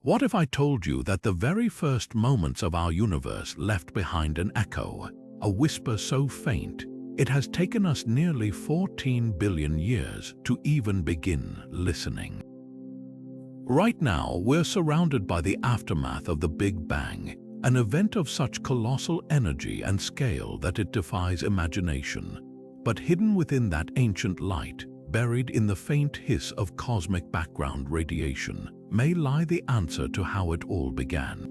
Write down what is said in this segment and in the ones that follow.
What if I told you that the very first moments of our universe left behind an echo, a whisper so faint, it has taken us nearly 14 billion years to even begin listening? Right now, we're surrounded by the aftermath of the Big Bang, an event of such colossal energy and scale that it defies imagination. But hidden within that ancient light, buried in the faint hiss of cosmic background radiation, may lie the answer to how it all began.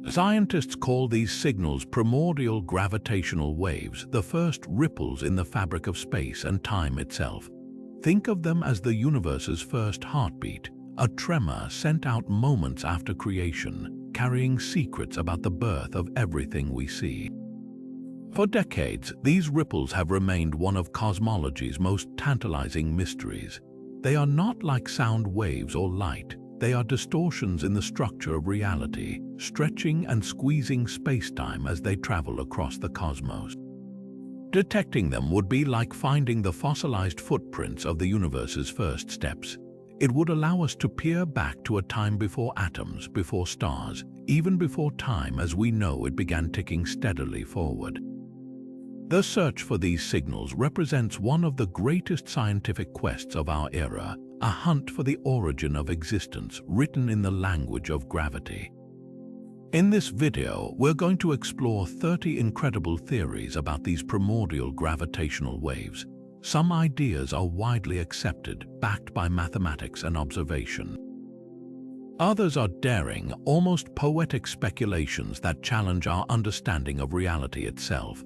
Scientists call these signals primordial gravitational waves, the first ripples in the fabric of space and time itself. Think of them as the universe's first heartbeat, a tremor sent out moments after creation, carrying secrets about the birth of everything we see. For decades, these ripples have remained one of cosmology's most tantalizing mysteries. They are not like sound waves or light. They are distortions in the structure of reality, stretching and squeezing space-time as they travel across the cosmos. Detecting them would be like finding the fossilized footprints of the universe's first steps. It would allow us to peer back to a time before atoms, before stars, even before time as we know it began ticking steadily forward. The search for these signals represents one of the greatest scientific quests of our era, a hunt for the origin of existence written in the language of gravity. In this video, we're going to explore 30 incredible theories about these primordial gravitational waves. Some ideas are widely accepted, backed by mathematics and observation. Others are daring, almost poetic speculations that challenge our understanding of reality itself.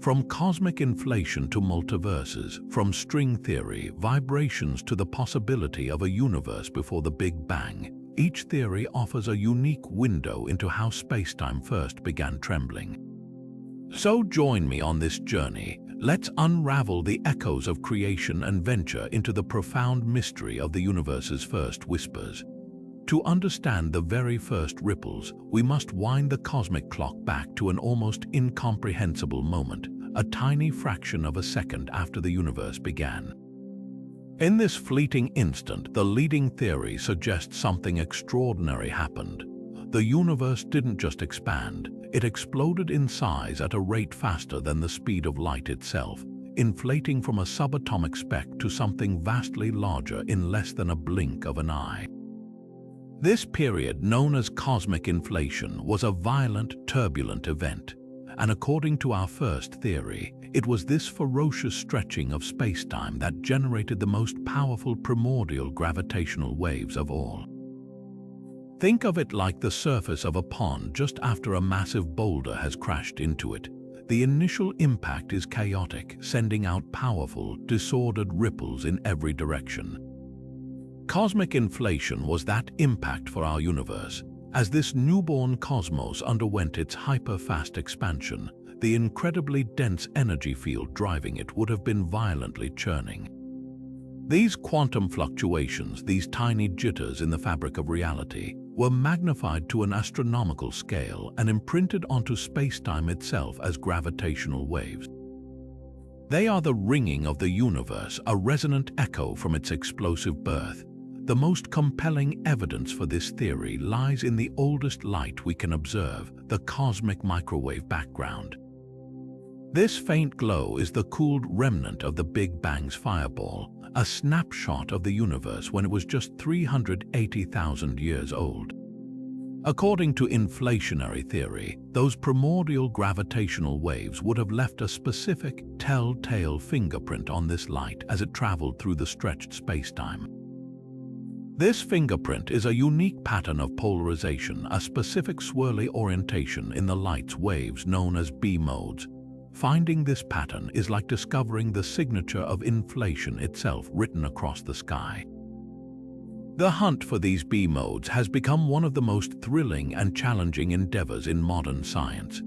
From cosmic inflation to multiverses, from string theory, vibrations to the possibility of a universe before the Big Bang, each theory offers a unique window into how spacetime first began trembling. So join me on this journey. Let's unravel the echoes of creation and venture into the profound mystery of the universe's first whispers. To understand the very first ripples, we must wind the cosmic clock back to an almost incomprehensible moment, a tiny fraction of a second after the universe began. In this fleeting instant, the leading theory suggests something extraordinary happened. The universe didn't just expand, it exploded in size at a rate faster than the speed of light itself, inflating from a subatomic speck to something vastly larger in less than a blink of an eye. This period, known as cosmic inflation, was a violent, turbulent event, and according to our first theory, it was this ferocious stretching of spacetime that generated the most powerful primordial gravitational waves of all. Think of it like the surface of a pond just after a massive boulder has crashed into it. The initial impact is chaotic, sending out powerful, disordered ripples in every direction. Cosmic inflation was that impact for our universe. As this newborn cosmos underwent its hyper-fast expansion, the incredibly dense energy field driving it would have been violently churning. These quantum fluctuations, these tiny jitters in the fabric of reality, were magnified to an astronomical scale and imprinted onto spacetime itself as gravitational waves. They are the ringing of the universe, a resonant echo from its explosive birth. The most compelling evidence for this theory lies in the oldest light we can observe, the cosmic microwave background. This faint glow is the cooled remnant of the Big Bang's fireball, a snapshot of the universe when it was just 380,000 years old. According to inflationary theory, those primordial gravitational waves would have left a specific, telltale fingerprint on this light as it traveled through the stretched spacetime. This fingerprint is a unique pattern of polarization, a specific swirly orientation in the light's waves known as B-modes. Finding this pattern is like discovering the signature of inflation itself written across the sky. The hunt for these B-modes has become one of the most thrilling and challenging endeavors in modern science.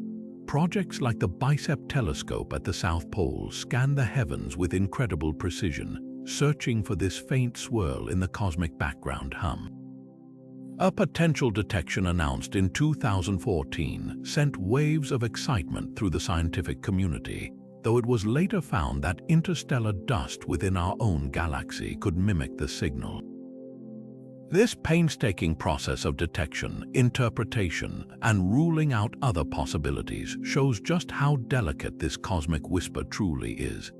Projects like the BICEP telescope at the South Pole scan the heavens with incredible precision, searching for this faint swirl in the cosmic background hum. A potential detection announced in 2014 sent waves of excitement through the scientific community, though it was later found that interstellar dust within our own galaxy could mimic the signal. This painstaking process of detection, interpretation, and ruling out other possibilities shows just how delicate this cosmic whisper truly is.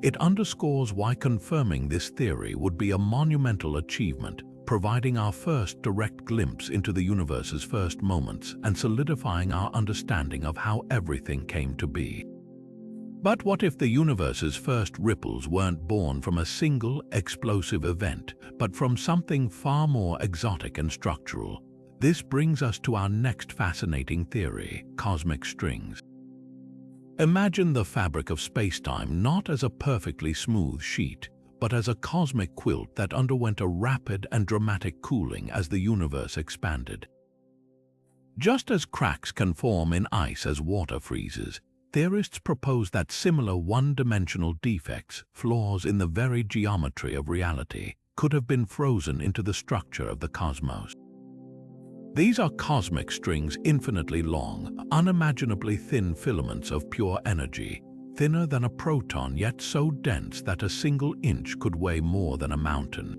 It underscores why confirming this theory would be a monumental achievement, providing our first direct glimpse into the universe's first moments and solidifying our understanding of how everything came to be. But what if the universe's first ripples weren't born from a single explosive event, but from something far more exotic and structural? This brings us to our next fascinating theory, cosmic strings. Imagine the fabric of space-time not as a perfectly smooth sheet, but as a cosmic quilt that underwent a rapid and dramatic cooling as the universe expanded. Just as cracks can form in ice as water freezes, theorists propose that similar one-dimensional defects, flaws in the very geometry of reality, could have been frozen into the structure of the cosmos. These are cosmic strings, infinitely long, unimaginably thin filaments of pure energy, thinner than a proton yet so dense that a single inch could weigh more than a mountain.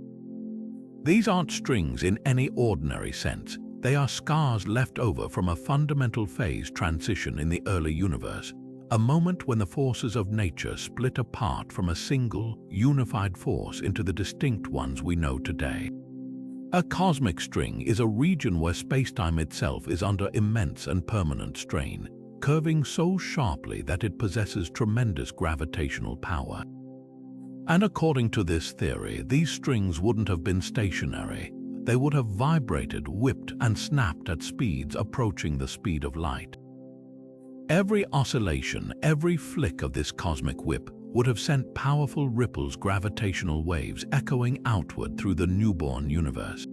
These aren't strings in any ordinary sense. They are scars left over from a fundamental phase transition in the early universe, a moment when the forces of nature split apart from a single, unified force into the distinct ones we know today. A cosmic string is a region where spacetime itself is under immense and permanent strain, curving so sharply that it possesses tremendous gravitational power. And according to this theory, these strings wouldn't have been stationary. They would have vibrated, whipped, and snapped at speeds approaching the speed of light. Every oscillation, every flick of this cosmic whip would have sent powerful ripples, gravitational waves echoing outward through the newborn universe.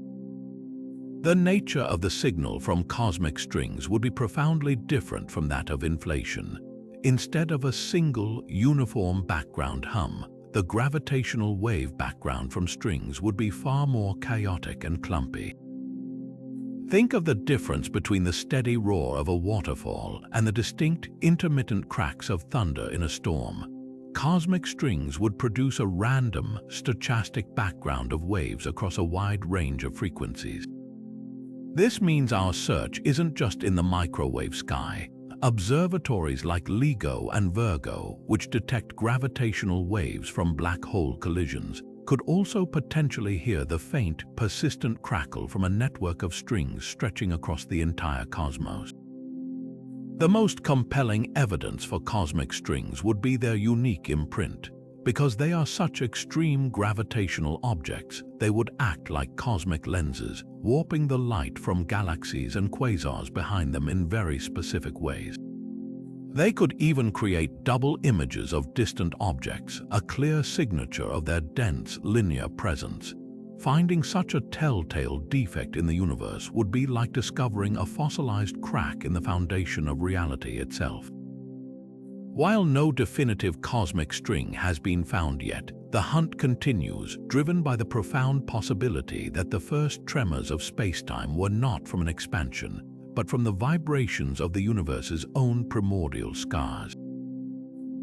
The nature of the signal from cosmic strings would be profoundly different from that of inflation. Instead of a single, uniform background hum, the gravitational wave background from strings would be far more chaotic and clumpy. Think of the difference between the steady roar of a waterfall and the distinct, intermittent cracks of thunder in a storm. Cosmic strings would produce a random, stochastic background of waves across a wide range of frequencies. This means our search isn't just in the microwave sky. Observatories like LIGO and Virgo, which detect gravitational waves from black hole collisions, could also potentially hear the faint, persistent crackle from a network of strings stretching across the entire cosmos. The most compelling evidence for cosmic strings would be their unique imprint. Because they are such extreme gravitational objects, they would act like cosmic lenses, warping the light from galaxies and quasars behind them in very specific ways. They could even create double images of distant objects, a clear signature of their dense, linear presence. Finding such a telltale defect in the universe would be like discovering a fossilized crack in the foundation of reality itself. While no definitive cosmic string has been found yet, the hunt continues, driven by the profound possibility that the first tremors of spacetime were not from an expansion, but from the vibrations of the universe's own primordial scars.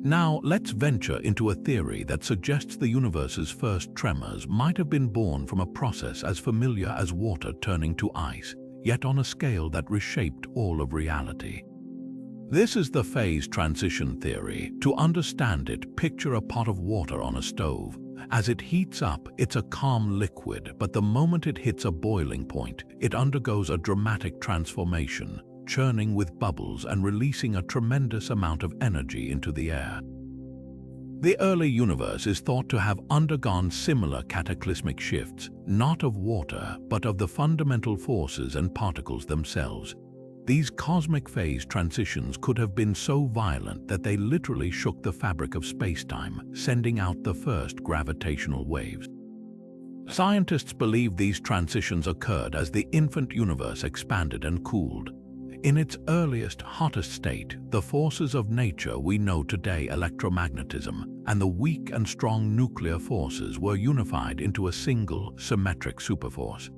Now, let's venture into a theory that suggests the universe's first tremors might have been born from a process as familiar as water turning to ice, yet on a scale that reshaped all of reality. This is the phase transition theory. To understand it, picture a pot of water on a stove. As it heats up, it's a calm liquid, but the moment it hits a boiling point, it undergoes a dramatic transformation, churning with bubbles and releasing a tremendous amount of energy into the air. The early universe is thought to have undergone similar cataclysmic shifts, not of water, but of the fundamental forces and particles themselves. These cosmic phase transitions could have been so violent that they literally shook the fabric of spacetime, sending out the first gravitational waves. Scientists believe these transitions occurred as the infant universe expanded and cooled. In its earliest, hottest state, the forces of nature we know today, electromagnetism, and the weak and strong nuclear forces were unified into a single, symmetric superforce.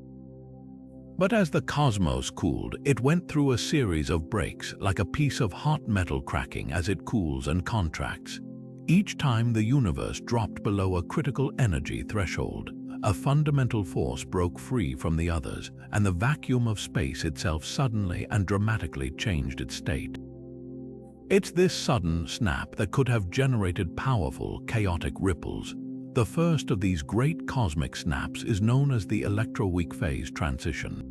But as the cosmos cooled, it went through a series of breaks, like a piece of hot metal cracking as it cools and contracts. Each time the universe dropped below a critical energy threshold, a fundamental force broke free from the others, and the vacuum of space itself suddenly and dramatically changed its state. It's this sudden snap that could have generated powerful, chaotic ripples. The first of these great cosmic snaps is known as the electroweak phase transition.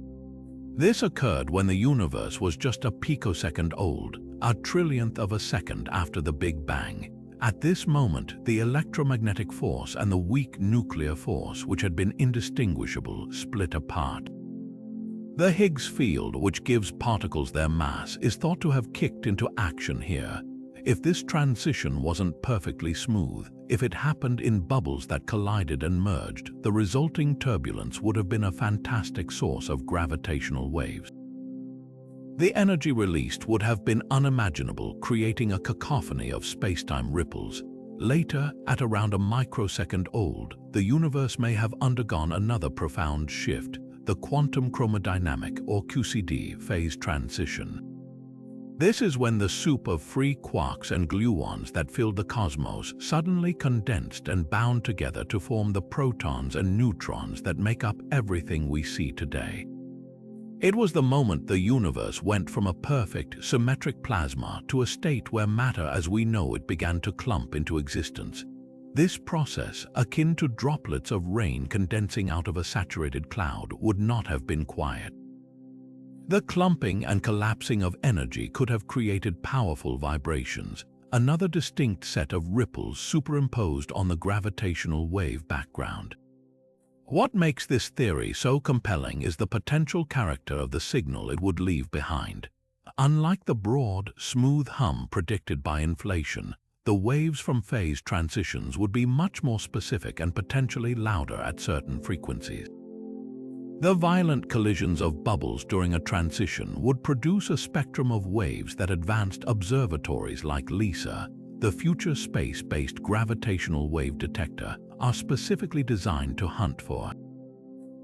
This occurred when the universe was just a picosecond old, a trillionth of a second after the Big Bang. At this moment, the electromagnetic force and the weak nuclear force, which had been indistinguishable, split apart. The Higgs field, which gives particles their mass, is thought to have kicked into action here. If this transition wasn't perfectly smooth, if it happened in bubbles that collided and merged, the resulting turbulence would have been a fantastic source of gravitational waves. The energy released would have been unimaginable, creating a cacophony of spacetime ripples. Later, at around a microsecond old, the universe may have undergone another profound shift, the quantum chromodynamic or QCD phase transition. This is when the soup of free quarks and gluons that filled the cosmos suddenly condensed and bound together to form the protons and neutrons that make up everything we see today. It was the moment the universe went from a perfect, symmetric plasma to a state where matter as we know it began to clump into existence. This process, akin to droplets of rain condensing out of a saturated cloud, would not have been quiet. The clumping and collapsing of energy could have created powerful vibrations, another distinct set of ripples superimposed on the gravitational wave background. What makes this theory so compelling is the potential character of the signal it would leave behind. Unlike the broad, smooth hum predicted by inflation, the waves from phase transitions would be much more specific and potentially louder at certain frequencies. The violent collisions of bubbles during a transition would produce a spectrum of waves that advanced observatories like LISA, the future space-based gravitational wave detector, are specifically designed to hunt for.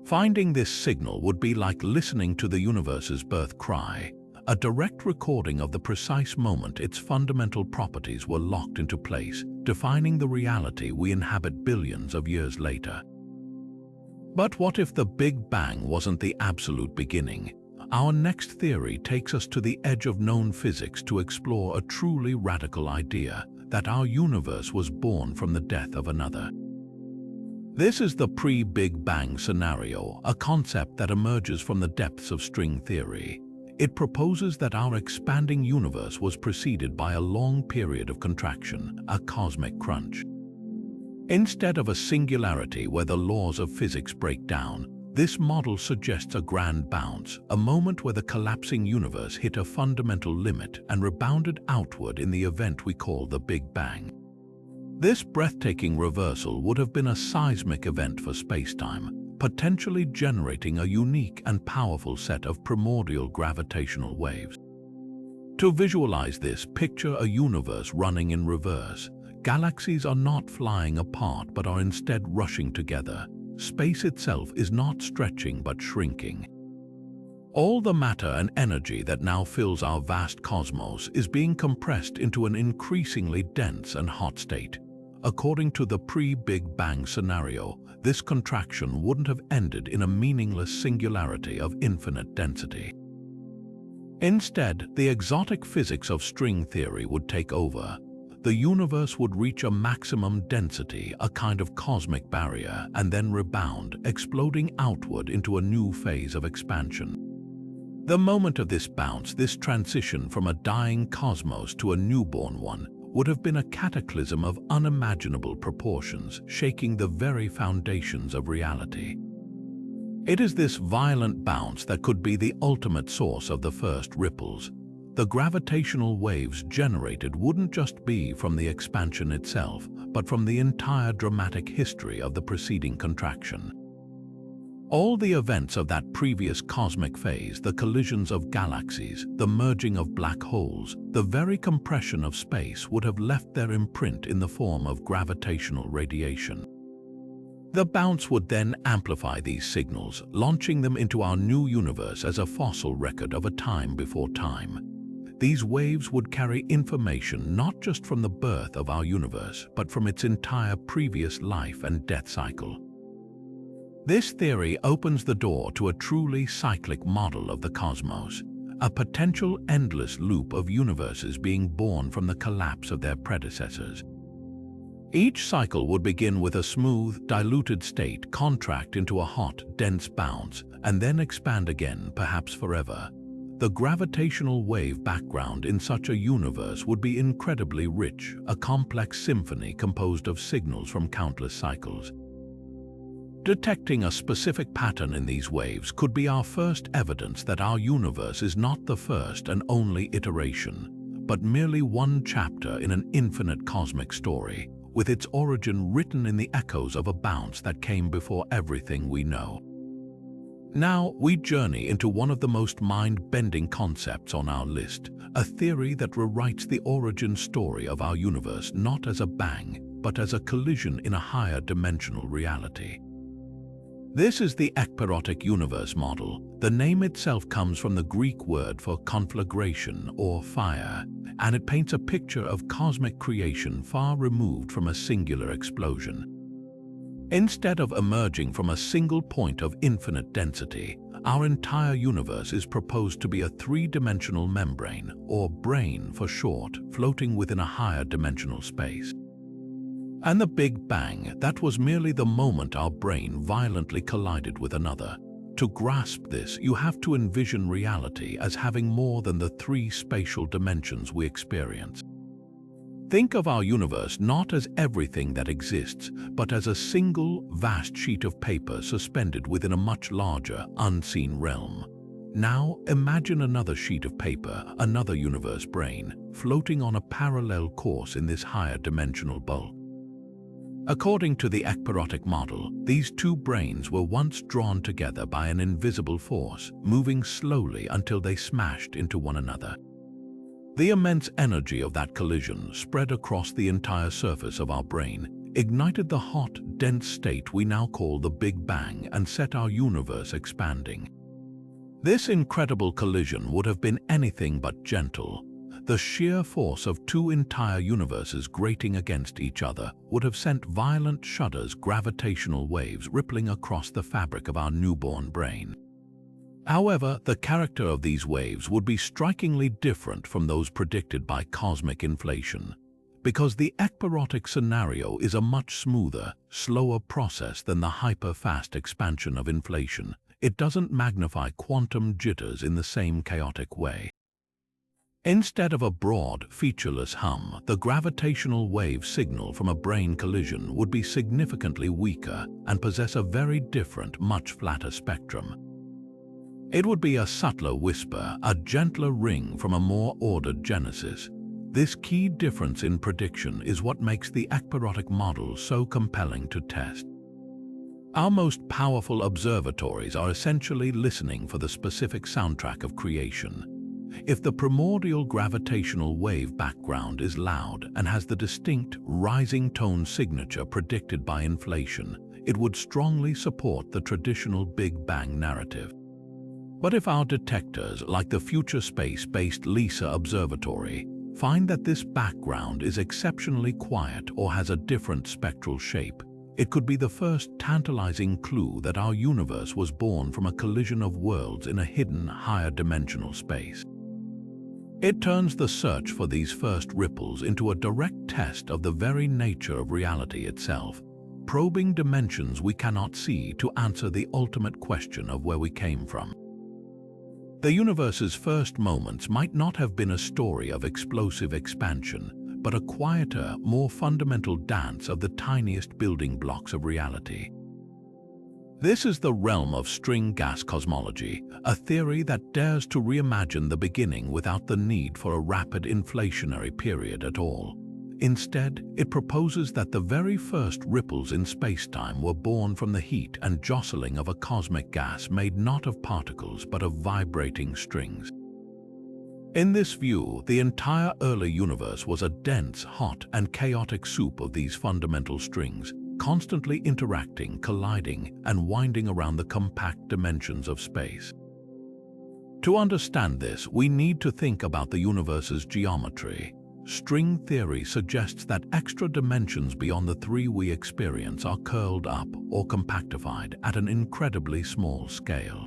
Finding this signal would be like listening to the universe's birth cry, a direct recording of the precise moment its fundamental properties were locked into place, defining the reality we inhabit billions of years later. But what if the Big Bang wasn't the absolute beginning? Our next theory takes us to the edge of known physics to explore a truly radical idea, that our universe was born from the death of another. This is the pre-Big Bang scenario, a concept that emerges from the depths of string theory. It proposes that our expanding universe was preceded by a long period of contraction, a cosmic crunch. Instead of a singularity where the laws of physics break down, this model suggests a grand bounce, a moment where the collapsing universe hit a fundamental limit and rebounded outward in the event we call the Big Bang. This breathtaking reversal would have been a seismic event for spacetime, potentially generating a unique and powerful set of primordial gravitational waves. To visualize this, picture a universe running in reverse. Galaxies are not flying apart but are instead rushing together. Space itself is not stretching but shrinking. All the matter and energy that now fills our vast cosmos is being compressed into an increasingly dense and hot state. According to the pre-Big Bang scenario, this contraction wouldn't have ended in a meaningless singularity of infinite density. Instead, the exotic physics of string theory would take over. The universe would reach a maximum density, a kind of cosmic barrier, and then rebound, exploding outward into a new phase of expansion. The moment of this bounce, this transition from a dying cosmos to a newborn one, would have been a cataclysm of unimaginable proportions, shaking the very foundations of reality. It is this violent bounce that could be the ultimate source of the first ripples. The gravitational waves generated wouldn't just be from the expansion itself, but from the entire dramatic history of the preceding contraction. All the events of that previous cosmic phase, the collisions of galaxies, the merging of black holes, the very compression of space would have left their imprint in the form of gravitational radiation. The bounce would then amplify these signals, launching them into our new universe as a fossil record of a time before time. These waves would carry information not just from the birth of our universe, but from its entire previous life and death cycle. This theory opens the door to a truly cyclic model of the cosmos, a potential endless loop of universes being born from the collapse of their predecessors. Each cycle would begin with a smooth, diluted state, contract into a hot, dense bounce, and then expand again, perhaps forever. The gravitational wave background in such a universe would be incredibly rich, a complex symphony composed of signals from countless cycles. Detecting a specific pattern in these waves could be our first evidence that our universe is not the first and only iteration, but merely one chapter in an infinite cosmic story, with its origin written in the echoes of a bounce that came before everything we know. Now we journey into one of the most mind-bending concepts on our list, a theory that rewrites the origin story of our universe not as a bang, but as a collision in a higher dimensional reality. This is the evaporating universe model. The name itself comes from the Greek word for conflagration or fire, and it paints a picture of cosmic creation far removed from a singular explosion. Instead of emerging from a single point of infinite density, our entire universe is proposed to be a three-dimensional membrane, or brane for short, floating within a higher dimensional space. And the Big Bang, that was merely the moment our brain violently collided with another. To grasp this, you have to envision reality as having more than the three spatial dimensions we experience. Think of our universe not as everything that exists, but as a single, vast sheet of paper suspended within a much larger, unseen realm. Now, imagine another sheet of paper, another universe brane, floating on a parallel course in this higher dimensional bulk. According to the evaporating model, these two branes were once drawn together by an invisible force, moving slowly until they smashed into one another. The immense energy of that collision spread across the entire surface of our brain, ignited the hot, dense state we now call the Big Bang, and set our universe expanding. This incredible collision would have been anything but gentle. The sheer force of two entire universes grating against each other would have sent violent shudders, gravitational waves rippling across the fabric of our newborn brain. However, the character of these waves would be strikingly different from those predicted by cosmic inflation, because the evaporating scenario is a much smoother, slower process than the hyper-fast expansion of inflation. It doesn't magnify quantum jitters in the same chaotic way. Instead of a broad, featureless hum, the gravitational wave signal from a brane collision would be significantly weaker and possess a very different, much flatter spectrum. It would be a subtler whisper, a gentler ring from a more ordered genesis. This key difference in prediction is what makes the evaporating model so compelling to test. Our most powerful observatories are essentially listening for the specific soundtrack of creation. If the primordial gravitational wave background is loud and has the distinct rising tone signature predicted by inflation, it would strongly support the traditional Big Bang narrative. But if our detectors, like the future space-based LISA observatory, find that this background is exceptionally quiet or has a different spectral shape, it could be the first tantalizing clue that our universe was born from a collision of worlds in a hidden, higher dimensional space. It turns the search for these first ripples into a direct test of the very nature of reality itself, probing dimensions we cannot see to answer the ultimate question of where we came from. The universe's first moments might not have been a story of explosive expansion, but a quieter, more fundamental dance of the tiniest building blocks of reality. This is the realm of string gas cosmology, a theory that dares to reimagine the beginning without the need for a rapid inflationary period at all. Instead, it proposes that the very first ripples in spacetime were born from the heat and jostling of a cosmic gas made not of particles but of vibrating strings. In this view, the entire early universe was a dense, hot, and chaotic soup of these fundamental strings, constantly interacting, colliding, and winding around the compact dimensions of space. To understand this, we need to think about the universe's geometry. string theory suggests that extra dimensions beyond the three we experience are curled up or compactified at an incredibly small scale.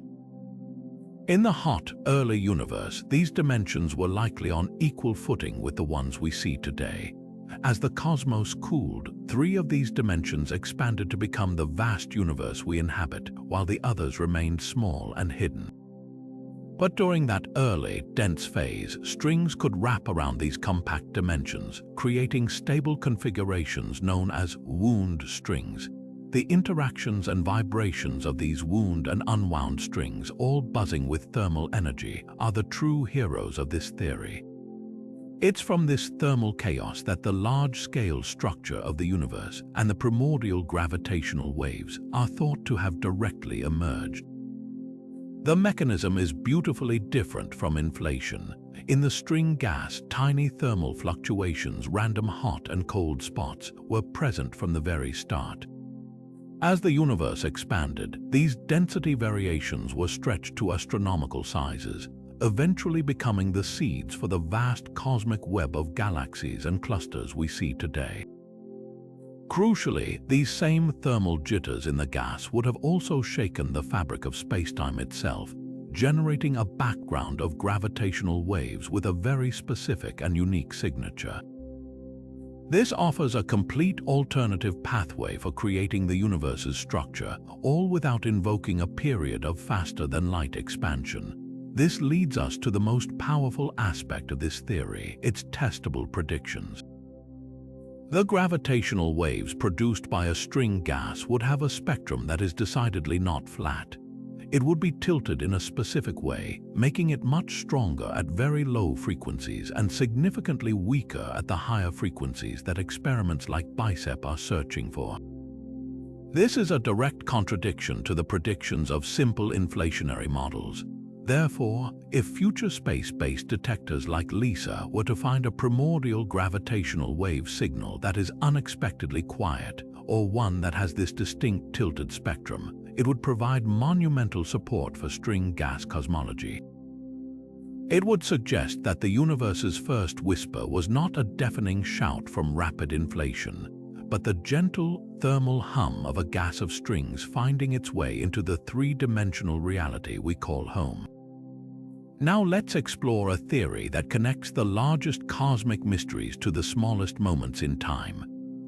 In the hot, early universe, these dimensions were likely on equal footing with the ones we see today. As the cosmos cooled, three of these dimensions expanded to become the vast universe we inhabit, while the others remained small and hidden. But during that early, dense phase, strings could wrap around these compact dimensions, creating stable configurations known as wound strings. The interactions and vibrations of these wound and unwound strings, all buzzing with thermal energy, are the true heroes of this theory. It's from this thermal chaos that the large-scale structure of the universe and the primordial gravitational waves are thought to have directly emerged. The mechanism is beautifully different from inflation. In the string gas, tiny thermal fluctuations, random hot and cold spots, were present from the very start. As the universe expanded, these density variations were stretched to astronomical sizes, eventually becoming the seeds for the vast cosmic web of galaxies and clusters we see today. Crucially, these same thermal jitters in the gas would have also shaken the fabric of spacetime itself, generating a background of gravitational waves with a very specific and unique signature. This offers a complete alternative pathway for creating the universe's structure, all without invoking a period of faster-than-light expansion. This leads us to the most powerful aspect of this theory, its testable predictions. The gravitational waves produced by a string gas would have a spectrum that is decidedly not flat. It would be tilted in a specific way, making it much stronger at very low frequencies and significantly weaker at the higher frequencies that experiments like BICEP are searching for. This is a direct contradiction to the predictions of simple inflationary models. Therefore, if future space-based detectors like LISA were to find a primordial gravitational wave signal that is unexpectedly quiet, or one that has this distinct tilted spectrum, it would provide monumental support for string gas cosmology. It would suggest that the universe's first whisper was not a deafening shout from rapid inflation, but the gentle thermal hum of a gas of strings finding its way into the three-dimensional reality we call home. Now let's explore a theory that connects the largest cosmic mysteries to the smallest moments in time.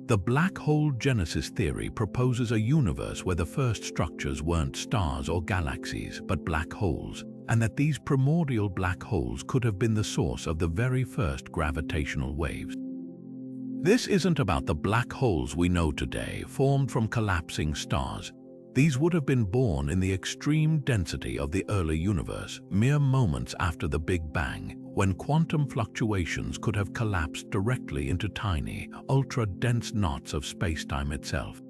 The black hole genesis theory proposes a universe where the first structures weren't stars or galaxies, but black holes, and that these primordial black holes could have been the source of the very first gravitational waves. This isn't about the black holes we know today, formed from collapsing stars. These would have been born in the extreme density of the early universe, mere moments after the Big Bang, when quantum fluctuations could have collapsed directly into tiny, ultra-dense knots of spacetime itself.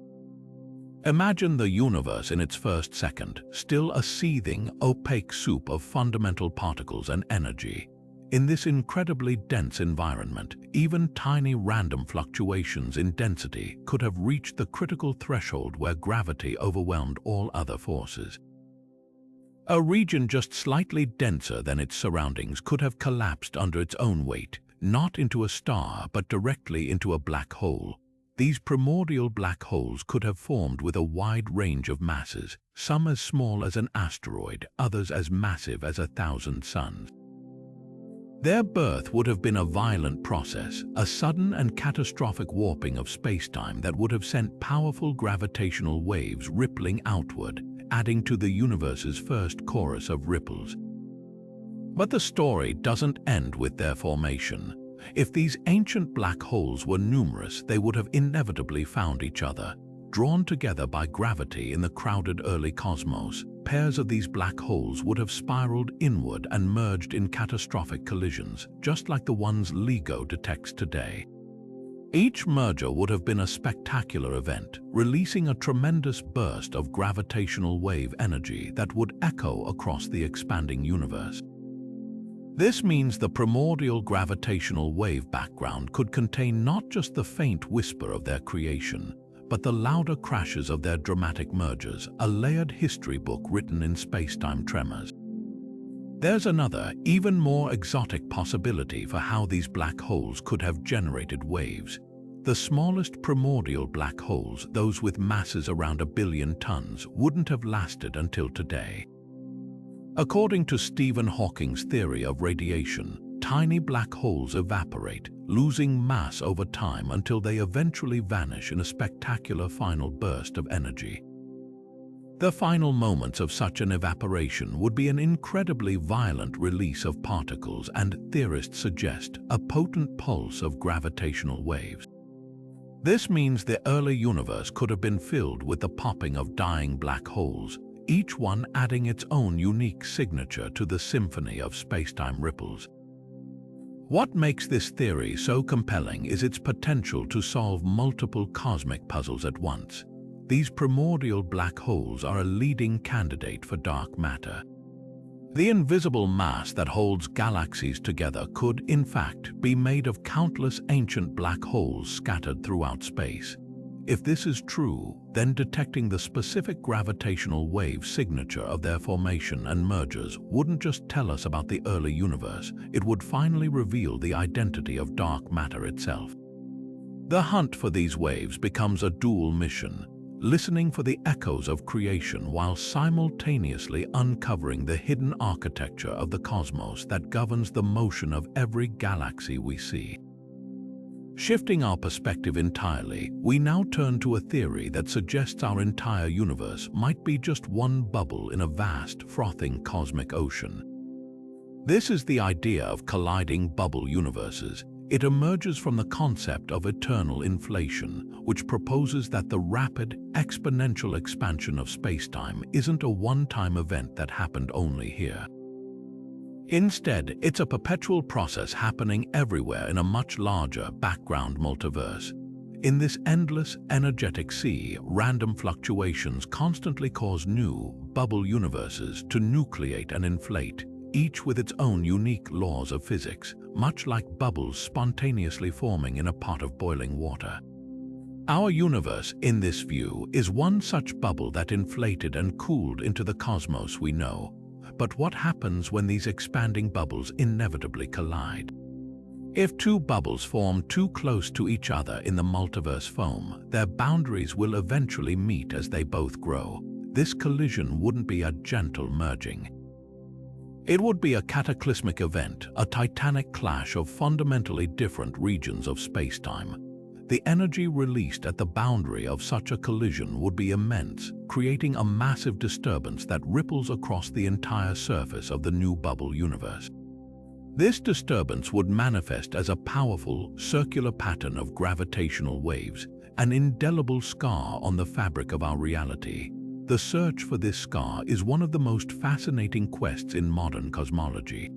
Imagine the universe in its first second, still a seething, opaque soup of fundamental particles and energy. In this incredibly dense environment, even tiny random fluctuations in density could have reached the critical threshold where gravity overwhelmed all other forces. A region just slightly denser than its surroundings could have collapsed under its own weight, not into a star but directly into a black hole. These primordial black holes could have formed with a wide range of masses, some as small as an asteroid, others as massive as 1,000 suns. Their birth would have been a violent process, a sudden and catastrophic warping of spacetime that would have sent powerful gravitational waves rippling outward, adding to the universe's first chorus of ripples. But the story doesn't end with their formation. If these ancient black holes were numerous, they would have inevitably found each other. Drawn together by gravity in the crowded early cosmos, pairs of these black holes would have spiraled inward and merged in catastrophic collisions, just like the ones LIGO detects today. Each merger would have been a spectacular event, releasing a tremendous burst of gravitational wave energy that would echo across the expanding universe. This means the primordial gravitational wave background could contain not just the faint whisper of their creation, but the louder crashes of their dramatic mergers, a layered history book written in spacetime tremors. There's another, even more exotic possibility for how these black holes could have generated waves. The smallest primordial black holes, those with masses around 1 billion tons, wouldn't have lasted until today. According to Stephen Hawking's theory of radiation, tiny black holes evaporate, losing mass over time until they eventually vanish in a spectacular final burst of energy. The final moments of such an evaporation would be an incredibly violent release of particles and, theorists suggest, a potent pulse of gravitational waves. This means the early universe could have been filled with the popping of dying black holes, each one adding its own unique signature to the symphony of spacetime ripples. What makes this theory so compelling is its potential to solve multiple cosmic puzzles at once. These primordial black holes are a leading candidate for dark matter. The invisible mass that holds galaxies together could, in fact, be made of countless ancient black holes scattered throughout space. If this is true, then detecting the specific gravitational wave signature of their formation and mergers wouldn't just tell us about the early universe, it would finally reveal the identity of dark matter itself. The hunt for these waves becomes a dual mission, listening for the echoes of creation while simultaneously uncovering the hidden architecture of the cosmos that governs the motion of every galaxy we see. Shifting our perspective entirely, we now turn to a theory that suggests our entire universe might be just one bubble in a vast, frothing cosmic ocean. This is the idea of colliding bubble universes. It emerges from the concept of eternal inflation, which proposes that the rapid, exponential expansion of spacetime isn't a one-time event that happened only here. Instead, it's a perpetual process happening everywhere in a much larger background multiverse. In this endless, energetic sea, random fluctuations constantly cause new, bubble universes to nucleate and inflate, each with its own unique laws of physics, much like bubbles spontaneously forming in a pot of boiling water. Our universe, in this view, is one such bubble that inflated and cooled into the cosmos we know. But what happens when these expanding bubbles inevitably collide? If two bubbles form too close to each other in the multiverse foam, their boundaries will eventually meet as they both grow. This collision wouldn't be a gentle merging. It would be a cataclysmic event, a titanic clash of fundamentally different regions of spacetime. The energy released at the boundary of such a collision would be immense, creating a massive disturbance that ripples across the entire surface of the new bubble universe. This disturbance would manifest as a powerful, circular pattern of gravitational waves, an indelible scar on the fabric of our reality. The search for this scar is one of the most fascinating quests in modern cosmology.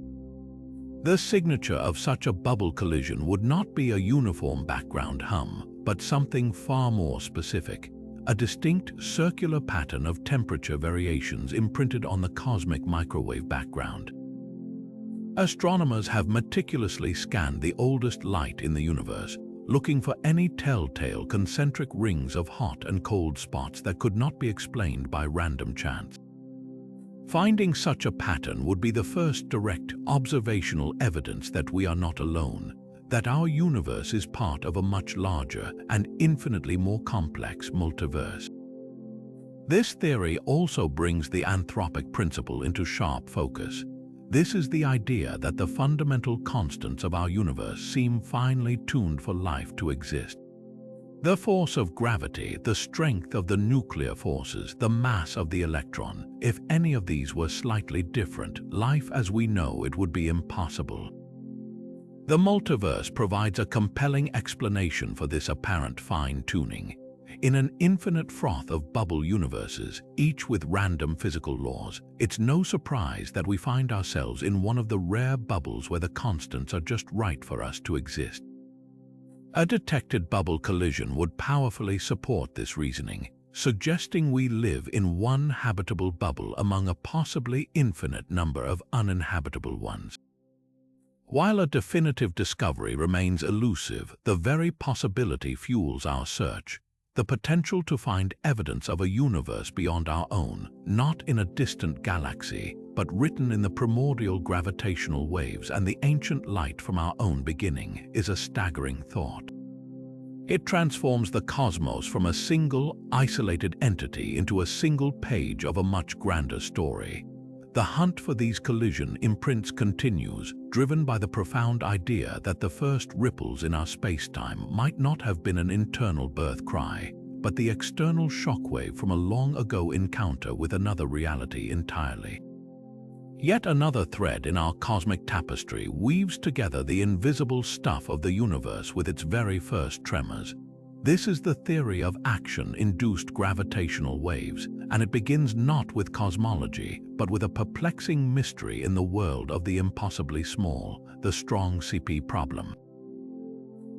The signature of such a bubble collision would not be a uniform background hum, but something far more specific, a distinct circular pattern of temperature variations imprinted on the cosmic microwave background. Astronomers have meticulously scanned the oldest light in the universe, looking for any telltale concentric rings of hot and cold spots that could not be explained by random chance. Finding such a pattern would be the first direct observational evidence that we are not alone, that our universe is part of a much larger and infinitely more complex multiverse. This theory also brings the anthropic principle into sharp focus. This is the idea that the fundamental constants of our universe seem finely tuned for life to exist. The force of gravity, the strength of the nuclear forces, the mass of the electron, if any of these were slightly different, life as we know it would be impossible. The multiverse provides a compelling explanation for this apparent fine-tuning. In an infinite froth of bubble universes, each with random physical laws, it's no surprise that we find ourselves in one of the rare bubbles where the constants are just right for us to exist. A detected bubble collision would powerfully support this reasoning, suggesting we live in one habitable bubble among a possibly infinite number of uninhabitable ones. While a definitive discovery remains elusive, the very possibility fuels our search. the potential to find evidence of a universe beyond our own, not in a distant galaxy, but written in the primordial gravitational waves and the ancient light from our own beginning, is a staggering thought. It transforms the cosmos from a single, isolated entity into a single page of a much grander story. The hunt for these collision imprints continues, driven by the profound idea that the first ripples in our spacetime might not have been an internal birth cry, but the external shockwave from a long-ago encounter with another reality entirely. Yet another thread in our cosmic tapestry weaves together the invisible stuff of the universe with its very first tremors. This is the theory of action-induced gravitational waves, and it begins not with cosmology, but with a perplexing mystery in the world of the impossibly small, the strong CP problem.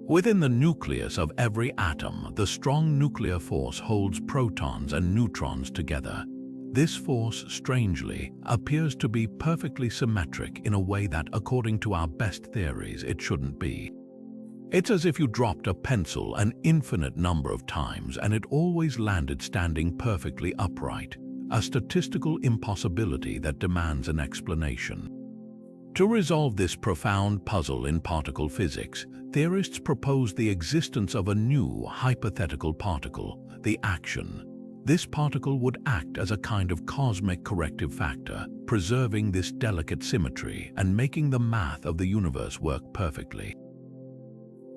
Within the nucleus of every atom, the strong nuclear force holds protons and neutrons together. This force, strangely, appears to be perfectly symmetric in a way that, according to our best theories, it shouldn't be. It's as if you dropped a pencil an infinite number of times and it always landed standing perfectly upright, a statistical impossibility that demands an explanation. To resolve this profound puzzle in particle physics, theorists propose the existence of a new hypothetical particle, the axion. This particle would act as a kind of cosmic corrective factor, preserving this delicate symmetry and making the math of the universe work perfectly.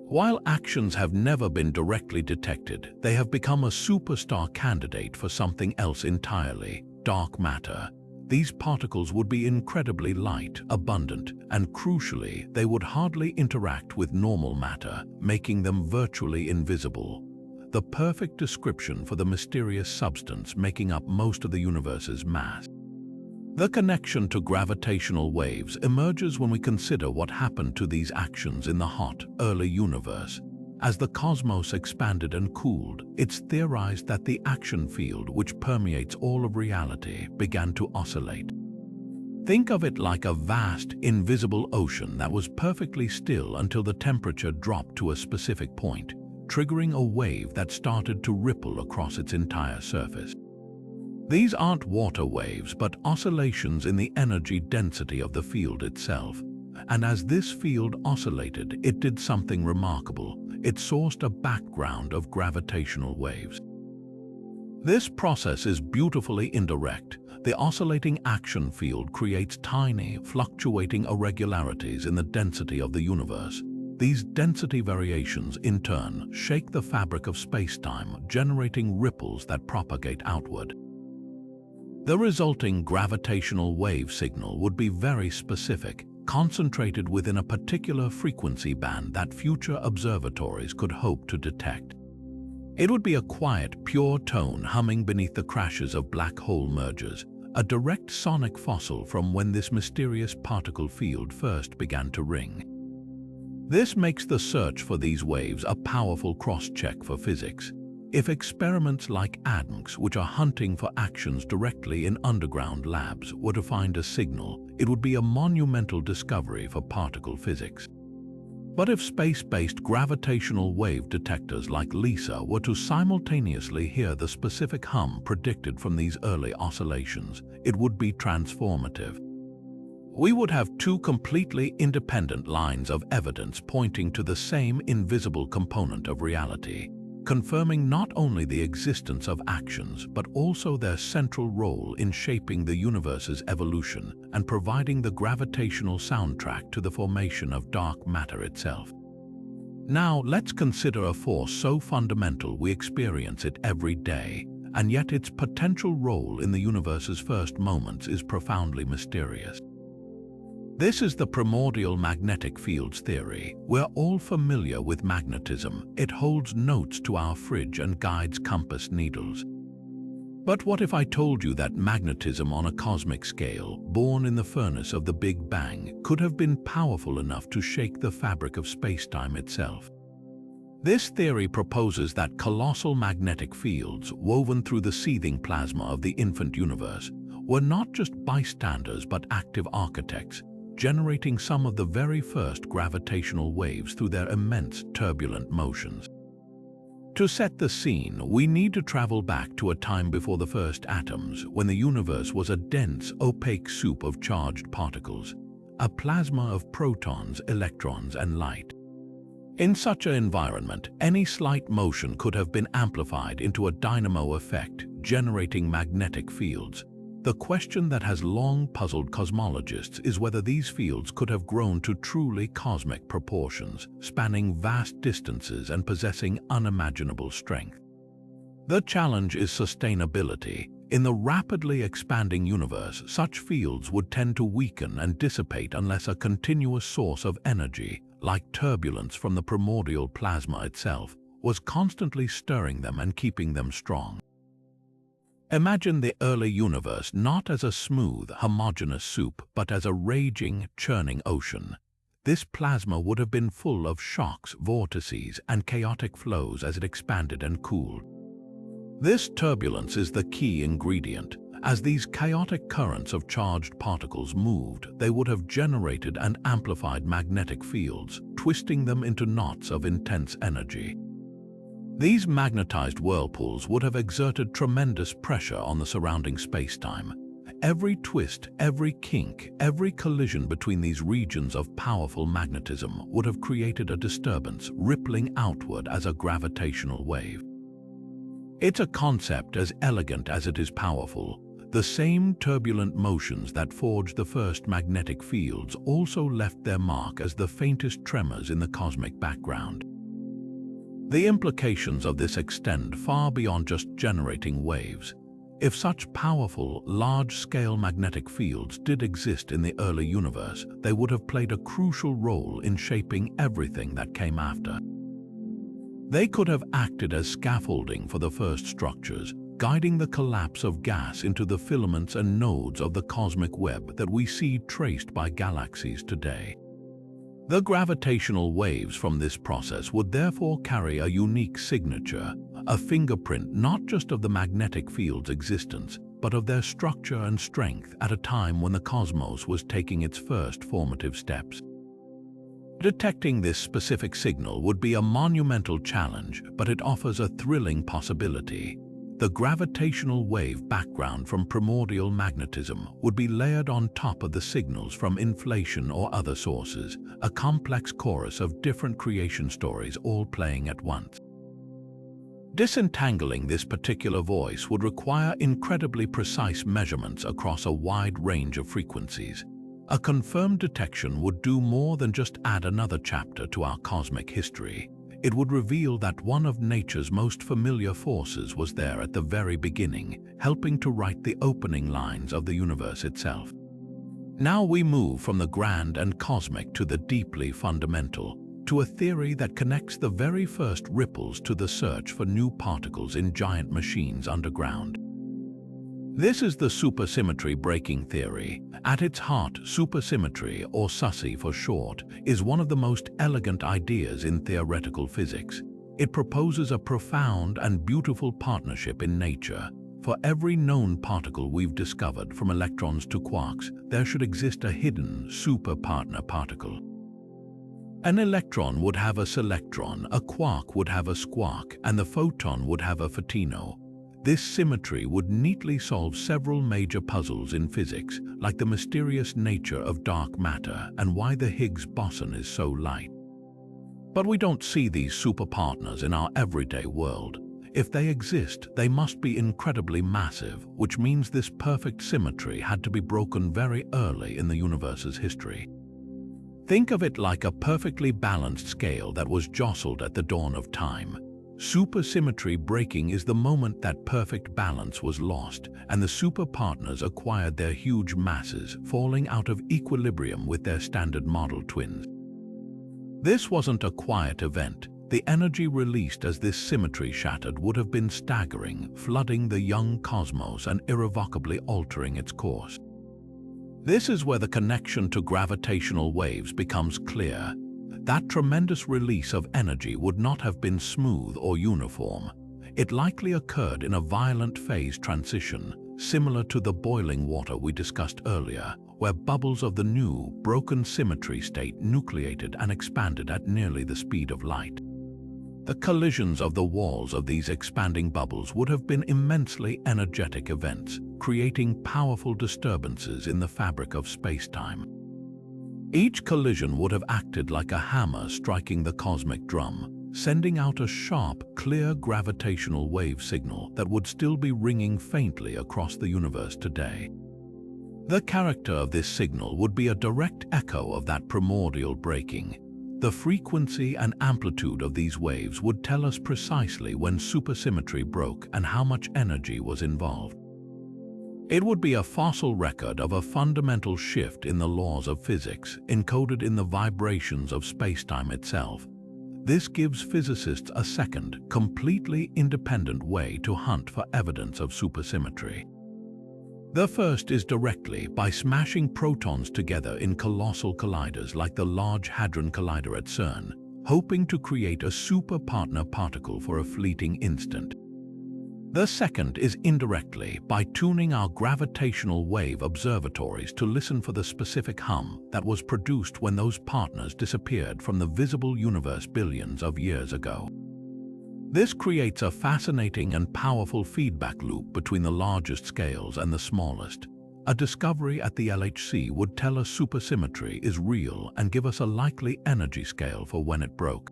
While axions have never been directly detected, they have become a superstar candidate for something else entirely: dark matter. These particles would be incredibly light, abundant, and crucially, they would hardly interact with normal matter, making them virtually invisible. The perfect description for the mysterious substance making up most of the universe's mass. The connection to gravitational waves emerges when we consider what happened to these axions in the hot, early universe. As the cosmos expanded and cooled, it's theorized that the axion field, which permeates all of reality, began to oscillate. Think of it like a vast, invisible ocean that was perfectly still until the temperature dropped to a specific point, triggering a wave that started to ripple across its entire surface. These aren't water waves, but oscillations in the energy density of the field itself. And as this field oscillated, it did something remarkable. It sourced a background of gravitational waves. This process is beautifully indirect. The oscillating axion field creates tiny, fluctuating irregularities in the density of the universe. These density variations, in turn, shake the fabric of spacetime, generating ripples that propagate outward. The resulting gravitational wave signal would be very specific, concentrated within a particular frequency band that future observatories could hope to detect. It would be a quiet, pure tone humming beneath the crashes of black hole mergers, a direct sonic fossil from when this mysterious particle field first began to ring. This makes the search for these waves a powerful cross-check for physics. If experiments like ADMCS, which are hunting for axions directly in underground labs, were to find a signal, it would be a monumental discovery for particle physics. But if space-based gravitational wave detectors like LISA were to simultaneously hear the specific hum predicted from these early oscillations, it would be transformative. We would have two completely independent lines of evidence pointing to the same invisible component of reality, confirming not only the existence of axions but also their central role in shaping the universe's evolution and providing the gravitational soundtrack to the formation of dark matter itself. Now, let's consider a force so fundamental we experience it every day, and yet its potential role in the universe's first moments is profoundly mysterious. This is the primordial magnetic fields theory. We're all familiar with magnetism. It holds notes to our fridge and guides compass needles. But what if I told you that magnetism on a cosmic scale, born in the furnace of the Big Bang, could have been powerful enough to shake the fabric of spacetime itself? This theory proposes that colossal magnetic fields, woven through the seething plasma of the infant universe, were not just bystanders but active architects, generating some of the very first gravitational waves through their immense turbulent motions. To set the scene, we need to travel back to a time before the first atoms, when the universe was a dense, opaque soup of charged particles, a plasma of protons, electrons, and light. In such an environment, any slight motion could have been amplified into a dynamo effect, generating magnetic fields. The question that has long puzzled cosmologists is whether these fields could have grown to truly cosmic proportions, spanning vast distances and possessing unimaginable strength. The challenge is sustainability. In the rapidly expanding universe, such fields would tend to weaken and dissipate unless a continuous source of energy, like turbulence from the primordial plasma itself, was constantly stirring them and keeping them strong. Imagine the early universe not as a smooth, homogeneous soup, but as a raging, churning ocean. This plasma would have been full of shocks, vortices, and chaotic flows as it expanded and cooled. This turbulence is the key ingredient. As these chaotic currents of charged particles moved, they would have generated and amplified magnetic fields, twisting them into knots of intense energy. These magnetized whirlpools would have exerted tremendous pressure on the surrounding space-time. Every twist, every kink, every collision between these regions of powerful magnetism would have created a disturbance, rippling outward as a gravitational wave. It's a concept as elegant as it is powerful. The same turbulent motions that forged the first magnetic fields also left their mark as the faintest tremors in the cosmic background. The implications of this extend far beyond just generating waves. If such powerful, large-scale magnetic fields did exist in the early universe, they would have played a crucial role in shaping everything that came after. They could have acted as scaffolding for the first structures, guiding the collapse of gas into the filaments and nodes of the cosmic web that we see traced by galaxies today. The gravitational waves from this process would therefore carry a unique signature, a fingerprint not just of the magnetic field's existence, but of their structure and strength at a time when the cosmos was taking its first formative steps. Detecting this specific signal would be a monumental challenge, but it offers a thrilling possibility. The gravitational wave background from primordial magnetism would be layered on top of the signals from inflation or other sources, a complex chorus of different creation stories all playing at once. Disentangling this particular voice would require incredibly precise measurements across a wide range of frequencies. A confirmed detection would do more than just add another chapter to our cosmic history. It would reveal that one of nature's most familiar forces was there at the very beginning, helping to write the opening lines of the universe itself. Now we move from the grand and cosmic to the deeply fundamental, to a theory that connects the very first ripples to the search for new particles in giant machines underground. This is the supersymmetry breaking theory. At its heart, supersymmetry, or SUSY for short, is one of the most elegant ideas in theoretical physics. It proposes a profound and beautiful partnership in nature. For every known particle we've discovered, from electrons to quarks, there should exist a hidden super-partner particle. An electron would have a selectron, a quark would have a squark, and the photon would have a photino. This symmetry would neatly solve several major puzzles in physics, like the mysterious nature of dark matter and why the Higgs boson is so light. But we don't see these superpartners in our everyday world. If they exist, they must be incredibly massive, which means this perfect symmetry had to be broken very early in the universe's history. Think of it like a perfectly balanced scale that was jostled at the dawn of time. Supersymmetry breaking is the moment that perfect balance was lost, and the superpartners acquired their huge masses, falling out of equilibrium with their standard model twins. This wasn't a quiet event. The energy released as this symmetry shattered would have been staggering, flooding the young cosmos and irrevocably altering its course. This is where the connection to gravitational waves becomes clear. That tremendous release of energy would not have been smooth or uniform. It likely occurred in a violent phase transition, similar to the boiling water we discussed earlier, where bubbles of the new, broken symmetry state nucleated and expanded at nearly the speed of light. The collisions of the walls of these expanding bubbles would have been immensely energetic events, creating powerful disturbances in the fabric of space-time. Each collision would have acted like a hammer striking the cosmic drum, sending out a sharp, clear gravitational wave signal that would still be ringing faintly across the universe today. The character of this signal would be a direct echo of that primordial breaking. The frequency and amplitude of these waves would tell us precisely when supersymmetry broke and how much energy was involved. It would be a fossil record of a fundamental shift in the laws of physics, encoded in the vibrations of spacetime itself. This gives physicists a second, completely independent way to hunt for evidence of supersymmetry. The first is directly by smashing protons together in colossal colliders like the Large Hadron Collider at CERN, hoping to create a super-partner particle for a fleeting instant. The second is indirectly by tuning our gravitational wave observatories to listen for the specific hum that was produced when those partners disappeared from the visible universe billions of years ago. This creates a fascinating and powerful feedback loop between the largest scales and the smallest. A discovery at the LHC would tell us supersymmetry is real and give us a likely energy scale for when it broke.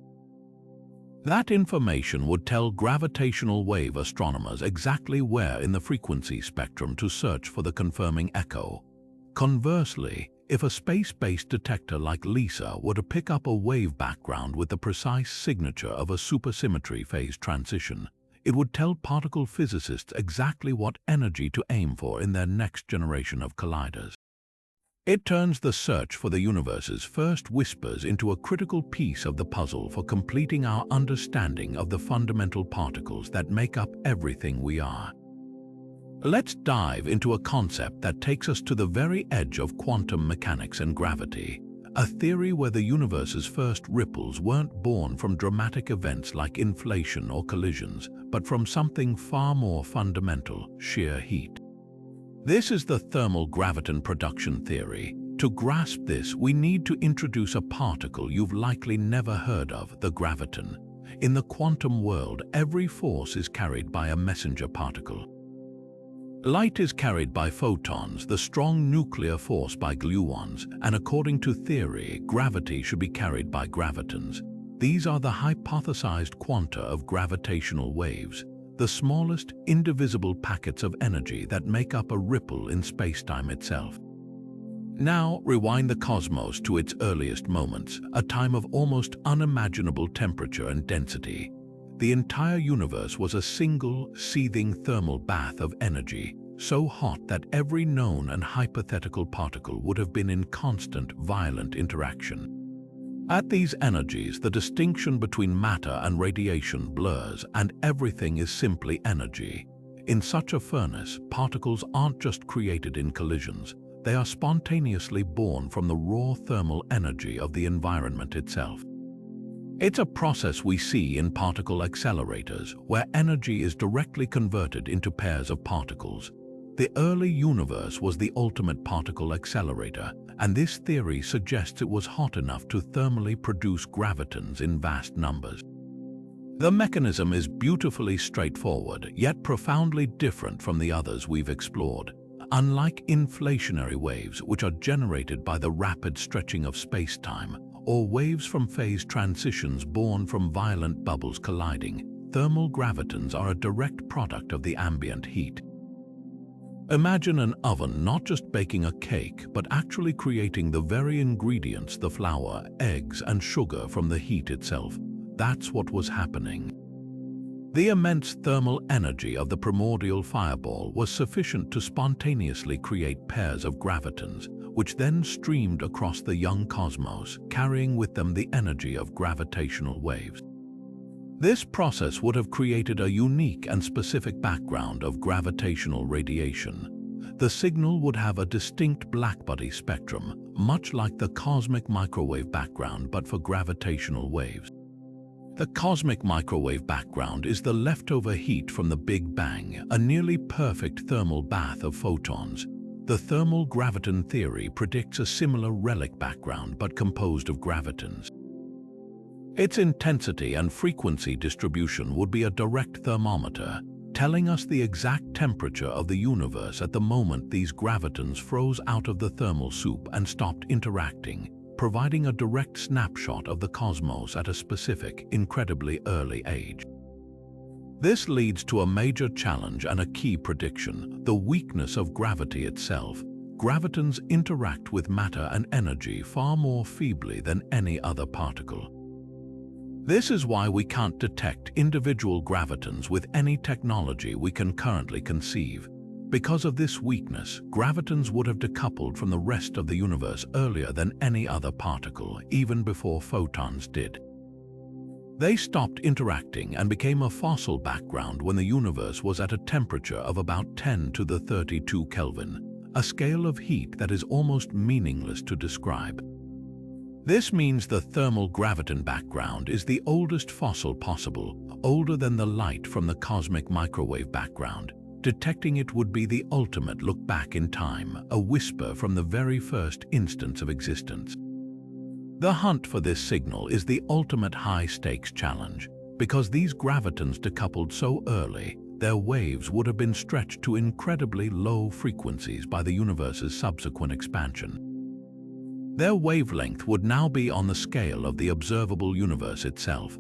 That information would tell gravitational wave astronomers exactly where in the frequency spectrum to search for the confirming echo. Conversely, if a space-based detector like LISA were to pick up a wave background with the precise signature of a supersymmetry phase transition, it would tell particle physicists exactly what energy to aim for in their next generation of colliders. It turns the search for the universe's first whispers into a critical piece of the puzzle for completing our understanding of the fundamental particles that make up everything we are. Let's dive into a concept that takes us to the very edge of quantum mechanics and gravity, a theory where the universe's first ripples weren't born from dramatic events like inflation or collisions, but from something far more fundamental: sheer heat. This is the thermal graviton production theory. To grasp this, we need to introduce a particle you've likely never heard of: the graviton. In the quantum world, every force is carried by a messenger particle. Light is carried by photons, the strong nuclear force by gluons, and according to theory, gravity should be carried by gravitons. These are the hypothesized quanta of gravitational waves, the smallest, indivisible packets of energy that make up a ripple in spacetime itself. Now, rewind the cosmos to its earliest moments, a time of almost unimaginable temperature and density. The entire universe was a single, seething thermal bath of energy, so hot that every known and hypothetical particle would have been in constant, violent interaction. At these energies, the distinction between matter and radiation blurs, and everything is simply energy. In such a furnace, particles aren't just created in collisions, they are spontaneously born from the raw thermal energy of the environment itself. It's a process we see in particle accelerators, where energy is directly converted into pairs of particles. The early universe was the ultimate particle accelerator, and this theory suggests it was hot enough to thermally produce gravitons in vast numbers. The mechanism is beautifully straightforward, yet profoundly different from the others we've explored. Unlike inflationary waves, which are generated by the rapid stretching of space-time, or waves from phase transitions born from violent bubbles colliding, thermal gravitons are a direct product of the ambient heat. Imagine an oven not just baking a cake, but actually creating the very ingredients: the flour, eggs, and sugar from the heat itself. That's what was happening. The immense thermal energy of the primordial fireball was sufficient to spontaneously create pairs of gravitons, which then streamed across the young cosmos, carrying with them the energy of gravitational waves. This process would have created a unique and specific background of gravitational radiation. The signal would have a distinct blackbody spectrum, much like the cosmic microwave background but for gravitational waves. The cosmic microwave background is the leftover heat from the Big Bang, a nearly perfect thermal bath of photons. The thermal graviton theory predicts a similar relic background but composed of gravitons. Its intensity and frequency distribution would be a direct thermometer, telling us the exact temperature of the universe at the moment these gravitons froze out of the thermal soup and stopped interacting, providing a direct snapshot of the cosmos at a specific, incredibly early age. This leads to a major challenge and a key prediction: the weakness of gravity itself. Gravitons interact with matter and energy far more feebly than any other particle. This is why we can't detect individual gravitons with any technology we can currently conceive. Because of this weakness, gravitons would have decoupled from the rest of the universe earlier than any other particle, even before photons did. They stopped interacting and became a fossil background when the universe was at a temperature of about 10 to the 32 Kelvin, a scale of heat that is almost meaningless to describe. This means the thermal graviton background is the oldest fossil possible, older than the light from the cosmic microwave background. Detecting it would be the ultimate look back in time, a whisper from the very first instance of existence. The hunt for this signal is the ultimate high-stakes challenge. Because these gravitons decoupled so early, their waves would have been stretched to incredibly low frequencies by the universe's subsequent expansion. Their wavelength would now be on the scale of the observable universe itself.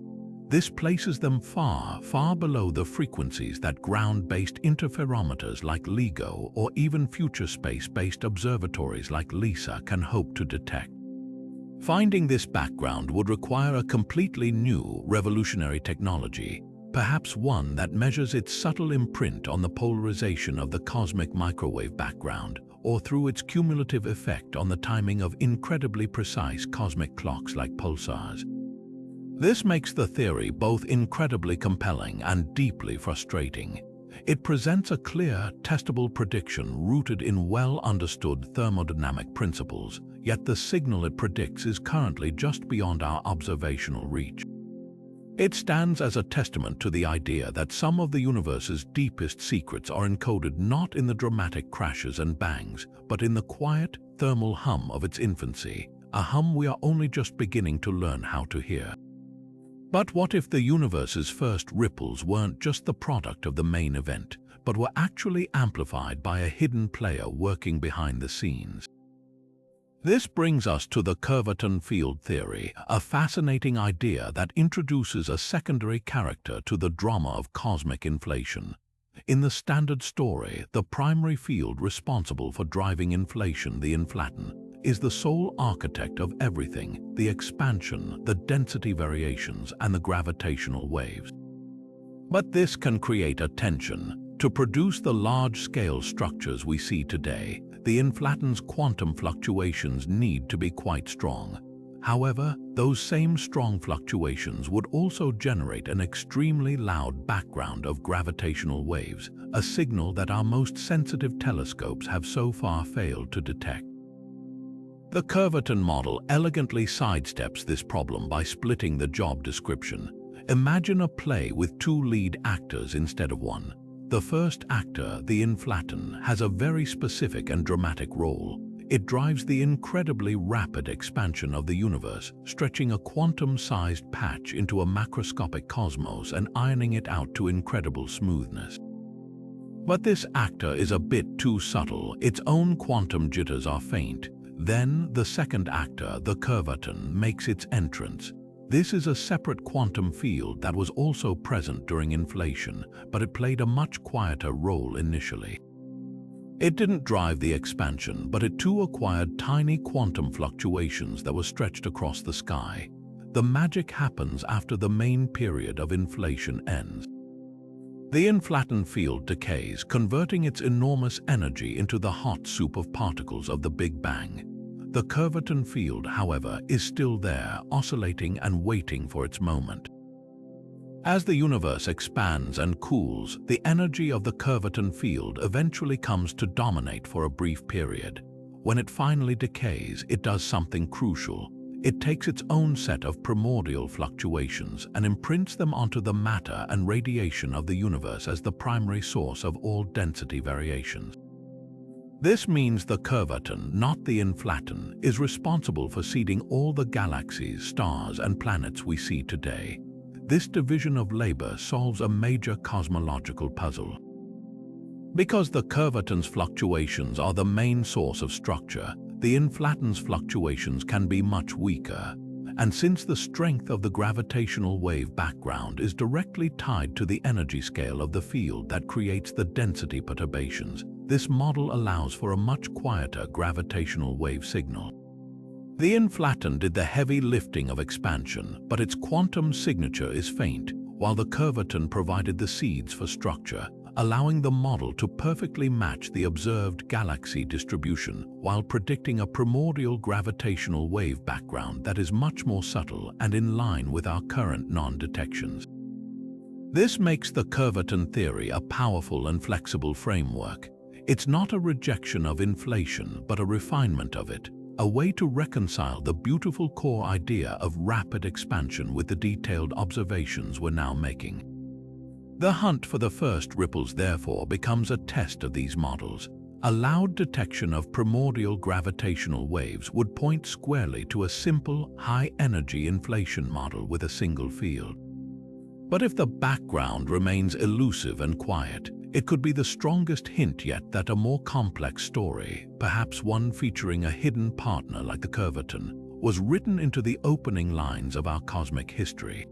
This places them far, far below the frequencies that ground-based interferometers like LIGO or even future space-based observatories like LISA can hope to detect. Finding this background would require a completely new, revolutionary technology, perhaps one that measures its subtle imprint on the polarization of the cosmic microwave background, or through its cumulative effect on the timing of incredibly precise cosmic clocks like pulsars. This makes the theory both incredibly compelling and deeply frustrating. It presents a clear, testable prediction rooted in well-understood thermodynamic principles, yet the signal it predicts is currently just beyond our observational reach. It stands as a testament to the idea that some of the universe's deepest secrets are encoded not in the dramatic crashes and bangs, but in the quiet, thermal hum of its infancy, a hum we are only just beginning to learn how to hear. But what if the universe's first ripples weren't just the product of the main event, but were actually amplified by a hidden player working behind the scenes? This brings us to the curvaton field theory, a fascinating idea that introduces a secondary character to the drama of cosmic inflation. In the standard story, the primary field responsible for driving inflation, the inflaton, is the sole architect of everything: the expansion, the density variations, and the gravitational waves. But this can create a tension. To produce the large-scale structures we see today, the inflaton's quantum fluctuations need to be quite strong. However, those same strong fluctuations would also generate an extremely loud background of gravitational waves, a signal that our most sensitive telescopes have so far failed to detect. The curvaton model elegantly sidesteps this problem by splitting the job description. Imagine a play with two lead actors instead of one. The first actor, the inflaton, has a very specific and dramatic role. It drives the incredibly rapid expansion of the universe, stretching a quantum-sized patch into a macroscopic cosmos and ironing it out to incredible smoothness. But this actor is a bit too subtle. Its own quantum jitters are faint. Then, the second actor, the curvaton, makes its entrance. This is a separate quantum field that was also present during inflation, but it played a much quieter role initially. It didn't drive the expansion, but it too acquired tiny quantum fluctuations that were stretched across the sky. The magic happens after the main period of inflation ends. The inflaton field decays, converting its enormous energy into the hot soup of particles of the Big Bang. The curvaton field, however, is still there, oscillating and waiting for its moment. As the universe expands and cools, the energy of the curvaton field eventually comes to dominate for a brief period. When it finally decays, it does something crucial. It takes its own set of primordial fluctuations and imprints them onto the matter and radiation of the universe as the primary source of all density variations. This means the curvaton, not the inflaton, is responsible for seeding all the galaxies, stars, and planets we see today. This division of labor solves a major cosmological puzzle. Because the curvaton's fluctuations are the main source of structure, the inflaton's fluctuations can be much weaker. And since the strength of the gravitational wave background is directly tied to the energy scale of the field that creates the density perturbations, this model allows for a much quieter gravitational wave signal. The inflaton did the heavy lifting of expansion, but its quantum signature is faint, while the curvaton provided the seeds for structure, allowing the model to perfectly match the observed galaxy distribution while predicting a primordial gravitational wave background that is much more subtle and in line with our current non-detections. This makes the curvaton theory a powerful and flexible framework. It's not a rejection of inflation, but a refinement of it, a way to reconcile the beautiful core idea of rapid expansion with the detailed observations we're now making. The hunt for the first ripples, therefore, becomes a test of these models. A loud detection of primordial gravitational waves would point squarely to a simple, high-energy inflation model with a single field. But if the background remains elusive and quiet, it could be the strongest hint yet that a more complex story, perhaps one featuring a hidden partner like the curvaton, was written into the opening lines of our cosmic history.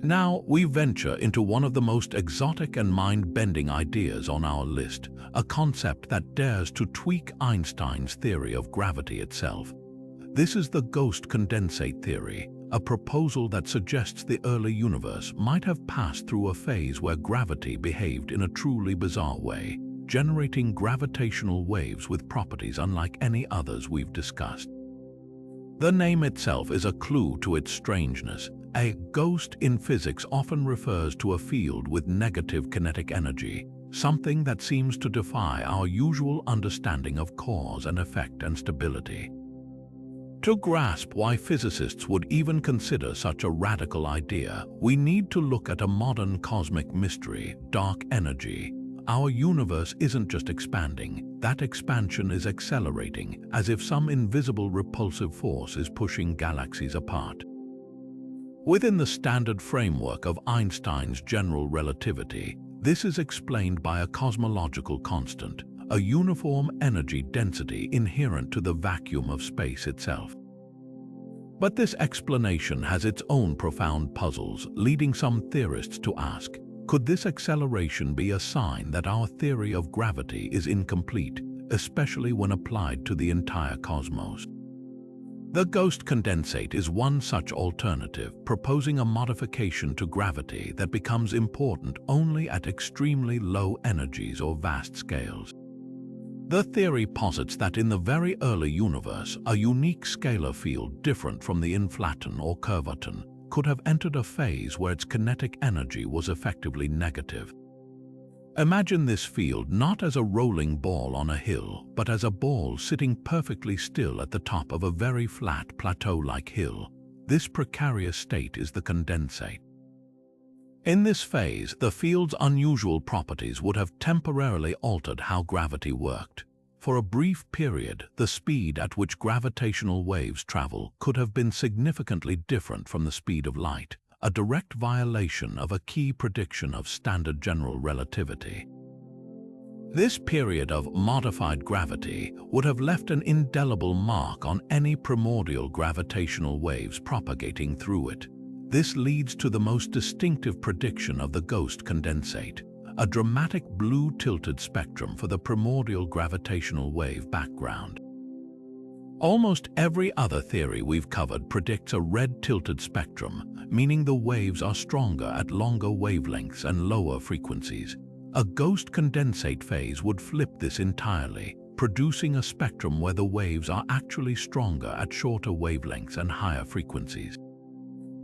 Now we venture into one of the most exotic and mind-bending ideas on our list, a concept that dares to tweak Einstein's theory of gravity itself. This is the ghost condensate theory, a proposal that suggests the early universe might have passed through a phase where gravity behaved in a truly bizarre way, generating gravitational waves with properties unlike any others we've discussed. The name itself is a clue to its strangeness. A ghost in physics often refers to a field with negative kinetic energy, something that seems to defy our usual understanding of cause and effect and stability. To grasp why physicists would even consider such a radical idea, we need to look at a modern cosmic mystery: dark energy. Our universe isn't just expanding, that expansion is accelerating, as if some invisible repulsive force is pushing galaxies apart. Within the standard framework of Einstein's general relativity, this is explained by a cosmological constant, a uniform energy density inherent to the vacuum of space itself. But this explanation has its own profound puzzles, leading some theorists to ask, could this acceleration be a sign that our theory of gravity is incomplete, especially when applied to the entire cosmos? The ghost condensate is one such alternative, proposing a modification to gravity that becomes important only at extremely low energies or vast scales. The theory posits that in the very early universe, a unique scalar field different from the inflaton or curvaton could have entered a phase where its kinetic energy was effectively negative. Imagine this field not as a rolling ball on a hill, but as a ball sitting perfectly still at the top of a very flat plateau-like hill. This precarious state is the condensate. In this phase, the field's unusual properties would have temporarily altered how gravity worked. For a brief period, the speed at which gravitational waves travel could have been significantly different from the speed of light, a direct violation of a key prediction of standard general relativity. This period of modified gravity would have left an indelible mark on any primordial gravitational waves propagating through it. This leads to the most distinctive prediction of the ghost condensate, a dramatic blue tilted spectrum for the primordial gravitational wave background. Almost every other theory we've covered predicts a red tilted spectrum, meaning the waves are stronger at longer wavelengths and lower frequencies. A ghost condensate phase would flip this entirely, producing a spectrum where the waves are actually stronger at shorter wavelengths and higher frequencies.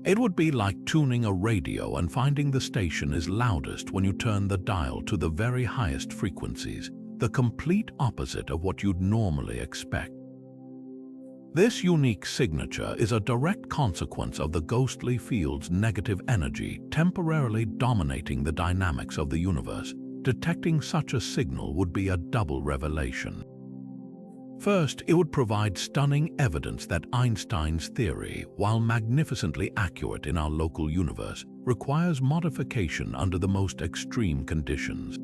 It would be like tuning a radio and finding the station is loudest when you turn the dial to the very highest frequencies, the complete opposite of what you'd normally expect. This unique signature is a direct consequence of the ghostly field's negative energy temporarily dominating the dynamics of the universe. detecting such a signal would be a double revelation. First, it would provide stunning evidence that Einstein's theory, while magnificently accurate in our local universe, requires modification under the most extreme conditions.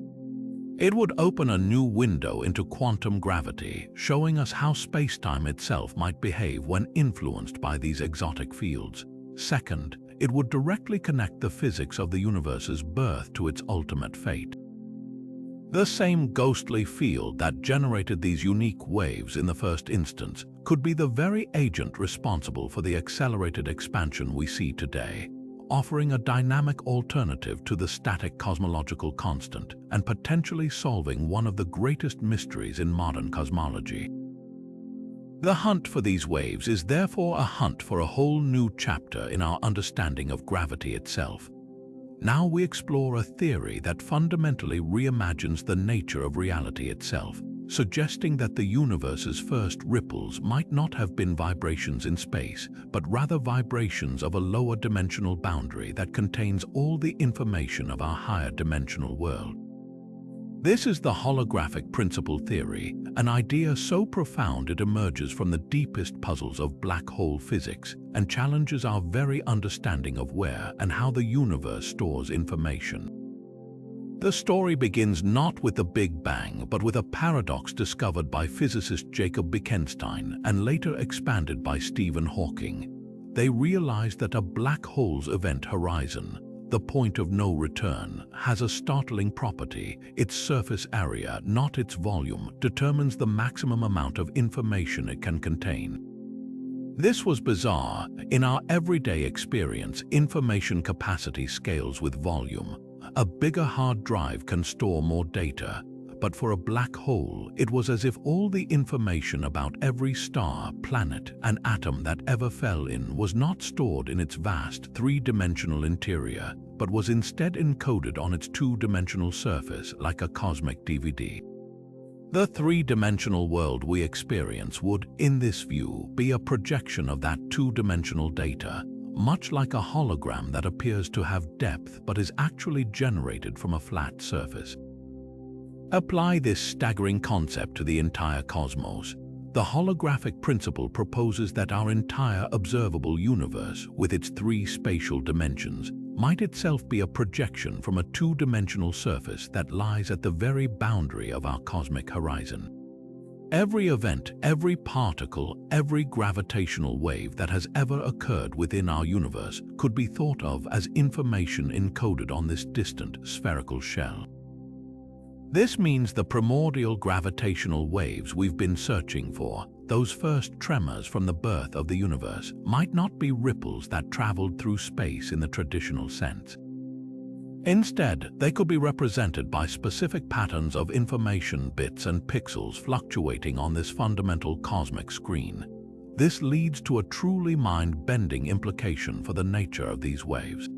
It would open a new window into quantum gravity, showing us how space-time itself might behave when influenced by these exotic fields. Second, it would directly connect the physics of the universe's birth to its ultimate fate. The same ghostly field that generated these unique waves in the first instance could be the very agent responsible for the accelerated expansion we see today, offering a dynamic alternative to the static cosmological constant and potentially solving one of the greatest mysteries in modern cosmology. The hunt for these waves is therefore a hunt for a whole new chapter in our understanding of gravity itself. Now we explore a theory that fundamentally reimagines the nature of reality itself, suggesting that the universe's first ripples might not have been vibrations in space, but rather vibrations of a lower dimensional boundary that contains all the information of our higher dimensional world. This is the holographic principle theory, an idea so profound it emerges from the deepest puzzles of black hole physics and challenges our very understanding of where and how the universe stores information. The story begins not with the Big Bang, but with a paradox discovered by physicist Jacob Bekenstein and later expanded by Stephen Hawking. They realized that a black hole's event horizon, the point of no return, has a startling property. Its surface area, not its volume, determines the maximum amount of information it can contain. This was bizarre. In our everyday experience, information capacity scales with volume. A bigger hard drive can store more data, but for a black hole, it was as if all the information about every star, planet, and atom that ever fell in was not stored in its vast three-dimensional interior, but was instead encoded on its two-dimensional surface like a cosmic DVD. The three-dimensional world we experience would, in this view, be a projection of that two-dimensional data, much like a hologram that appears to have depth but is actually generated from a flat surface. Apply this staggering concept to the entire cosmos. The holographic principle proposes that our entire observable universe, with its three spatial dimensions, might itself be a projection from a two-dimensional surface that lies at the very boundary of our cosmic horizon. Every event, every particle, every gravitational wave that has ever occurred within our universe could be thought of as information encoded on this distant spherical shell. This means the primordial gravitational waves we've been searching for, those first tremors from the birth of the universe, might not be ripples that traveled through space in the traditional sense. Instead, they could be represented by specific patterns of information bits and pixels fluctuating on this fundamental cosmic screen. This leads to a truly mind-bending implication for the nature of these waves.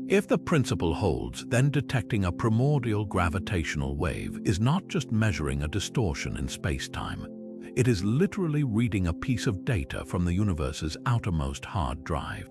If the principle holds, then detecting a primordial gravitational wave is not just measuring a distortion in space-time. It is literally reading a piece of data from the universe's outermost hard drive.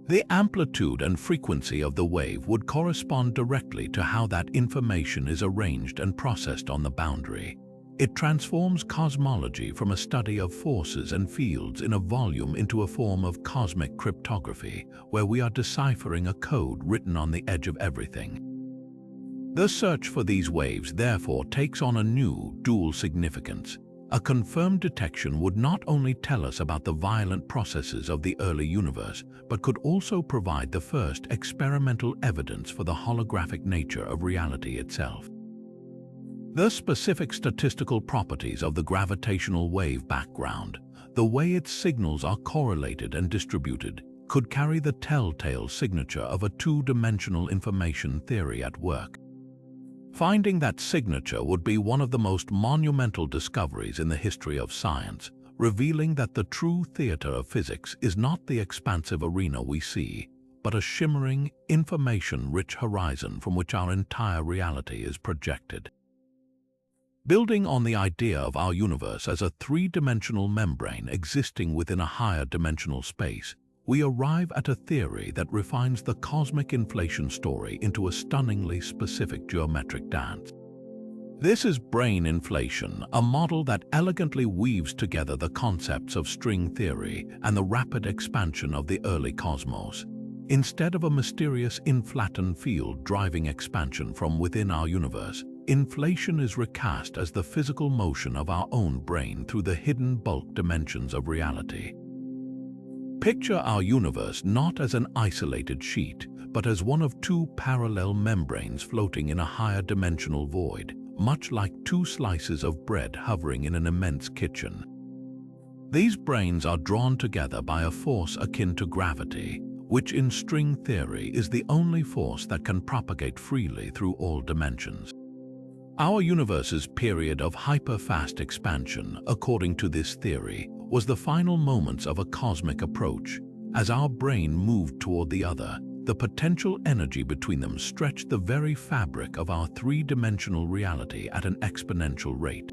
The amplitude and frequency of the wave would correspond directly to how that information is arranged and processed on the boundary. It transforms cosmology from a study of forces and fields in a volume into a form of cosmic cryptography, where we are deciphering a code written on the edge of everything. The search for these waves therefore takes on a new, dual significance. A confirmed detection would not only tell us about the violent processes of the early universe, but could also provide the first experimental evidence for the holographic nature of reality itself. The specific statistical properties of the gravitational wave background, the way its signals are correlated and distributed, could carry the telltale signature of a two-dimensional information theory at work. Finding that signature would be one of the most monumental discoveries in the history of science, revealing that the true theater of physics is not the expansive arena we see, but a shimmering, information-rich horizon from which our entire reality is projected. Building on the idea of our universe as a three-dimensional membrane existing within a higher dimensional space, we arrive at a theory that refines the cosmic inflation story into a stunningly specific geometric dance. This is brane inflation, a model that elegantly weaves together the concepts of string theory and the rapid expansion of the early cosmos. Instead of a mysterious inflatoned field driving expansion from within our universe, inflation is recast as the physical motion of our own brane through the hidden bulk dimensions of reality. Picture our universe not as an isolated sheet, but as one of two parallel membranes floating in a higher dimensional void, much like two slices of bread hovering in an immense kitchen. These branes are drawn together by a force akin to gravity, which in string theory is the only force that can propagate freely through all dimensions. Our universe's period of hyper-fast expansion, according to this theory, was the final moments of a cosmic approach. As our brane moved toward the other, the potential energy between them stretched the very fabric of our three-dimensional reality at an exponential rate.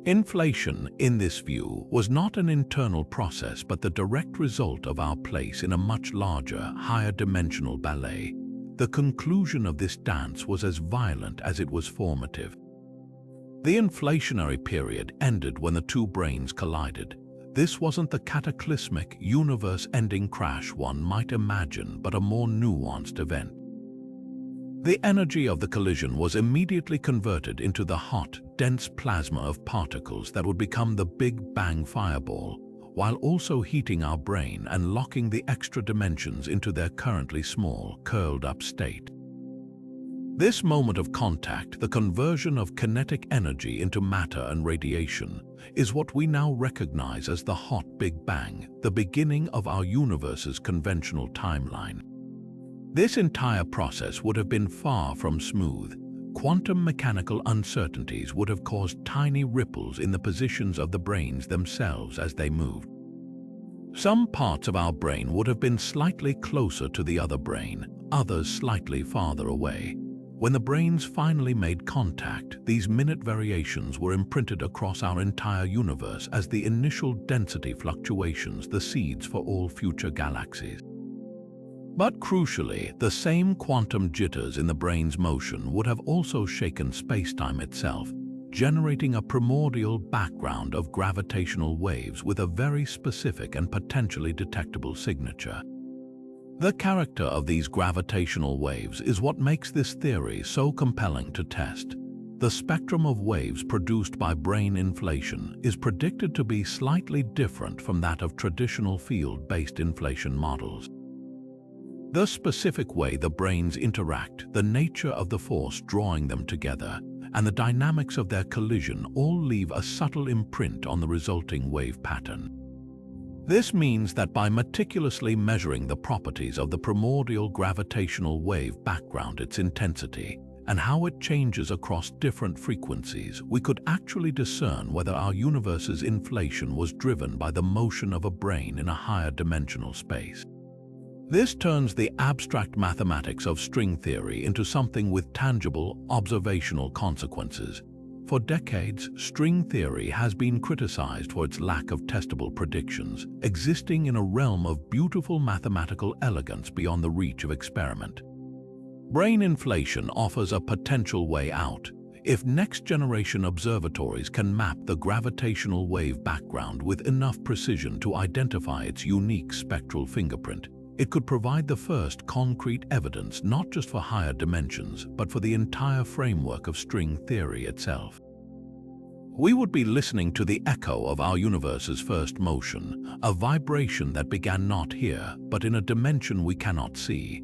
Inflation, in this view, was not an internal process but the direct result of our place in a much larger, higher-dimensional ballet. The conclusion of this dance was as violent as it was formative. The inflationary period ended when the two branes collided. This wasn't the cataclysmic, universe-ending crash one might imagine, but a more nuanced event. The energy of the collision was immediately converted into the hot, dense plasma of particles that would become the Big Bang fireball, while also heating our brane and locking the extra dimensions into their currently small, curled-up state. This moment of contact, the conversion of kinetic energy into matter and radiation, is what we now recognize as the hot Big Bang, the beginning of our universe's conventional timeline. This entire process would have been far from smooth. Quantum mechanical uncertainties would have caused tiny ripples in the positions of the branes themselves as they moved. Some parts of our brane would have been slightly closer to the other brane, others slightly farther away. When the branes finally made contact, these minute variations were imprinted across our entire universe as the initial density fluctuations, the seeds for all future galaxies. But crucially, the same quantum jitters in the brane's motion would have also shaken spacetime itself, generating a primordial background of gravitational waves with a very specific and potentially detectable signature. The character of these gravitational waves is what makes this theory so compelling to test. The spectrum of waves produced by brane inflation is predicted to be slightly different from that of traditional field-based inflation models. The specific way the branes interact, the nature of the force drawing them together, and the dynamics of their collision all leave a subtle imprint on the resulting wave pattern. This means that by meticulously measuring the properties of the primordial gravitational wave background, its intensity, and how it changes across different frequencies, we could actually discern whether our universe's inflation was driven by the motion of a brane in a higher dimensional space. This turns the abstract mathematics of string theory into something with tangible, observational consequences. For decades, string theory has been criticized for its lack of testable predictions, existing in a realm of beautiful mathematical elegance beyond the reach of experiment. Brane inflation offers a potential way out. If next-generation observatories can map the gravitational wave background with enough precision to identify its unique spectral fingerprint, it could provide the first concrete evidence not just for higher dimensions, but for the entire framework of string theory itself. We would be listening to the echo of our universe's first motion, a vibration that began not here, but in a dimension we cannot see.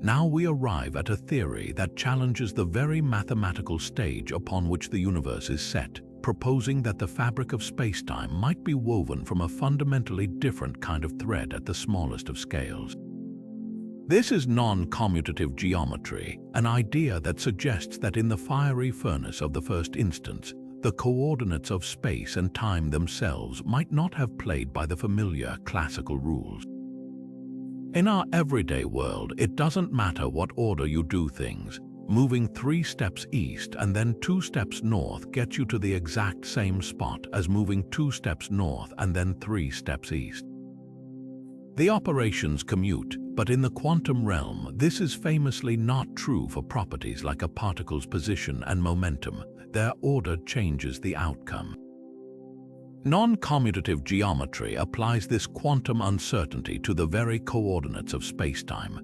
Now we arrive at a theory that challenges the very mathematical stage upon which the universe is set, proposing that the fabric of spacetime might be woven from a fundamentally different kind of thread at the smallest of scales. This is non-commutative geometry, an idea that suggests that in the fiery furnace of the first instance, the coordinates of space and time themselves might not have played by the familiar classical rules. In our everyday world, it doesn't matter what order you do things. Moving 3 steps east and then 2 steps north gets you to the exact same spot as moving 2 steps north and then 3 steps east. The operations commute, but in the quantum realm, this is famously not true for properties like a particle's position and momentum. Their order changes the outcome. Non-commutative geometry applies this quantum uncertainty to the very coordinates of spacetime.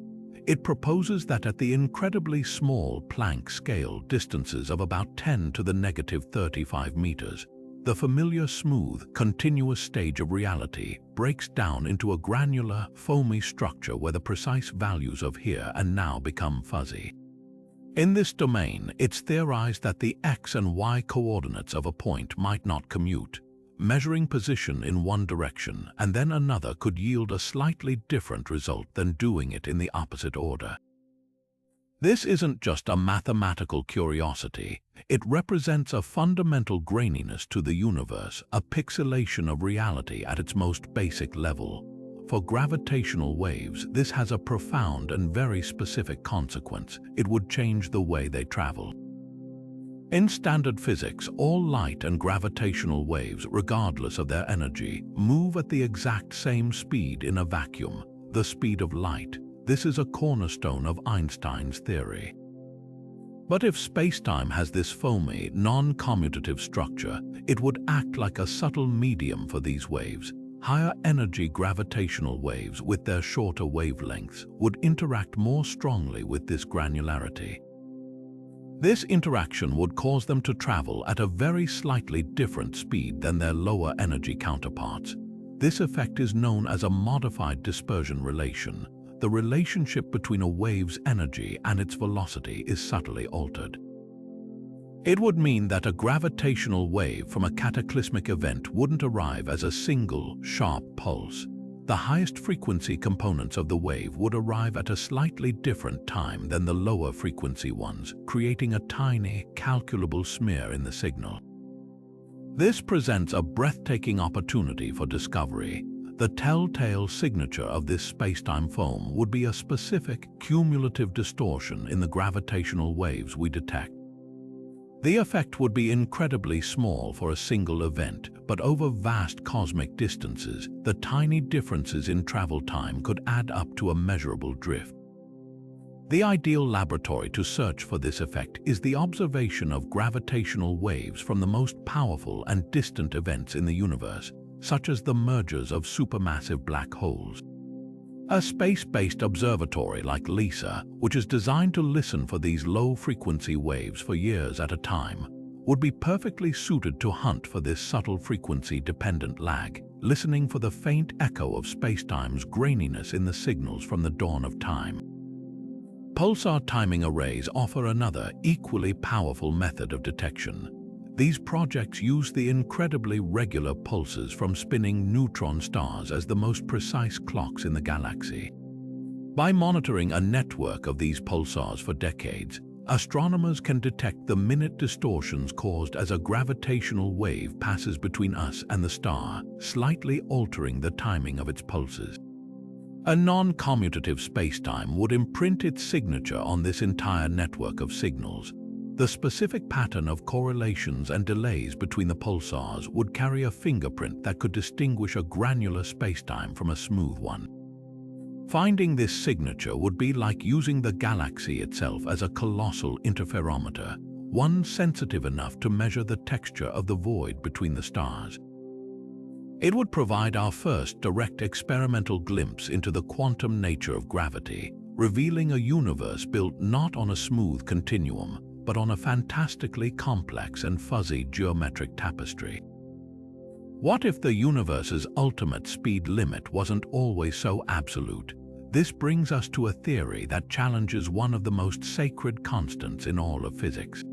It proposes that at the incredibly small Planck scale distances of about 10 to the negative 35 meters, the familiar smooth, continuous stage of reality breaks down into a granular, foamy structure where the precise values of here and now become fuzzy. In this domain, it's theorized that the x and y coordinates of a point might not commute. Measuring position in one direction and then another could yield a slightly different result than doing it in the opposite order. This isn't just a mathematical curiosity. It represents a fundamental graininess to the universe, a pixelation of reality at its most basic level. For gravitational waves, this has a profound and very specific consequence. It would change the way they travel. In standard physics, all light and gravitational waves, regardless of their energy, move at the exact same speed in a vacuum, the speed of light. This is a cornerstone of Einstein's theory. But if spacetime has this foamy, non-commutative structure, it would act like a subtle medium for these waves. Higher energy gravitational waves with their shorter wavelengths would interact more strongly with this granularity. This interaction would cause them to travel at a very slightly different speed than their lower energy counterparts. This effect is known as a modified dispersion relation. The relationship between a wave's energy and its velocity is subtly altered. It would mean that a gravitational wave from a cataclysmic event wouldn't arrive as a single, sharp pulse. The highest frequency components of the wave would arrive at a slightly different time than the lower frequency ones, creating a tiny, calculable smear in the signal. This presents a breathtaking opportunity for discovery. The telltale signature of this spacetime foam would be a specific, cumulative distortion in the gravitational waves we detect. The effect would be incredibly small for a single event, but over vast cosmic distances, the tiny differences in travel time could add up to a measurable drift. The ideal laboratory to search for this effect is the observation of gravitational waves from the most powerful and distant events in the universe, such as the mergers of supermassive black holes. A space-based observatory like LISA, which is designed to listen for these low-frequency waves for years at a time, would be perfectly suited to hunt for this subtle frequency-dependent lag, listening for the faint echo of spacetime's graininess in the signals from the dawn of time. Pulsar timing arrays offer another, equally powerful method of detection. These projects use the incredibly regular pulses from spinning neutron stars as the most precise clocks in the galaxy. By monitoring a network of these pulsars for decades, astronomers can detect the minute distortions caused as a gravitational wave passes between us and the star, slightly altering the timing of its pulses. A non-commutative spacetime would imprint its signature on this entire network of signals. The specific pattern of correlations and delays between the pulsars would carry a fingerprint that could distinguish a granular spacetime from a smooth one. Finding this signature would be like using the galaxy itself as a colossal interferometer, one sensitive enough to measure the texture of the void between the stars. It would provide our first direct experimental glimpse into the quantum nature of gravity, revealing a universe built not on a smooth continuum, but on a fantastically complex and fuzzy geometric tapestry. What if the universe's ultimate speed limit wasn't always so absolute? This brings us to a theory that challenges one of the most sacred constants in all of physics.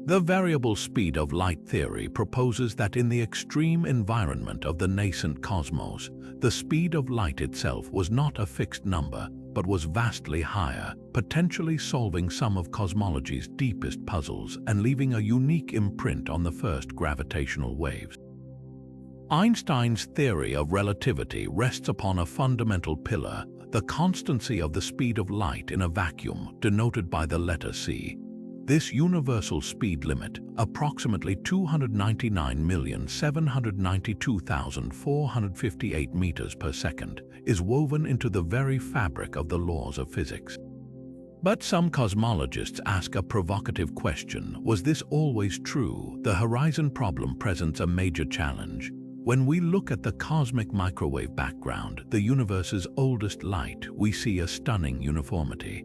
The variable speed of light theory proposes that in the extreme environment of the nascent cosmos, the speed of light itself was not a fixed number, but was vastly higher, potentially solving some of cosmology's deepest puzzles and leaving a unique imprint on the first gravitational waves. Einstein's theory of relativity rests upon a fundamental pillar, the constancy of the speed of light in a vacuum, denoted by the letter c. This universal speed limit, approximately 299,792,458 meters per second, is woven into the very fabric of the laws of physics. But some cosmologists ask a provocative question: was this always true? The horizon problem presents a major challenge. When we look at the cosmic microwave background, the universe's oldest light, we see a stunning uniformity.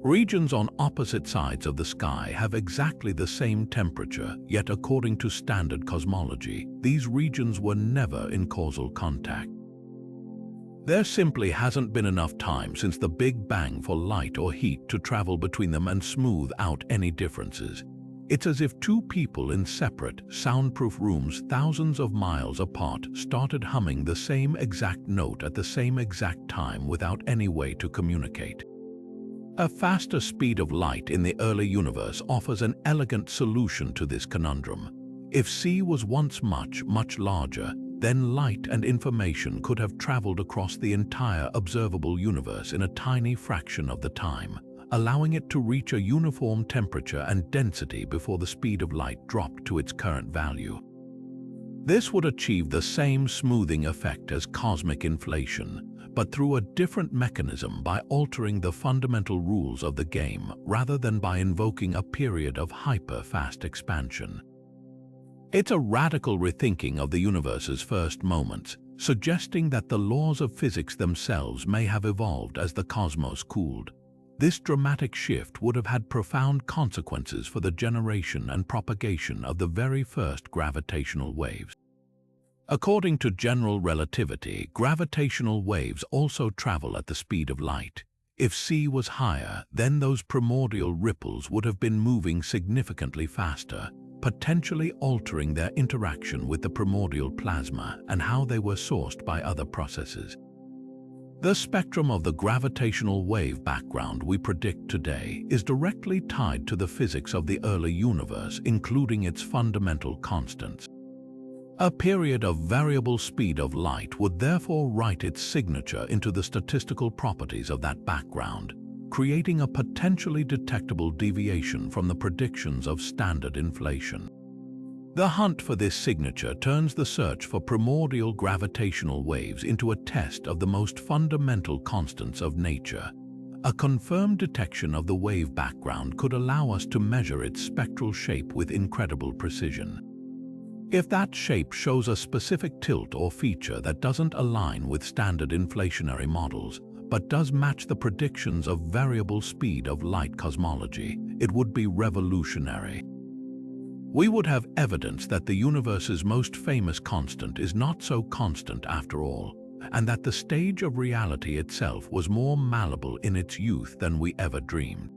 Regions on opposite sides of the sky have exactly the same temperature, yet according to standard cosmology, these regions were never in causal contact. There simply hasn't been enough time since the Big Bang for light or heat to travel between them and smooth out any differences. It's as if two people in separate, soundproof rooms thousands of miles apart started humming the same exact note at the same exact time without any way to communicate. A faster speed of light in the early universe offers an elegant solution to this conundrum. If c was once much, much larger, then light and information could have traveled across the entire observable universe in a tiny fraction of the time, allowing it to reach a uniform temperature and density before the speed of light dropped to its current value. This would achieve the same smoothing effect as cosmic inflation, but through a different mechanism by altering the fundamental rules of the game rather than by invoking a period of hyper-fast expansion. It's a radical rethinking of the universe's first moments, suggesting that the laws of physics themselves may have evolved as the cosmos cooled. This dramatic shift would have had profound consequences for the generation and propagation of the very first gravitational waves. According to general relativity, gravitational waves also travel at the speed of light. If c was higher, then those primordial ripples would have been moving significantly faster, potentially altering their interaction with the primordial plasma and how they were sourced by other processes. The spectrum of the gravitational wave background we predict today is directly tied to the physics of the early universe, including its fundamental constants. A period of variable speed of light would therefore write its signature into the statistical properties of that background, creating a potentially detectable deviation from the predictions of standard inflation. The hunt for this signature turns the search for primordial gravitational waves into a test of the most fundamental constants of nature. A confirmed detection of the wave background could allow us to measure its spectral shape with incredible precision. If that shape shows a specific tilt or feature that doesn't align with standard inflationary models, but does match the predictions of variable speed of light cosmology, it would be revolutionary. We would have evidence that the universe's most famous constant is not so constant after all, and that the stage of reality itself was more malleable in its youth than we ever dreamed.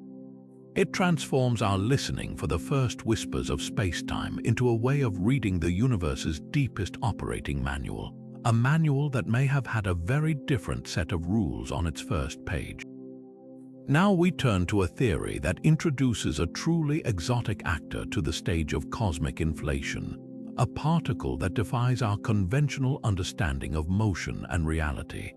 It transforms our listening for the first whispers of space-time into a way of reading the universe's deepest operating manual, a manual that may have had a very different set of rules on its first page. Now we turn to a theory that introduces a truly exotic actor to the stage of cosmic inflation, a particle that defies our conventional understanding of motion and reality.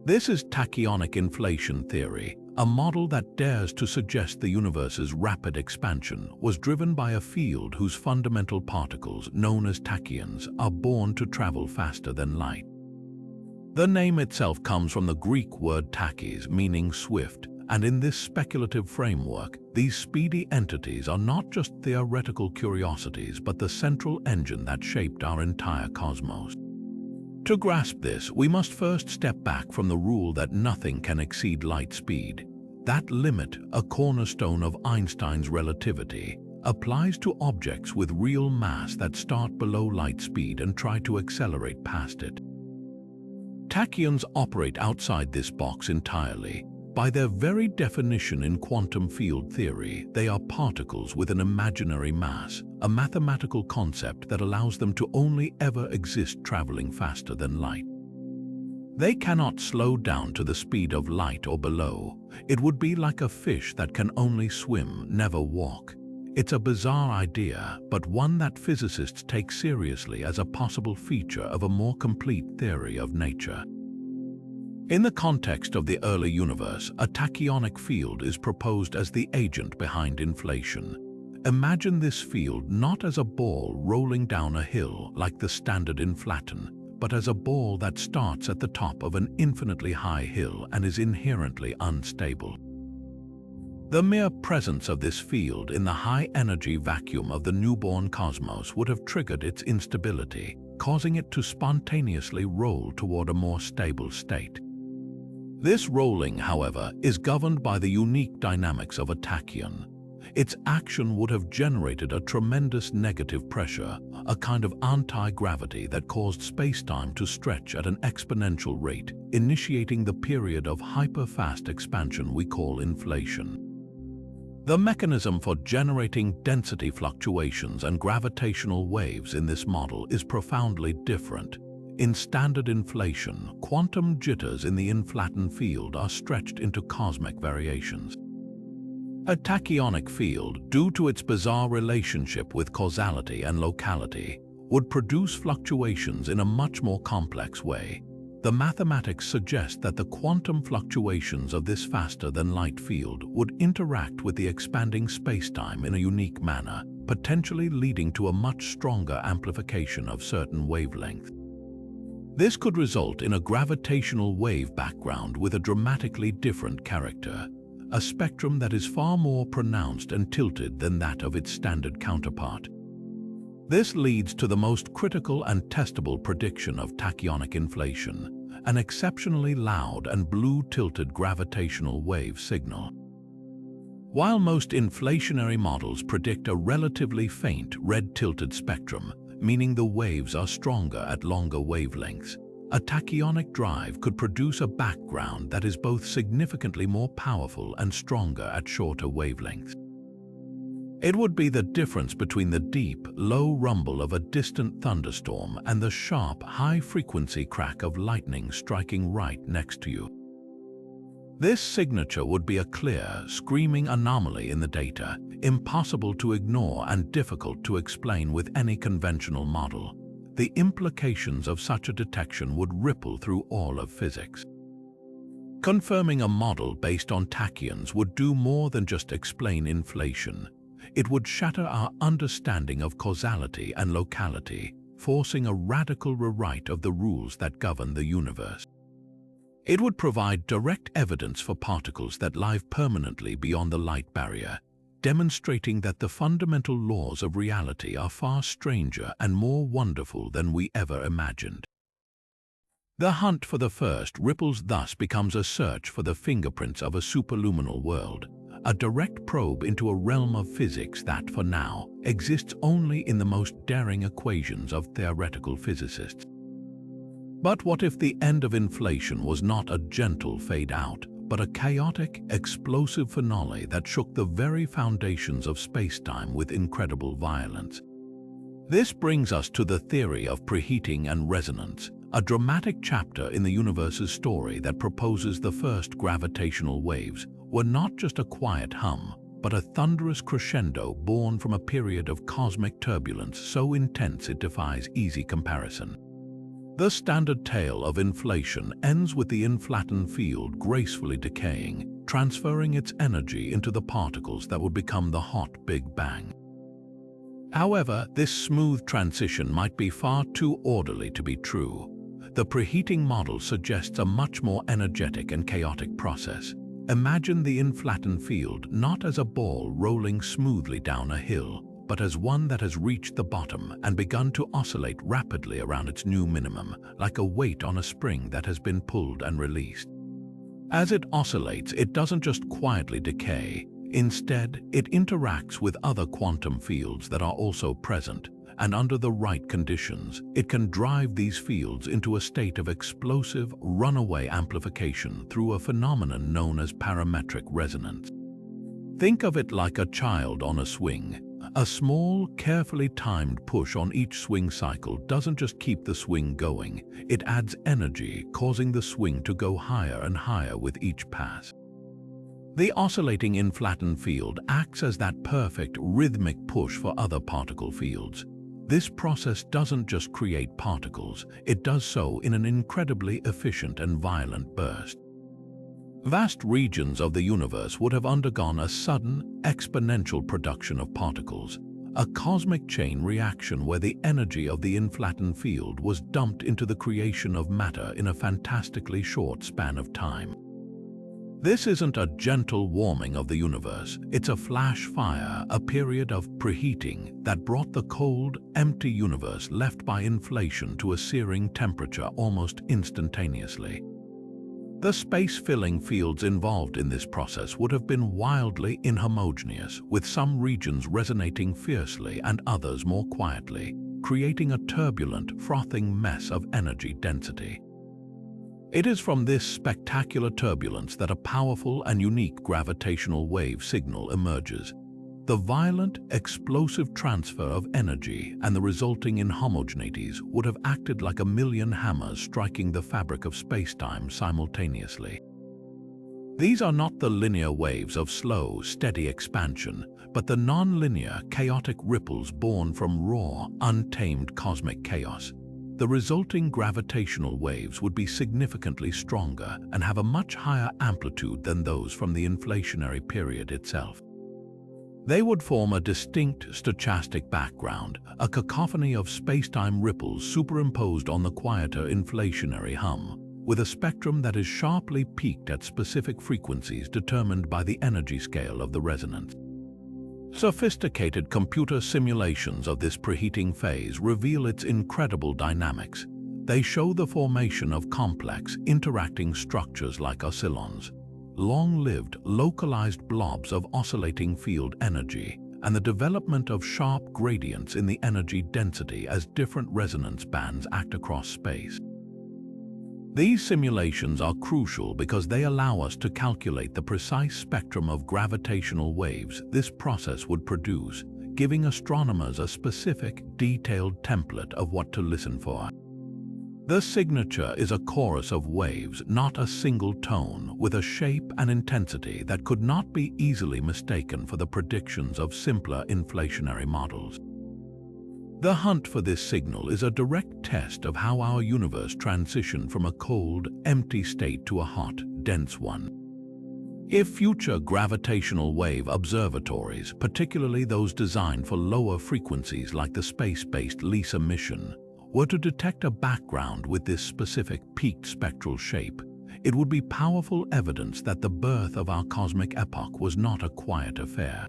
This is tachyonic inflation theory, a model that dares to suggest the universe's rapid expansion was driven by a field whose fundamental particles, known as tachyons, are born to travel faster than light. The name itself comes from the Greek word tachys, meaning swift, and in this speculative framework, these speedy entities are not just theoretical curiosities but the central engine that shaped our entire cosmos. To grasp this, we must first step back from the rule that nothing can exceed light speed. That limit, a cornerstone of Einstein's relativity, applies to objects with real mass that start below light speed and try to accelerate past it. Tachyons operate outside this box entirely. By their very definition in quantum field theory, they are particles with an imaginary mass, a mathematical concept that allows them to only ever exist traveling faster than light. They cannot slow down to the speed of light or below. It would be like a fish that can only swim, never walk. It's a bizarre idea, but one that physicists take seriously as a possible feature of a more complete theory of nature. In the context of the early universe, a tachyonic field is proposed as the agent behind inflation. Imagine this field not as a ball rolling down a hill like the standard inflaton, but as a ball that starts at the top of an infinitely high hill and is inherently unstable. The mere presence of this field in the high-energy vacuum of the newborn cosmos would have triggered its instability, causing it to spontaneously roll toward a more stable state. This rolling, however, is governed by the unique dynamics of a tachyon. Its action would have generated a tremendous negative pressure, a kind of anti-gravity that caused spacetime to stretch at an exponential rate, initiating the period of hyper-fast expansion we call inflation. The mechanism for generating density fluctuations and gravitational waves in this model is profoundly different. In standard inflation, quantum jitters in the inflaton field are stretched into cosmic variations. A tachyonic field, due to its bizarre relationship with causality and locality, would produce fluctuations in a much more complex way. The mathematics suggest that the quantum fluctuations of this faster-than-light field would interact with the expanding spacetime in a unique manner, potentially leading to a much stronger amplification of certain wavelengths. This could result in a gravitational wave background with a dramatically different character, a spectrum that is far more pronounced and tilted than that of its standard counterpart. This leads to the most critical and testable prediction of tachyonic inflation, an exceptionally loud and blue-tilted gravitational wave signal. While most inflationary models predict a relatively faint red-tilted spectrum, meaning the waves are stronger at longer wavelengths, a tachyonic drive could produce a background that is both significantly more powerful and stronger at shorter wavelengths. It would be the difference between the deep, low rumble of a distant thunderstorm and the sharp, high-frequency crack of lightning striking right next to you. This signature would be a clear, screaming anomaly in the data, impossible to ignore and difficult to explain with any conventional model. The implications of such a detection would ripple through all of physics. Confirming a model based on tachyons would do more than just explain inflation. It would shatter our understanding of causality and locality, forcing a radical rewrite of the rules that govern the universe. It would provide direct evidence for particles that live permanently beyond the light barrier, demonstrating that the fundamental laws of reality are far stranger and more wonderful than we ever imagined. The hunt for the first ripples thus becomes a search for the fingerprints of a superluminal world, a direct probe into a realm of physics that, for now, exists only in the most daring equations of theoretical physicists. But what if the end of inflation was not a gentle fade-out, but a chaotic, explosive finale that shook the very foundations of space-time with incredible violence? This brings us to the theory of preheating and resonance, a dramatic chapter in the universe's story that proposes the first gravitational waves were not just a quiet hum, but a thunderous crescendo born from a period of cosmic turbulence so intense it defies easy comparison. The standard tale of inflation ends with the inflaton field gracefully decaying, transferring its energy into the particles that would become the hot Big Bang. However, this smooth transition might be far too orderly to be true. The preheating model suggests a much more energetic and chaotic process. Imagine the inflaton field not as a ball rolling smoothly down a hill, but as one that has reached the bottom and begun to oscillate rapidly around its new minimum, like a weight on a spring that has been pulled and released. As it oscillates, it doesn't just quietly decay. Instead, it interacts with other quantum fields that are also present, and under the right conditions, it can drive these fields into a state of explosive, runaway amplification through a phenomenon known as parametric resonance. Think of it like a child on a swing. A small, carefully timed push on each swing cycle doesn't just keep the swing going, it adds energy, causing the swing to go higher and higher with each pass. The oscillating inflaton field acts as that perfect, rhythmic push for other particle fields. This process doesn't just create particles, it does so in an incredibly efficient and violent burst. Vast regions of the universe would have undergone a sudden, exponential production of particles, a cosmic chain reaction where the energy of the inflatoned field was dumped into the creation of matter in a fantastically short span of time. This isn't a gentle warming of the universe, it's a flash fire, a period of preheating that brought the cold, empty universe left by inflation to a searing temperature almost instantaneously. The space-filling fields involved in this process would have been wildly inhomogeneous, with some regions resonating fiercely and others more quietly, creating a turbulent, frothing mess of energy density. It is from this spectacular turbulence that a powerful and unique gravitational wave signal emerges. The violent, explosive transfer of energy and the resulting inhomogeneities would have acted like a million hammers striking the fabric of space-time simultaneously. These are not the linear waves of slow, steady expansion, but the non-linear, chaotic ripples born from raw, untamed cosmic chaos. The resulting gravitational waves would be significantly stronger and have a much higher amplitude than those from the inflationary period itself. They would form a distinct stochastic background, a cacophony of spacetime ripples superimposed on the quieter inflationary hum, with a spectrum that is sharply peaked at specific frequencies determined by the energy scale of the resonance. Sophisticated computer simulations of this preheating phase reveal its incredible dynamics. They show the formation of complex, interacting structures like oscillons, long-lived, localized blobs of oscillating field energy, and the development of sharp gradients in the energy density as different resonance bands act across space. These simulations are crucial because they allow us to calculate the precise spectrum of gravitational waves this process would produce, giving astronomers a specific, detailed template of what to listen for. The signature is a chorus of waves, not a single tone, with a shape and intensity that could not be easily mistaken for the predictions of simpler inflationary models. The hunt for this signal is a direct test of how our universe transitioned from a cold, empty state to a hot, dense one. If future gravitational wave observatories, particularly those designed for lower frequencies like the space-based LISA mission, were to detect a background with this specific peaked spectral shape, it would be powerful evidence that the birth of our cosmic epoch was not a quiet affair.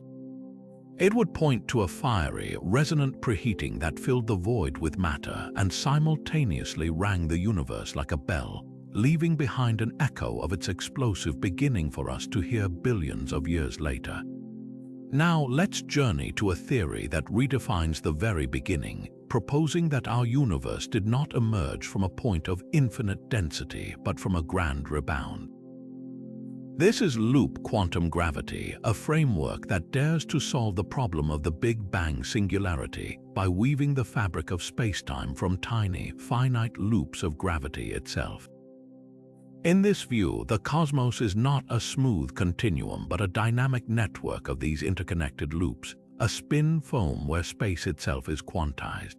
It would point to a fiery, resonant preheating that filled the void with matter and simultaneously rang the universe like a bell, leaving behind an echo of its explosive beginning for us to hear billions of years later. Now let's journey to a theory that redefines the very beginning, proposing that our universe did not emerge from a point of infinite density but from a grand rebound. This is loop quantum gravity, a framework that dares to solve the problem of the Big Bang singularity by weaving the fabric of spacetime from tiny, finite loops of gravity itself. In this view, the cosmos is not a smooth continuum but a dynamic network of these interconnected loops, a spin foam where space itself is quantized.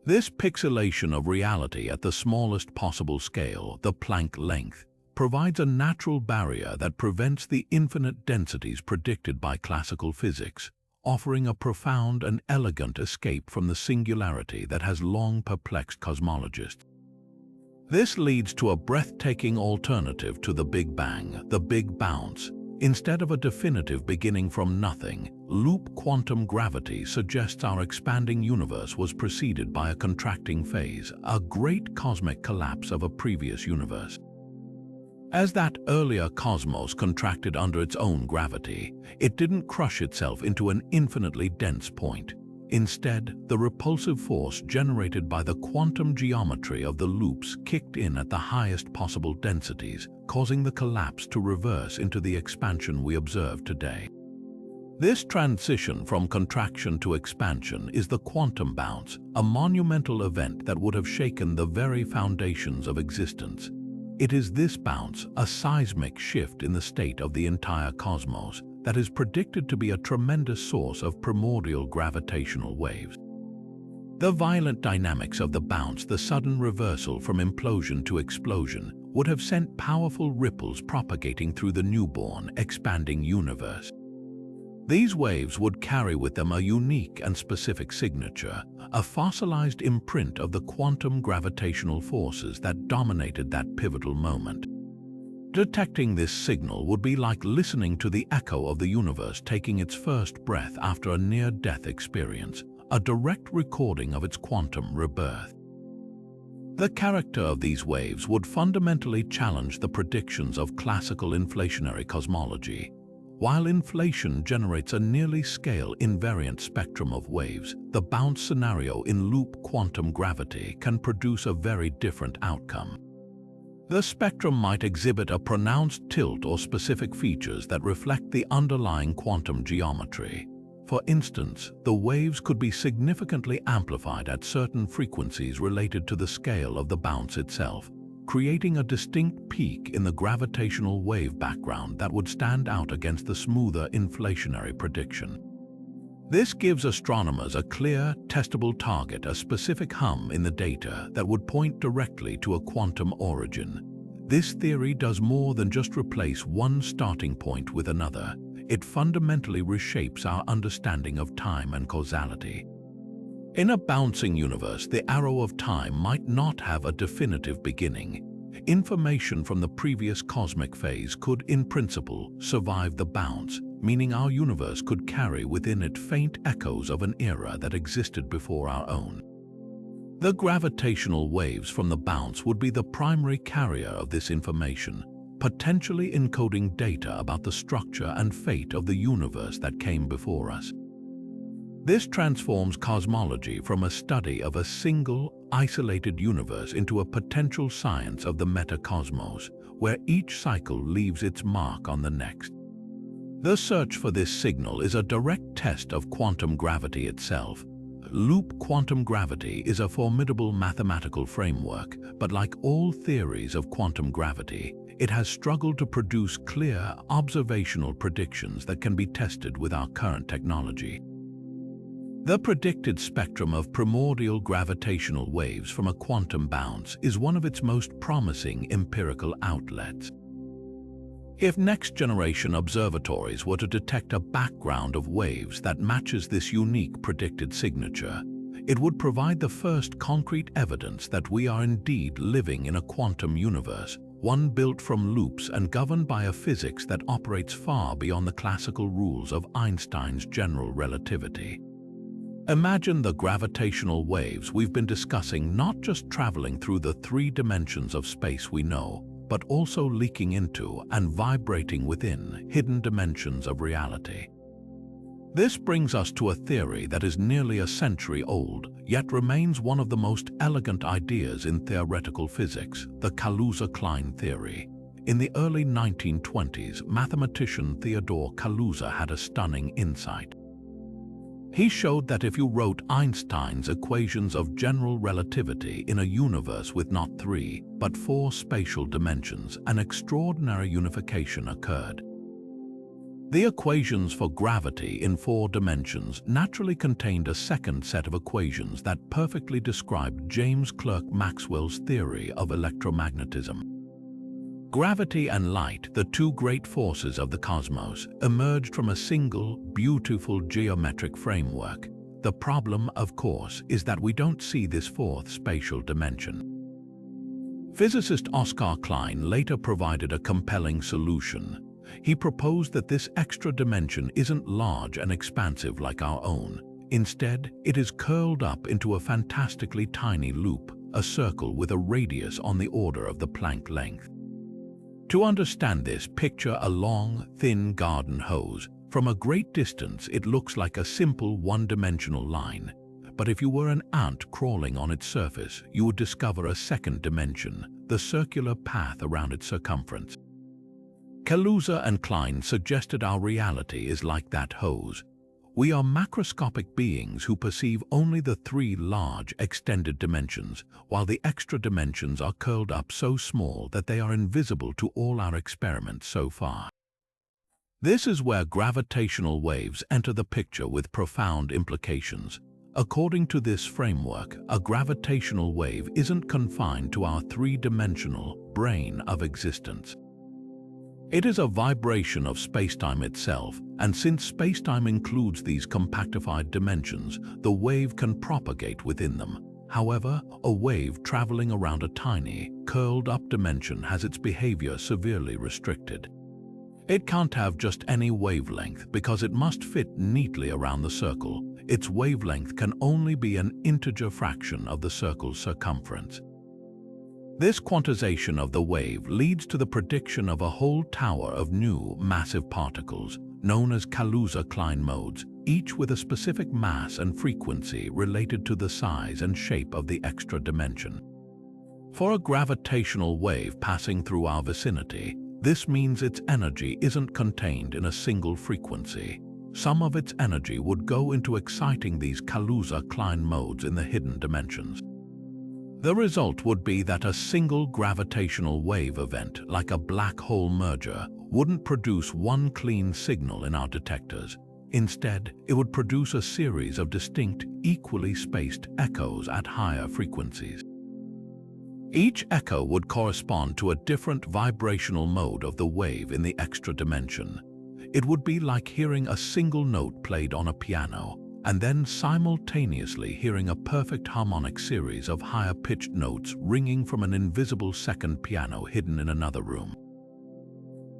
This pixelation of reality at the smallest possible scale, the Planck length, provides a natural barrier that prevents the infinite densities predicted by classical physics, offering a profound and elegant escape from the singularity that has long perplexed cosmologists. This leads to a breathtaking alternative to the Big Bang, the Big Bounce. Instead of a definitive beginning from nothing, loop quantum gravity suggests our expanding universe was preceded by a contracting phase, a great cosmic collapse of a previous universe. As that earlier cosmos contracted under its own gravity, it didn't crush itself into an infinitely dense point. Instead, the repulsive force generated by the quantum geometry of the loops kicked in at the highest possible densities, causing the collapse to reverse into the expansion we observe today. This transition from contraction to expansion is the quantum bounce, a monumental event that would have shaken the very foundations of existence. It is this bounce, a seismic shift in the state of the entire cosmos, that is predicted to be a tremendous source of primordial gravitational waves. The violent dynamics of the bounce, the sudden reversal from implosion to explosion, would have sent powerful ripples propagating through the newborn, expanding universe. These waves would carry with them a unique and specific signature, a fossilized imprint of the quantum gravitational forces that dominated that pivotal moment. Detecting this signal would be like listening to the echo of the universe taking its first breath after a near-death experience, a direct recording of its quantum rebirth. The character of these waves would fundamentally challenge the predictions of classical inflationary cosmology. While inflation generates a nearly scale invariant spectrum of waves, the bounce scenario in loop quantum gravity can produce a very different outcome. The spectrum might exhibit a pronounced tilt or specific features that reflect the underlying quantum geometry. For instance, the waves could be significantly amplified at certain frequencies related to the scale of the bounce itself, creating a distinct peak in the gravitational wave background that would stand out against the smoother inflationary prediction. This gives astronomers a clear, testable target, a specific hum in the data that would point directly to a quantum origin. This theory does more than just replace one starting point with another. It fundamentally reshapes our understanding of time and causality. In a bouncing universe, the arrow of time might not have a definitive beginning. Information from the previous cosmic phase could, in principle, survive the bounce, meaning our universe could carry within it faint echoes of an era that existed before our own. The gravitational waves from the bounce would be the primary carrier of this information, potentially encoding data about the structure and fate of the universe that came before us. This transforms cosmology from a study of a single, isolated universe into a potential science of the metacosmos, where each cycle leaves its mark on the next. The search for this signal is a direct test of quantum gravity itself. Loop quantum gravity is a formidable mathematical framework, but like all theories of quantum gravity, it has struggled to produce clear, observational predictions that can be tested with our current technology. The predicted spectrum of primordial gravitational waves from a quantum bounce is one of its most promising empirical outlets. If next-generation observatories were to detect a background of waves that matches this unique predicted signature, it would provide the first concrete evidence that we are indeed living in a quantum universe, one built from loops and governed by a physics that operates far beyond the classical rules of Einstein's general relativity. Imagine the gravitational waves we've been discussing not just traveling through the 3 dimensions of space we know, but also leaking into and vibrating within hidden dimensions of reality. This brings us to a theory that is nearly a century old, yet remains one of the most elegant ideas in theoretical physics, the Kaluza-Klein theory. In the early 1920s, mathematician Theodore Kaluza had a stunning insight. He showed that if you wrote Einstein's equations of general relativity in a universe with not 3, but 4 spatial dimensions, an extraordinary unification occurred. The equations for gravity in 4 dimensions naturally contained a second set of equations that perfectly described James Clerk Maxwell's theory of electromagnetism. Gravity and light, the 2 great forces of the cosmos, emerged from a single, beautiful geometric framework. The problem, of course, is that we don't see this 4th spatial dimension. Physicist Oscar Klein later provided a compelling solution. He proposed that this extra dimension isn't large and expansive like our own. Instead, it is curled up into a fantastically tiny loop, a circle with a radius on the order of the Planck length. To understand this, picture a long, thin garden hose. From a great distance, it looks like a simple one-dimensional line. But if you were an ant crawling on its surface, you would discover a second dimension, the circular path around its circumference. Kaluza and Klein suggested our reality is like that hose. We are macroscopic beings who perceive only the 3 large, extended dimensions, while the extra dimensions are curled up so small that they are invisible to all our experiments so far. This is where gravitational waves enter the picture with profound implications. According to this framework, a gravitational wave isn't confined to our three-dimensional brane of existence. It is a vibration of spacetime itself, and since spacetime includes these compactified dimensions, the wave can propagate within them. However, a wave traveling around a tiny, curled-up dimension has its behavior severely restricted. It can't have just any wavelength because it must fit neatly around the circle. Its wavelength can only be an integer fraction of the circle's circumference. This quantization of the wave leads to the prediction of a whole tower of new, massive particles, known as Kaluza-Klein modes, each with a specific mass and frequency related to the size and shape of the extra dimension. For a gravitational wave passing through our vicinity, this means its energy isn't contained in a single frequency. Some of its energy would go into exciting these Kaluza-Klein modes in the hidden dimensions. The result would be that a single gravitational wave event, like a black hole merger, wouldn't produce one clean signal in our detectors. Instead, it would produce a series of distinct, equally spaced echoes at higher frequencies. Each echo would correspond to a different vibrational mode of the wave in the extra dimension. It would be like hearing a single note played on a piano, and then simultaneously hearing a perfect harmonic series of higher-pitched notes ringing from an invisible second piano hidden in another room.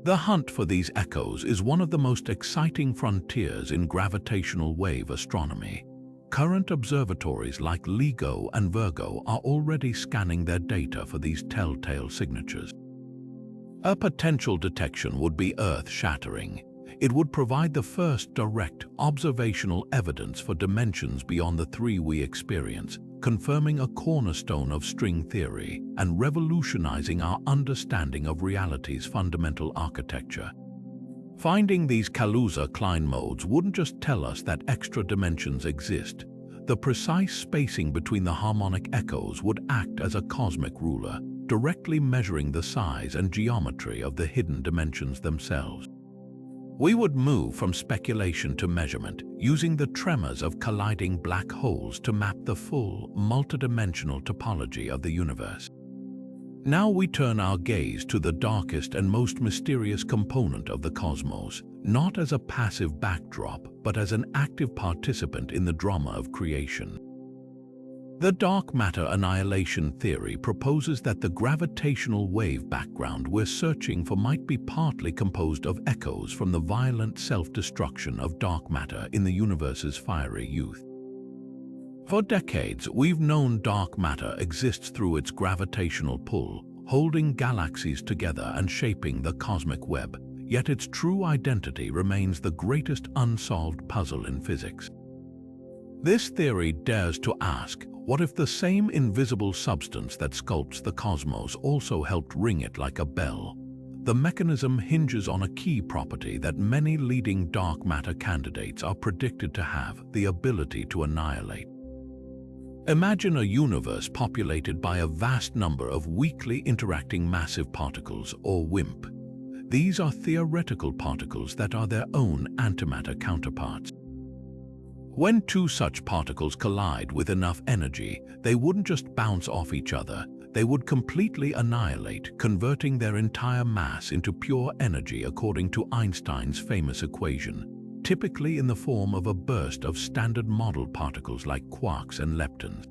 The hunt for these echoes is one of the most exciting frontiers in gravitational wave astronomy. Current observatories like LIGO and Virgo are already scanning their data for these telltale signatures. A potential detection would be earth-shattering. It would provide the first direct observational evidence for dimensions beyond the three we experience, confirming a cornerstone of string theory and revolutionizing our understanding of reality's fundamental architecture. Finding these Kaluza-Klein modes wouldn't just tell us that extra dimensions exist. The precise spacing between the harmonic echoes would act as a cosmic ruler, directly measuring the size and geometry of the hidden dimensions themselves. We would move from speculation to measurement, using the tremors of colliding black holes to map the full, multidimensional topology of the universe. Now we turn our gaze to the darkest and most mysterious component of the cosmos, not as a passive backdrop, but as an active participant in the drama of creation. The dark matter annihilation theory proposes that the gravitational wave background we're searching for might be partly composed of echoes from the violent self-destruction of dark matter in the universe's fiery youth. For decades, we've known dark matter exists through its gravitational pull, holding galaxies together and shaping the cosmic web, yet its true identity remains the greatest unsolved puzzle in physics. This theory dares to ask, what if the same invisible substance that sculpts the cosmos also helped ring it like a bell? The mechanism hinges on a key property that many leading dark matter candidates are predicted to have: the ability to annihilate. Imagine a universe populated by a vast number of weakly interacting massive particles, or WIMP. These are theoretical particles that are their own antimatter counterparts. When two such particles collide with enough energy, they wouldn't just bounce off each other, they would completely annihilate, converting their entire mass into pure energy according to Einstein's famous equation, typically in the form of a burst of standard model particles like quarks and leptons.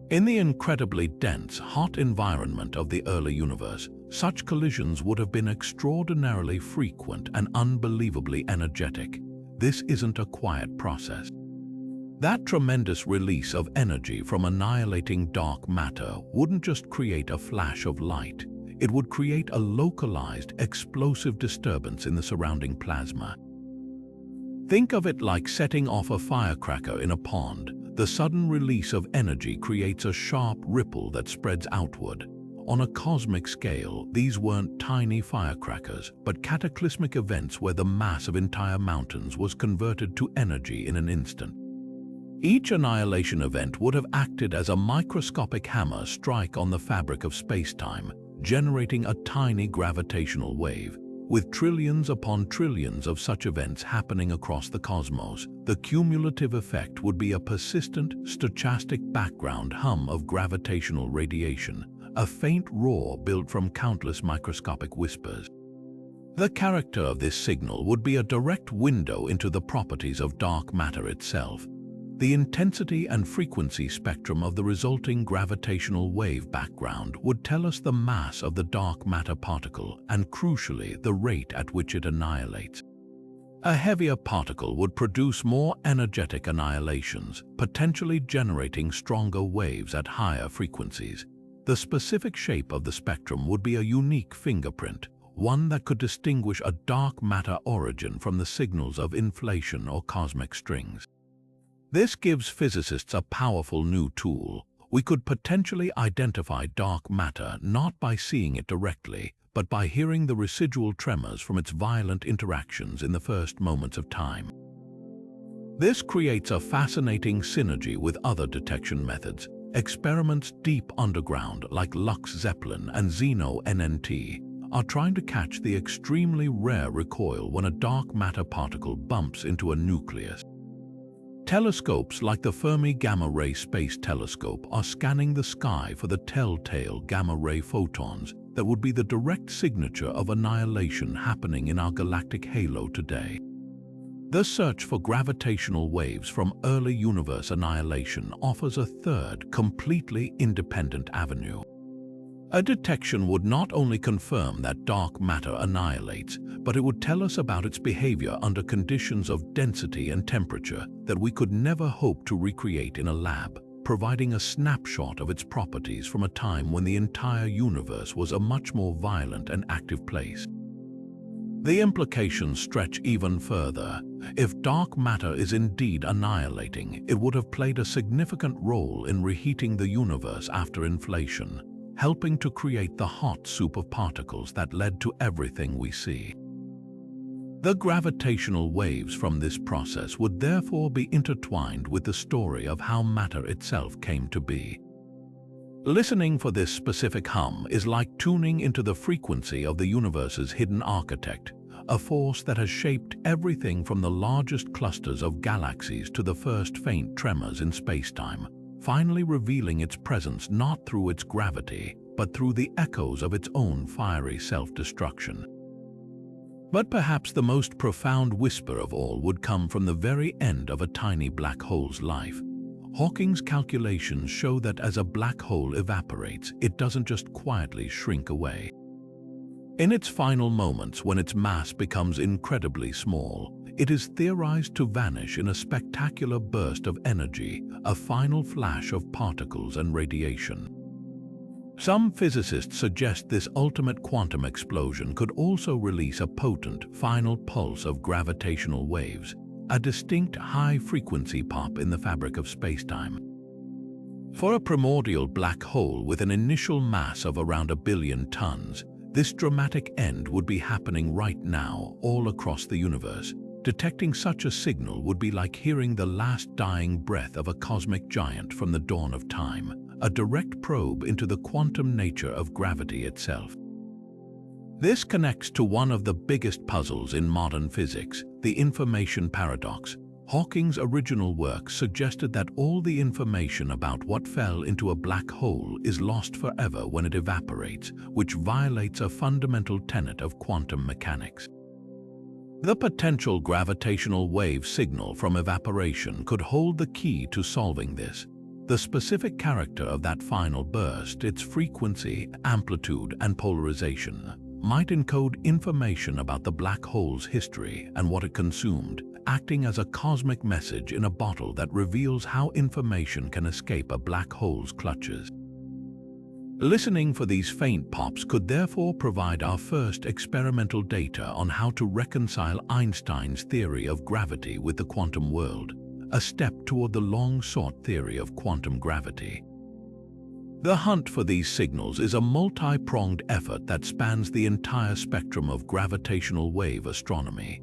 In the incredibly dense, hot environment of the early universe, such collisions would have been extraordinarily frequent and unbelievably energetic. This isn't a quiet process. That tremendous release of energy from annihilating dark matter wouldn't just create a flash of light, it would create a localized, explosive disturbance in the surrounding plasma. Think of it like setting off a firecracker in a pond. The sudden release of energy creates a sharp ripple that spreads outward. On a cosmic scale, these weren't tiny firecrackers, but cataclysmic events where the mass of entire mountains was converted to energy in an instant. Each annihilation event would have acted as a microscopic hammer strike on the fabric of space-time, generating a tiny gravitational wave, With trillions upon trillions of such events happening across the cosmos, the cumulative effect would be a persistent, stochastic background hum of gravitational radiation, a faint roar built from countless microscopic whispers. The character of this signal would be a direct window into the properties of dark matter itself. The intensity and frequency spectrum of the resulting gravitational wave background would tell us the mass of the dark matter particle and, crucially, the rate at which it annihilates. A heavier particle would produce more energetic annihilations, potentially generating stronger waves at higher frequencies. The specific shape of the spectrum would be a unique fingerprint, one that could distinguish a dark matter origin from the signals of inflation or cosmic strings. This gives physicists a powerful new tool. We could potentially identify dark matter not by seeing it directly, but by hearing the residual tremors from its violent interactions in the first moments of time. This creates a fascinating synergy with other detection methods. Experiments deep underground like Lux Zeppelin and Xeno NNT are trying to catch the extremely rare recoil when a dark matter particle bumps into a nucleus. Telescopes like the Fermi Gamma-Ray Space Telescope are scanning the sky for the telltale gamma-ray photons that would be the direct signature of annihilation happening in our galactic halo today. The search for gravitational waves from early universe annihilation offers a third, completely independent avenue. A detection would not only confirm that dark matter annihilates, but it would tell us about its behavior under conditions of density and temperature that we could never hope to recreate in a lab, providing a snapshot of its properties from a time when the entire universe was a much more violent and active place. The implications stretch even further. If dark matter is indeed annihilating, it would have played a significant role in reheating the universe after inflation, helping to create the hot soup of particles that led to everything we see. The gravitational waves from this process would therefore be intertwined with the story of how matter itself came to be. Listening for this specific hum is like tuning into the frequency of the universe's hidden architect, a force that has shaped everything from the largest clusters of galaxies to the first faint tremors in spacetime, finally revealing its presence not through its gravity, but through the echoes of its own fiery self-destruction. But perhaps the most profound whisper of all would come from the very end of a tiny black hole's life. Hawking's calculations show that as a black hole evaporates, it doesn't just quietly shrink away. In its final moments, when its mass becomes incredibly small, it is theorized to vanish in a spectacular burst of energy, a final flash of particles and radiation. Some physicists suggest this ultimate quantum explosion could also release a potent, final pulse of gravitational waves, a distinct high-frequency pop in the fabric of spacetime. For a primordial black hole with an initial mass of around 1 billion tons, this dramatic end would be happening right now all across the universe. Detecting such a signal would be like hearing the last dying breath of a cosmic giant from the dawn of time, a direct probe into the quantum nature of gravity itself. This connects to one of the biggest puzzles in modern physics, the information paradox. Hawking's original work suggested that all the information about what fell into a black hole is lost forever when it evaporates, which violates a fundamental tenet of quantum mechanics. The potential gravitational wave signal from evaporation could hold the key to solving this. The specific character of that final burst, its frequency, amplitude, and polarization, might encode information about the black hole's history and what it consumed, acting as a cosmic message in a bottle that reveals how information can escape a black hole's clutches. Listening for these faint pops could therefore provide our first experimental data on how to reconcile Einstein's theory of gravity with the quantum world, a step toward the long-sought theory of quantum gravity. The hunt for these signals is a multi-pronged effort that spans the entire spectrum of gravitational wave astronomy.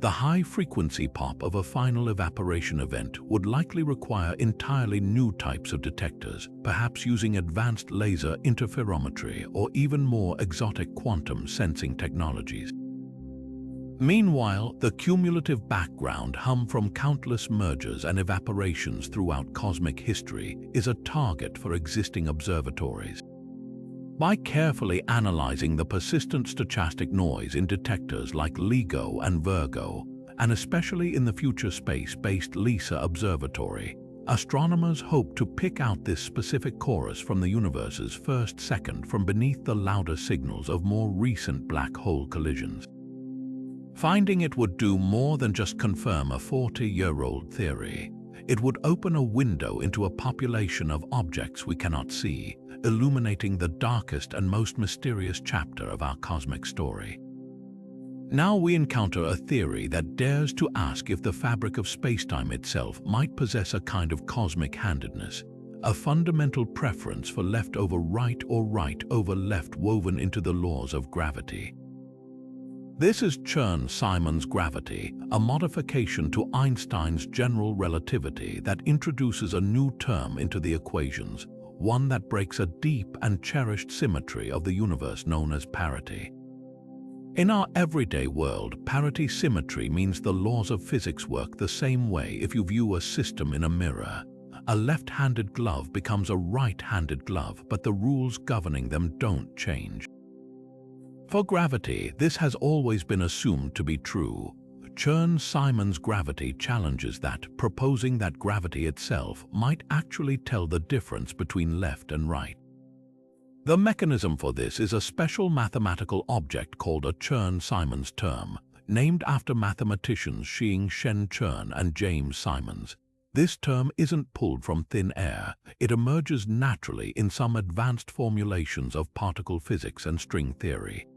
The high-frequency pop of a final evaporation event would likely require entirely new types of detectors, perhaps using advanced laser interferometry or even more exotic quantum sensing technologies. Meanwhile, the cumulative background hum from countless mergers and evaporations throughout cosmic history is a target for existing observatories. By carefully analyzing the persistent stochastic noise in detectors like LIGO and Virgo, and especially in the future space-based LISA observatory, astronomers hope to pick out this specific chorus from the universe's first second from beneath the louder signals of more recent black hole collisions. Finding it would do more than just confirm a 40-year-old theory. It would open a window into a population of objects we cannot see, illuminating the darkest and most mysterious chapter of our cosmic story. Now we encounter a theory that dares to ask if the fabric of spacetime itself might possess a kind of cosmic handedness, a fundamental preference for left over right or right over left woven into the laws of gravity. This is Chern-Simons gravity, a modification to Einstein's general relativity that introduces a new term into the equations, one that breaks a deep and cherished symmetry of the universe known as parity. In our everyday world, parity symmetry means the laws of physics work the same way if you view a system in a mirror. A left-handed glove becomes a right-handed glove, but the rules governing them don't change. For gravity, this has always been assumed to be true. Chern-Simons gravity challenges that, proposing that gravity itself might actually tell the difference between left and right. The mechanism for this is a special mathematical object called a Chern-Simons term, named after mathematicians Shen Chern and James Simons. This term isn't pulled from thin air. It emerges naturally in some advanced formulations of particle physics and string theory.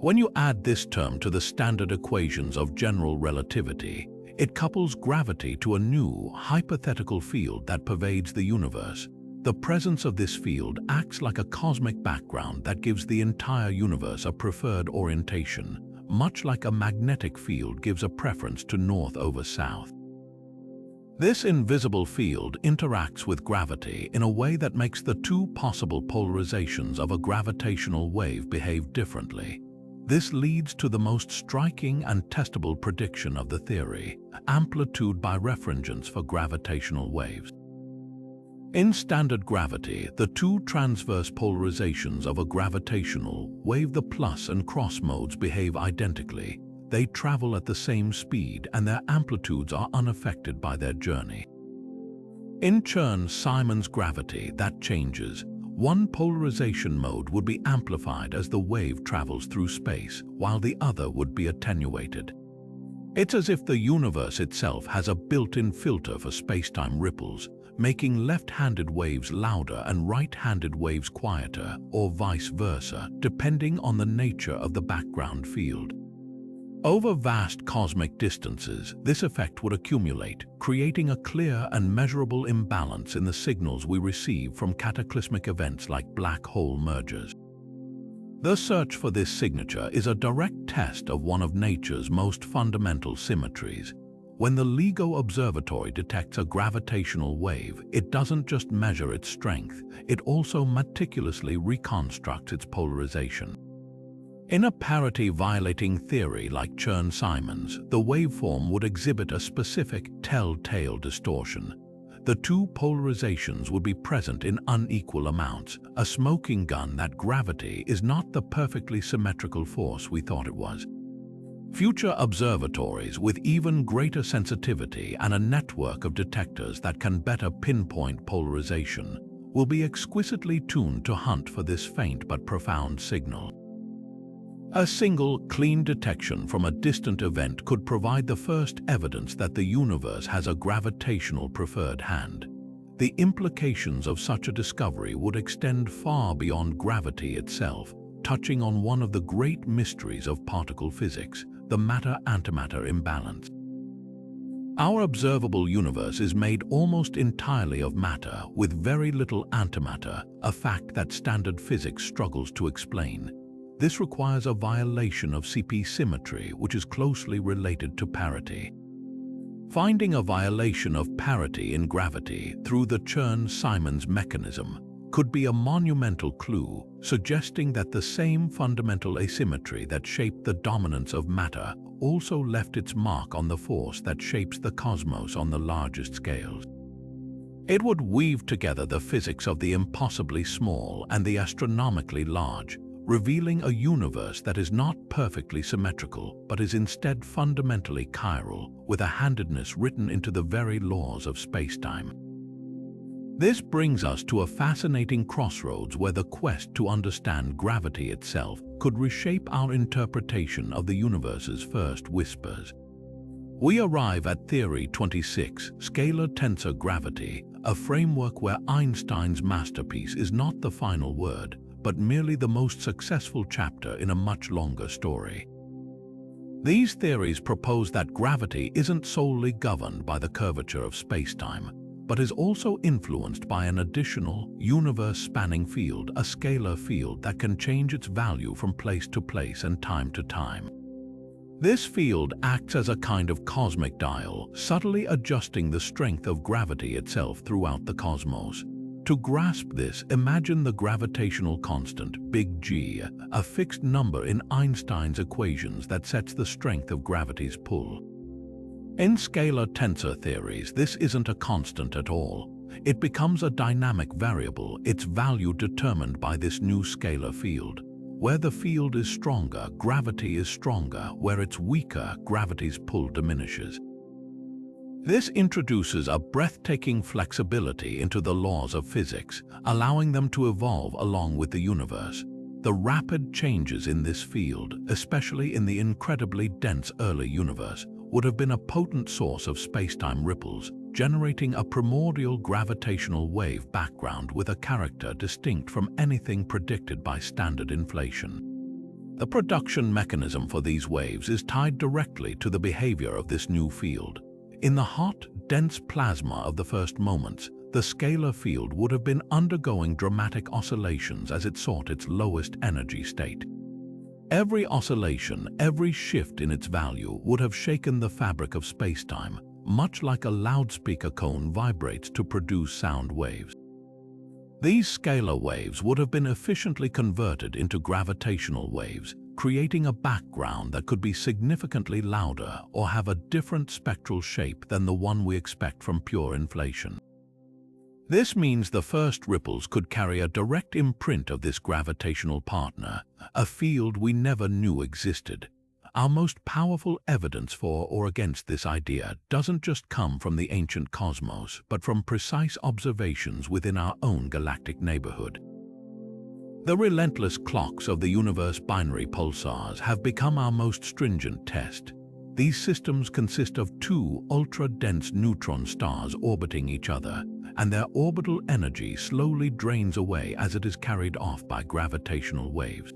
When you add this term to the standard equations of general relativity, it couples gravity to a new, hypothetical field that pervades the universe. The presence of this field acts like a cosmic background that gives the entire universe a preferred orientation, much like a magnetic field gives a preference to north over south. This invisible field interacts with gravity in a way that makes the two possible polarizations of a gravitational wave behave differently. This leads to the most striking and testable prediction of the theory, amplitude birefringence for gravitational waves. In standard gravity, the two transverse polarizations of a gravitational wave, the plus and cross modes, behave identically. They travel at the same speed and their amplitudes are unaffected by their journey. In Chern-Simons gravity, that changes. One polarization mode would be amplified as the wave travels through space, while the other would be attenuated. It's as if the universe itself has a built-in filter for spacetime ripples, making left-handed waves louder and right-handed waves quieter, or vice versa, depending on the nature of the background field. Over vast cosmic distances, this effect would accumulate, creating a clear and measurable imbalance in the signals we receive from cataclysmic events like black hole mergers. The search for this signature is a direct test of one of nature's most fundamental symmetries. When the LIGO observatory detects a gravitational wave, it doesn't just measure its strength, it also meticulously reconstructs its polarization. In a parity-violating theory like Chern-Simons, the waveform would exhibit a specific telltale distortion. The two polarizations would be present in unequal amounts, a smoking gun that gravity is not the perfectly symmetrical force we thought it was. Future observatories with even greater sensitivity and a network of detectors that can better pinpoint polarization will be exquisitely tuned to hunt for this faint but profound signal. A single, clean detection from a distant event could provide the first evidence that the universe has a gravitational preferred hand. The implications of such a discovery would extend far beyond gravity itself, touching on one of the great mysteries of particle physics, the matter-antimatter imbalance. Our observable universe is made almost entirely of matter with very little antimatter, a fact that standard physics struggles to explain. This requires a violation of CP symmetry, which is closely related to parity. Finding a violation of parity in gravity through the Chern-Simons mechanism could be a monumental clue, suggesting that the same fundamental asymmetry that shaped the dominance of matter also left its mark on the force that shapes the cosmos on the largest scales. It would weave together the physics of the impossibly small and the astronomically large, revealing a universe that is not perfectly symmetrical, but is instead fundamentally chiral, with a handedness written into the very laws of spacetime. This brings us to a fascinating crossroads where the quest to understand gravity itself could reshape our interpretation of the universe's first whispers. We arrive at Theory 26, Scalar Tensor Gravity, a framework where Einstein's masterpiece is not the final word, but merely the most successful chapter in a much longer story. These theories propose that gravity isn't solely governed by the curvature of spacetime, but is also influenced by an additional, universe-spanning field, a scalar field that can change its value from place to place and time to time. This field acts as a kind of cosmic dial, subtly adjusting the strength of gravity itself throughout the cosmos. To grasp this, imagine the gravitational constant, big G, a fixed number in Einstein's equations that sets the strength of gravity's pull. In scalar tensor theories, this isn't a constant at all. It becomes a dynamic variable, its value determined by this new scalar field. Where the field is stronger, gravity is stronger. Where it's weaker, gravity's pull diminishes. This introduces a breathtaking flexibility into the laws of physics, allowing them to evolve along with the universe. The rapid changes in this field, especially in the incredibly dense early universe, would have been a potent source of spacetime ripples, generating a primordial gravitational wave background with a character distinct from anything predicted by standard inflation. The production mechanism for these waves is tied directly to the behavior of this new field. In the hot, dense plasma of the first moments, the scalar field would have been undergoing dramatic oscillations as it sought its lowest energy state. Every oscillation, every shift in its value would have shaken the fabric of spacetime, much like a loudspeaker cone vibrates to produce sound waves. These scalar waves would have been efficiently converted into gravitational waves, creating a background that could be significantly louder or have a different spectral shape than the one we expect from pure inflation. This means the first ripples could carry a direct imprint of this gravitational partner, a field we never knew existed. Our most powerful evidence for or against this idea doesn't just come from the ancient cosmos, but from precise observations within our own galactic neighborhood. The relentless clocks of the universe binary pulsars have become our most stringent test. These systems consist of two ultra-dense neutron stars orbiting each other, and their orbital energy slowly drains away as it is carried off by gravitational waves.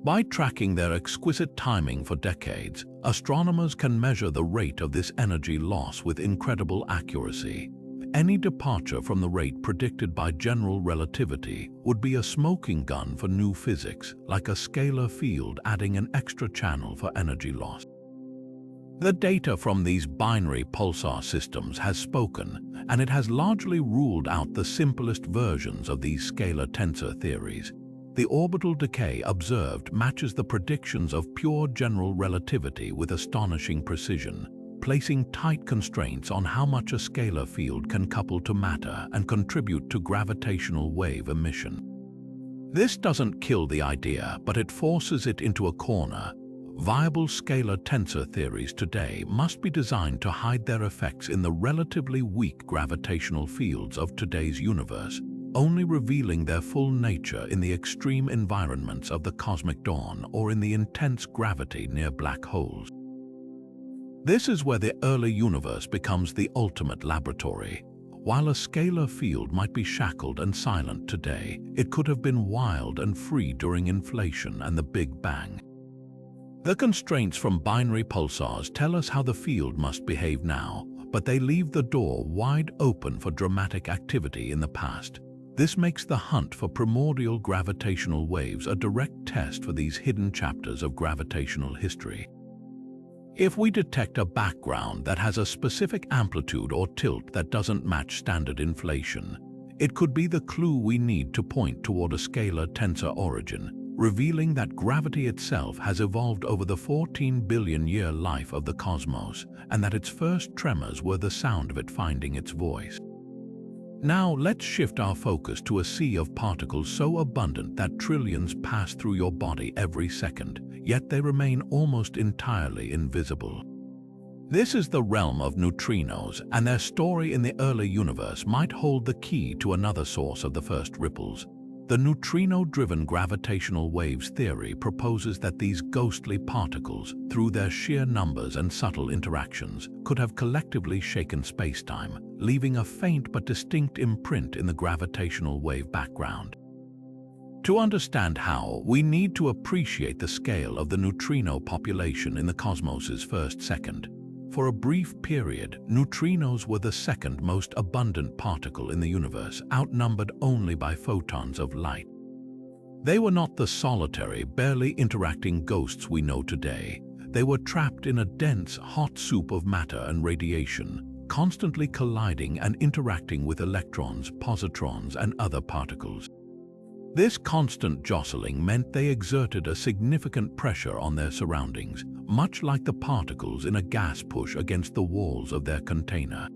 By tracking their exquisite timing for decades, astronomers can measure the rate of this energy loss with incredible accuracy. Any departure from the rate predicted by general relativity would be a smoking gun for new physics, like a scalar field adding an extra channel for energy loss. The data from these binary pulsar systems has spoken, and it has largely ruled out the simplest versions of these scalar tensor theories. The orbital decay observed matches the predictions of pure general relativity with astonishing precision, placing tight constraints on how much a scalar field can couple to matter and contribute to gravitational wave emission. This doesn't kill the idea, but it forces it into a corner. Viable scalar tensor theories today must be designed to hide their effects in the relatively weak gravitational fields of today's universe, only revealing their full nature in the extreme environments of the cosmic dawn or in the intense gravity near black holes. This is where the early universe becomes the ultimate laboratory. While a scalar field might be shackled and silent today, it could have been wild and free during inflation and the Big Bang. The constraints from binary pulsars tell us how the field must behave now, but they leave the door wide open for dramatic activity in the past. This makes the hunt for primordial gravitational waves a direct test for these hidden chapters of gravitational history. If we detect a background that has a specific amplitude or tilt that doesn't match standard inflation, It could be the clue we need to point toward a scalar tensor origin, revealing that gravity itself has evolved over the 14-billion-year life of the cosmos, and that its first tremors were the sound of it finding its voice. Now let's shift our focus to a sea of particles so abundant that trillions pass through your body every second, yet they remain almost entirely invisible. This is the realm of neutrinos, and their story in the early universe might hold the key to another source of the first ripples. The neutrino-driven gravitational waves theory proposes that these ghostly particles, through their sheer numbers and subtle interactions, could have collectively shaken spacetime, leaving a faint but distinct imprint in the gravitational wave background. To understand how, we need to appreciate the scale of the neutrino population in the cosmos's first second. For a brief period, neutrinos were the second most abundant particle in the universe, outnumbered only by photons of light. They were not the solitary, barely interacting ghosts we know today. They were trapped in a dense, hot soup of matter and radiation, constantly colliding and interacting with electrons, positrons, and other particles. This constant jostling meant they exerted a significant pressure on their surroundings, much like the particles in a gas push against the walls of their container.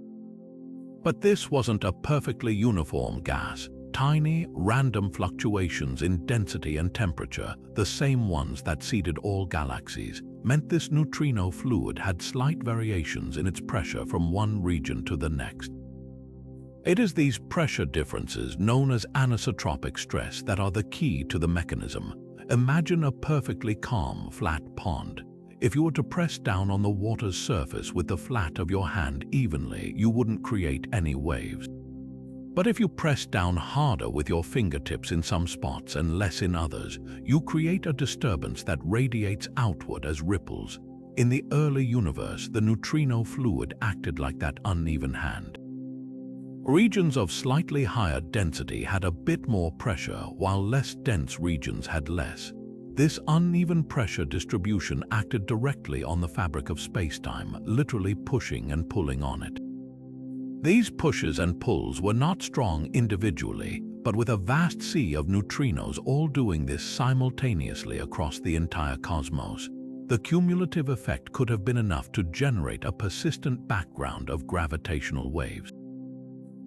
But this wasn't a perfectly uniform gas. Tiny, random fluctuations in density and temperature, the same ones that seeded all galaxies, meant this neutrino fluid had slight variations in its pressure from one region to the next. It is these pressure differences, known as anisotropic stress, that are the key to the mechanism. Imagine a perfectly calm, flat pond. If you were to press down on the water's surface with the flat of your hand evenly, you wouldn't create any waves. But if you press down harder with your fingertips in some spots and less in others, you create a disturbance that radiates outward as ripples. In the early universe, the neutrino fluid acted like that uneven hand. Regions of slightly higher density had a bit more pressure, while less dense regions had less. This uneven pressure distribution acted directly on the fabric of spacetime, literally pushing and pulling on it. These pushes and pulls were not strong individually, but with a vast sea of neutrinos all doing this simultaneously across the entire cosmos. The cumulative effect could have been enough to generate a persistent background of gravitational waves.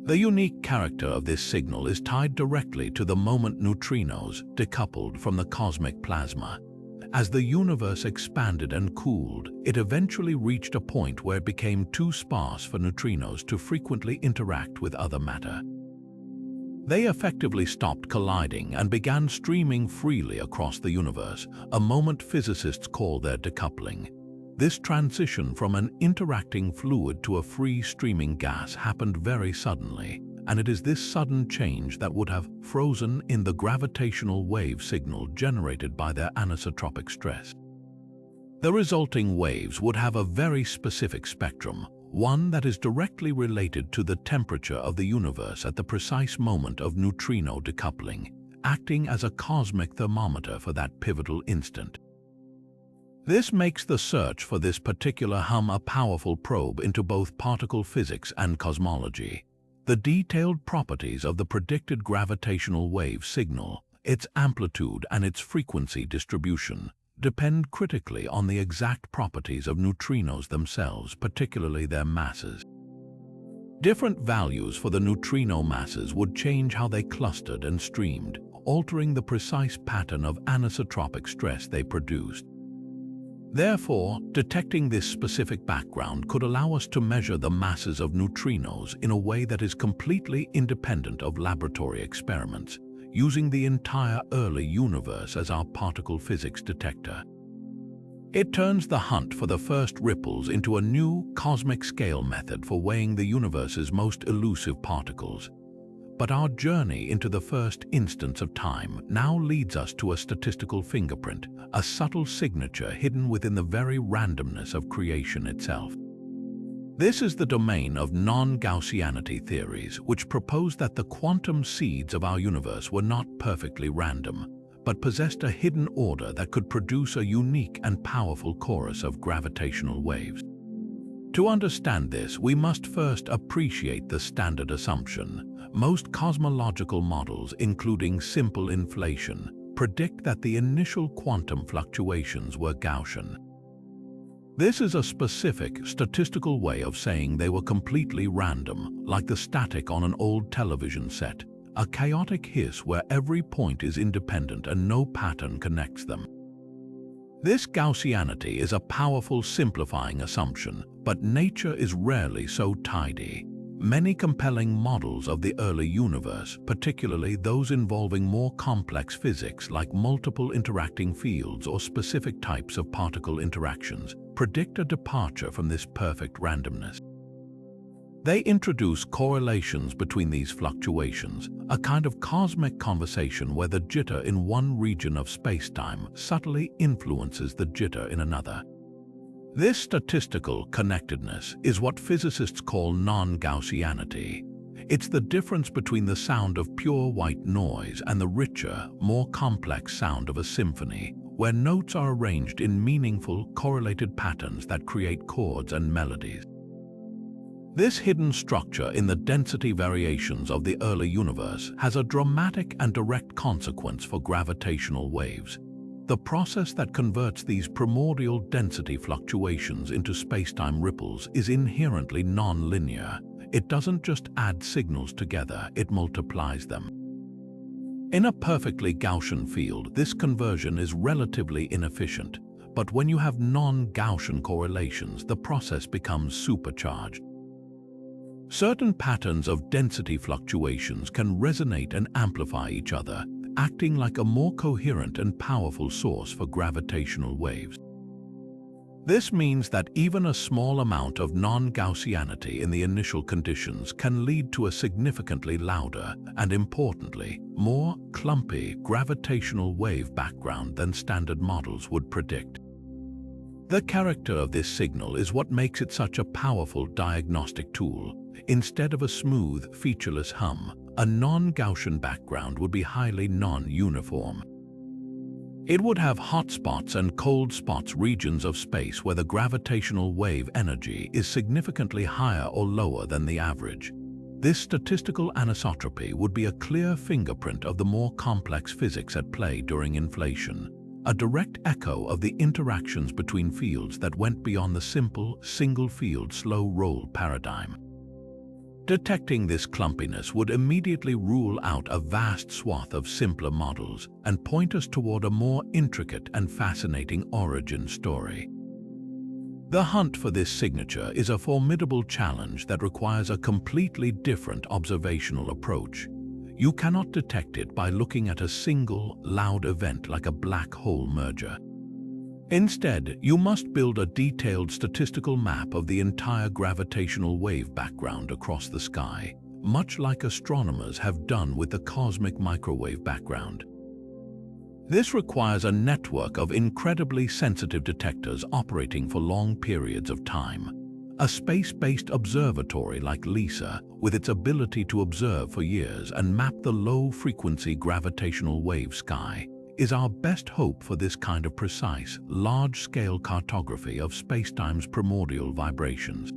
The unique character of this signal is tied directly to the moment neutrinos decoupled from the cosmic plasma. As the universe expanded and cooled, it eventually reached a point where it became too sparse for neutrinos to frequently interact with other matter. They effectively stopped colliding and began streaming freely across the universe, a moment physicists call their decoupling. This transition from an interacting fluid to a free streaming gas happened very suddenly, and it is this sudden change that would have frozen in the gravitational wave signal generated by their anisotropic stress. The resulting waves would have a very specific spectrum, one that is directly related to the temperature of the universe at the precise moment of neutrino decoupling, acting as a cosmic thermometer for that pivotal instant. This makes the search for this particular hum a powerful probe into both particle physics and cosmology. The detailed properties of the predicted gravitational wave signal, its amplitude and its frequency distribution, depend critically on the exact properties of neutrinos themselves, particularly their masses. Different values for the neutrino masses would change how they clustered and streamed, altering the precise pattern of anisotropic stress they produced. Therefore, detecting this specific background could allow us to measure the masses of neutrinos in a way that is completely independent of laboratory experiments, using the entire early universe as our particle physics detector. It turns the hunt for the first ripples into a new cosmic scale method for weighing the universe's most elusive particles. But our journey into the first instance of time now leads us to a statistical fingerprint, a subtle signature hidden within the very randomness of creation itself. This is the domain of non-Gaussianity theories, which propose that the quantum seeds of our universe were not perfectly random, but possessed a hidden order that could produce a unique and powerful chorus of gravitational waves. To understand this, we must first appreciate the standard assumption. Most cosmological models, including simple inflation, predict that the initial quantum fluctuations were Gaussian. This is a specific statistical way of saying they were completely random, like the static on an old television set, a chaotic hiss where every point is independent and no pattern connects them. This Gaussianity is a powerful simplifying assumption, but nature is rarely so tidy. Many compelling models of the early universe, particularly those involving more complex physics like multiple interacting fields or specific types of particle interactions, predict a departure from this perfect randomness. They introduce correlations between these fluctuations, a kind of cosmic conversation where the jitter in one region of spacetime subtly influences the jitter in another. This statistical connectedness is what physicists call non-Gaussianity. It's the difference between the sound of pure white noise and the richer, more complex sound of a symphony, where notes are arranged in meaningful, correlated patterns that create chords and melodies. This hidden structure in the density variations of the early universe has a dramatic and direct consequence for gravitational waves. The process that converts these primordial density fluctuations into spacetime ripples is inherently non-linear. It doesn't just add signals together, it multiplies them. In a perfectly Gaussian field, this conversion is relatively inefficient, but when you have non-Gaussian correlations, the process becomes supercharged. Certain patterns of density fluctuations can resonate and amplify each other, acting like a more coherent and powerful source for gravitational waves. This means that even a small amount of non-Gaussianity in the initial conditions can lead to a significantly louder and, importantly, more clumpy gravitational wave background than standard models would predict. The character of this signal is what makes it such a powerful diagnostic tool. Instead of a smooth, featureless hum, a non-Gaussian background would be highly non-uniform. It would have hot spots and cold spots, regions of space where the gravitational wave energy is significantly higher or lower than the average. This statistical anisotropy would be a clear fingerprint of the more complex physics at play during inflation, a direct echo of the interactions between fields that went beyond the simple, single-field, slow-roll paradigm. Detecting this clumpiness would immediately rule out a vast swath of simpler models and point us toward a more intricate and fascinating origin story. The hunt for this signature is a formidable challenge that requires a completely different observational approach. You cannot detect it by looking at a single, loud event like a black hole merger. Instead, you must build a detailed statistical map of the entire gravitational wave background across the sky, much like astronomers have done with the cosmic microwave background. This requires a network of incredibly sensitive detectors operating for long periods of time. A space-based observatory like LISA, with its ability to observe for years and map the low-frequency gravitational wave sky, is our best hope for this kind of precise, large-scale cartography of spacetime's primordial vibrations.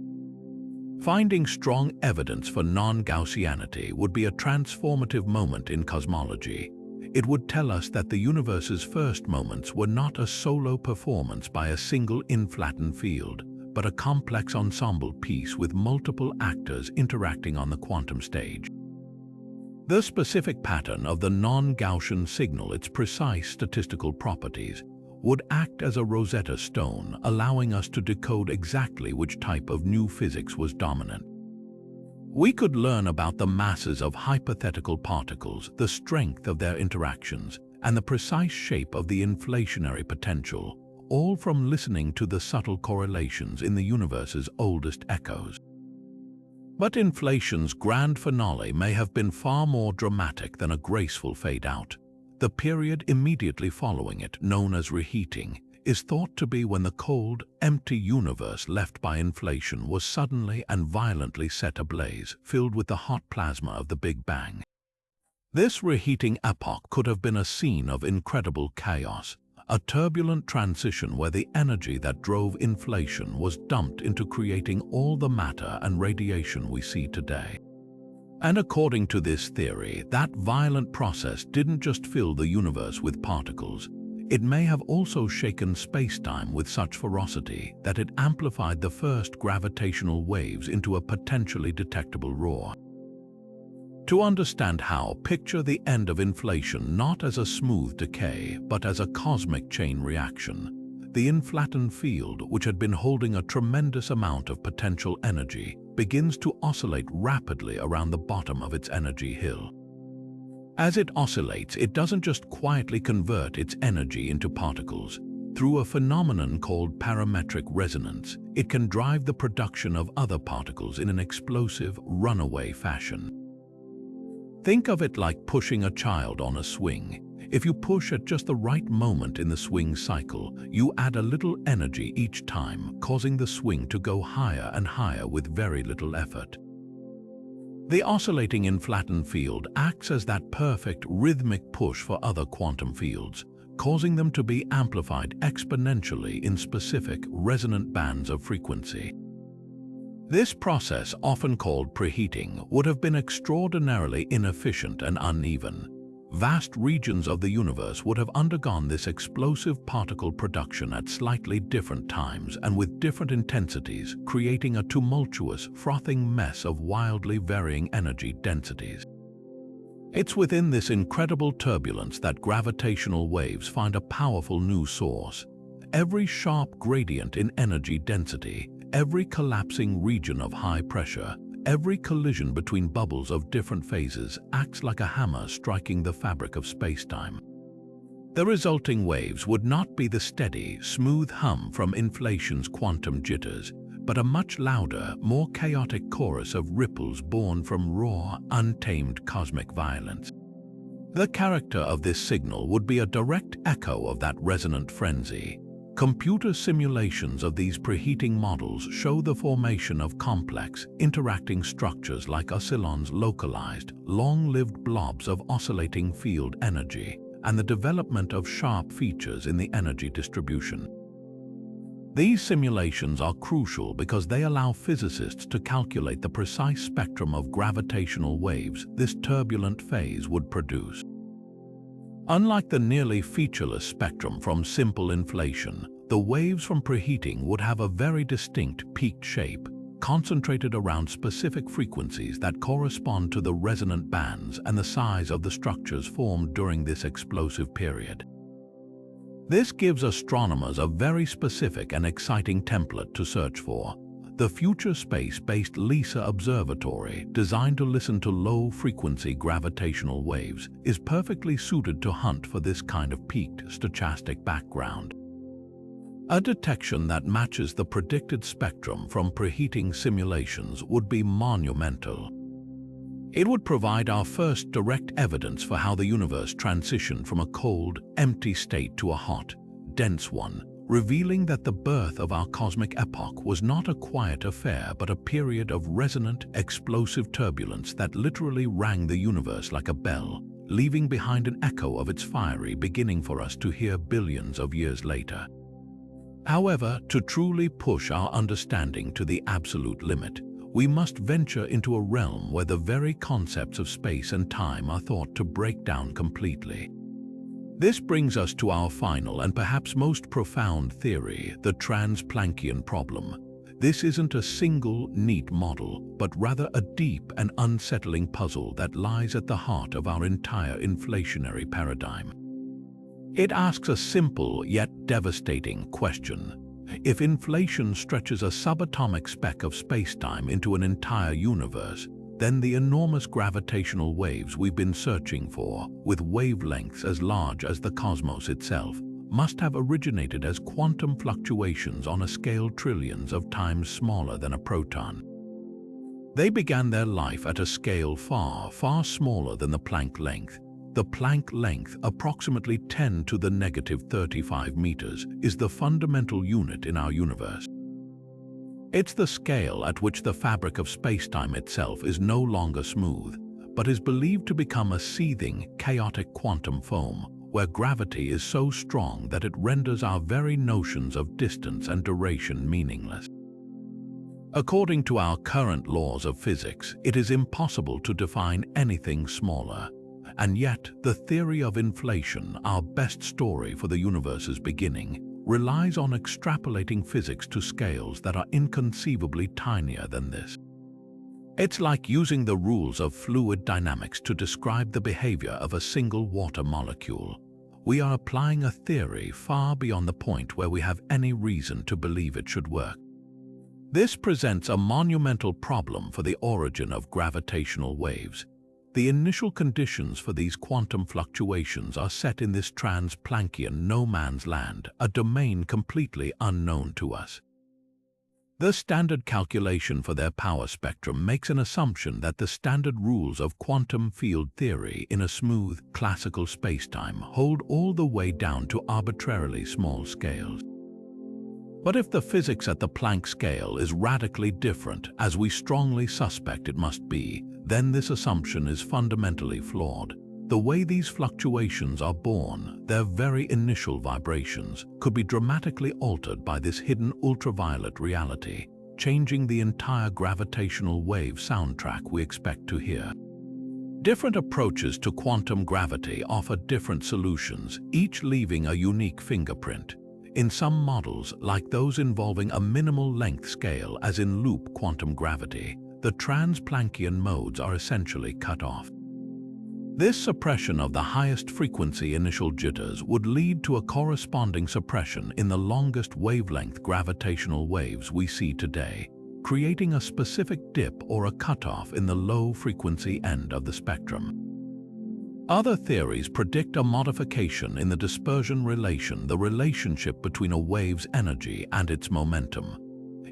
Finding strong evidence for non-Gaussianity would be a transformative moment in cosmology. It would tell us that the universe's first moments were not a solo performance by a single inflattened field, but a complex ensemble piece with multiple actors interacting on the quantum stage. The specific pattern of the non-Gaussian signal, its precise statistical properties, would act as a Rosetta Stone, allowing us to decode exactly which type of new physics was dominant. We could learn about the masses of hypothetical particles, the strength of their interactions, and the precise shape of the inflationary potential, all from listening to the subtle correlations in the universe's oldest echoes. But inflation's grand finale may have been far more dramatic than a graceful fade-out. The period immediately following it, known as reheating, is thought to be when the cold, empty universe left by inflation was suddenly and violently set ablaze, filled with the hot plasma of the Big Bang. This reheating epoch could have been a scene of incredible chaos, a turbulent transition where the energy that drove inflation was dumped into creating all the matter and radiation we see today. And according to this theory, that violent process didn't just fill the universe with particles. It may have also shaken space-time with such ferocity that it amplified the first gravitational waves into a potentially detectable roar. To understand how, picture the end of inflation not as a smooth decay, but as a cosmic chain reaction. The inflattened field, which had been holding a tremendous amount of potential energy, begins to oscillate rapidly around the bottom of its energy hill. As it oscillates, it doesn't just quietly convert its energy into particles. Through a phenomenon called parametric resonance, it can drive the production of other particles in an explosive, runaway fashion. Think of it like pushing a child on a swing. If you push at just the right moment in the swing cycle, you add a little energy each time, causing the swing to go higher and higher with very little effort. The oscillating inflattened field acts as that perfect rhythmic push for other quantum fields, causing them to be amplified exponentially in specific resonant bands of frequency. This process, often called preheating, would have been extraordinarily inefficient and uneven. Vast regions of the universe would have undergone this explosive particle production at slightly different times and with different intensities, creating a tumultuous, frothing mess of wildly varying energy densities. It's within this incredible turbulence that gravitational waves find a powerful new source. Every sharp gradient in energy density, every collapsing region of high pressure, every collision between bubbles of different phases acts like a hammer striking the fabric of space-time. The resulting waves would not be the steady, smooth hum from inflation's quantum jitters, but a much louder, more chaotic chorus of ripples born from raw, untamed cosmic violence. The character of this signal would be a direct echo of that resonant frenzy. Computer simulations of these preheating models show the formation of complex, interacting structures like oscillons, localized, long-lived blobs of oscillating field energy, and the development of sharp features in the energy distribution. These simulations are crucial because they allow physicists to calculate the precise spectrum of gravitational waves this turbulent phase would produce. Unlike the nearly featureless spectrum from simple inflation, the waves from preheating would have a very distinct peaked shape, concentrated around specific frequencies that correspond to the resonant bands and the size of the structures formed during this explosive period. This gives astronomers a very specific and exciting template to search for. The future space-based LISA observatory, designed to listen to low-frequency gravitational waves, is perfectly suited to hunt for this kind of peaked stochastic background. A detection that matches the predicted spectrum from preheating simulations would be monumental. It would provide our first direct evidence for how the universe transitioned from a cold, empty state to a hot, dense one, revealing that the birth of our cosmic epoch was not a quiet affair but a period of resonant, explosive turbulence that literally rang the universe like a bell, leaving behind an echo of its fiery beginning for us to hear billions of years later. However, to truly push our understanding to the absolute limit, we must venture into a realm where the very concepts of space and time are thought to break down completely. This brings us to our final and perhaps most profound theory, the trans-Planckian problem. This isn't a single, neat model, but rather a deep and unsettling puzzle that lies at the heart of our entire inflationary paradigm. It asks a simple yet devastating question. If inflation stretches a subatomic speck of space-time into an entire universe, then the enormous gravitational waves we've been searching for, with wavelengths as large as the cosmos itself, must have originated as quantum fluctuations on a scale trillions of times smaller than a proton. They began their life at a scale far, far smaller than the Planck length. The Planck length, approximately 10 to the negative 35 meters, is the fundamental unit in our universe. It's the scale at which the fabric of spacetime itself is no longer smooth, but is believed to become a seething, chaotic quantum foam, where gravity is so strong that it renders our very notions of distance and duration meaningless. According to our current laws of physics, it is impossible to define anything smaller. And yet, the theory of inflation, our best story for the universe's beginning, relies on extrapolating physics to scales that are inconceivably tinier than this. It's like using the rules of fluid dynamics to describe the behavior of a single water molecule. We are applying a theory far beyond the point where we have any reason to believe it should work. This presents a monumental problem for the origin of gravitational waves. The initial conditions for these quantum fluctuations are set in this trans-Planckian no-man's land, a domain completely unknown to us. The standard calculation for their power spectrum makes an assumption that the standard rules of quantum field theory in a smooth, classical spacetime hold all the way down to arbitrarily small scales. But if the physics at the Planck scale is radically different, as we strongly suspect it must be, then this assumption is fundamentally flawed. The way these fluctuations are born, their very initial vibrations, could be dramatically altered by this hidden ultraviolet reality, changing the entire gravitational wave soundtrack we expect to hear. Different approaches to quantum gravity offer different solutions, each leaving a unique fingerprint. In some models, like those involving a minimal length scale as in loop quantum gravity, the trans-Planckian modes are essentially cut off. This suppression of the highest frequency initial jitters would lead to a corresponding suppression in the longest wavelength gravitational waves we see today, creating a specific dip or a cutoff in the low frequency end of the spectrum. Other theories predict a modification in the dispersion relation, the relationship between a wave's energy and its momentum.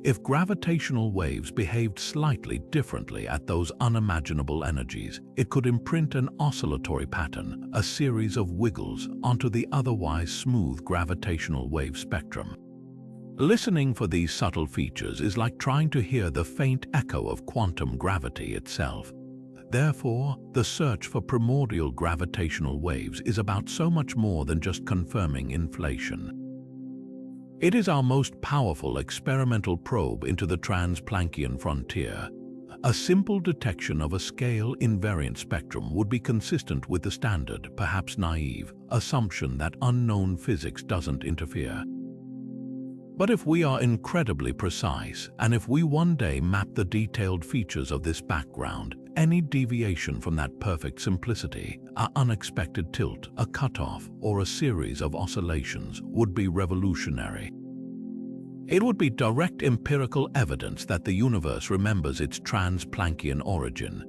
If gravitational waves behaved slightly differently at those unimaginable energies, it could imprint an oscillatory pattern, a series of wiggles, onto the otherwise smooth gravitational wave spectrum. Listening for these subtle features is like trying to hear the faint echo of quantum gravity itself. Therefore, the search for primordial gravitational waves is about so much more than just confirming inflation. It is our most powerful experimental probe into the trans-Planckian frontier. A simple detection of a scale invariant spectrum would be consistent with the standard, perhaps naive, assumption that unknown physics doesn't interfere. But if we are incredibly precise, and if we one day map the detailed features of this background, any deviation from that perfect simplicity, an unexpected tilt, a cutoff, or a series of oscillations would be revolutionary. It would be direct empirical evidence that the universe remembers its trans-Planckian origin.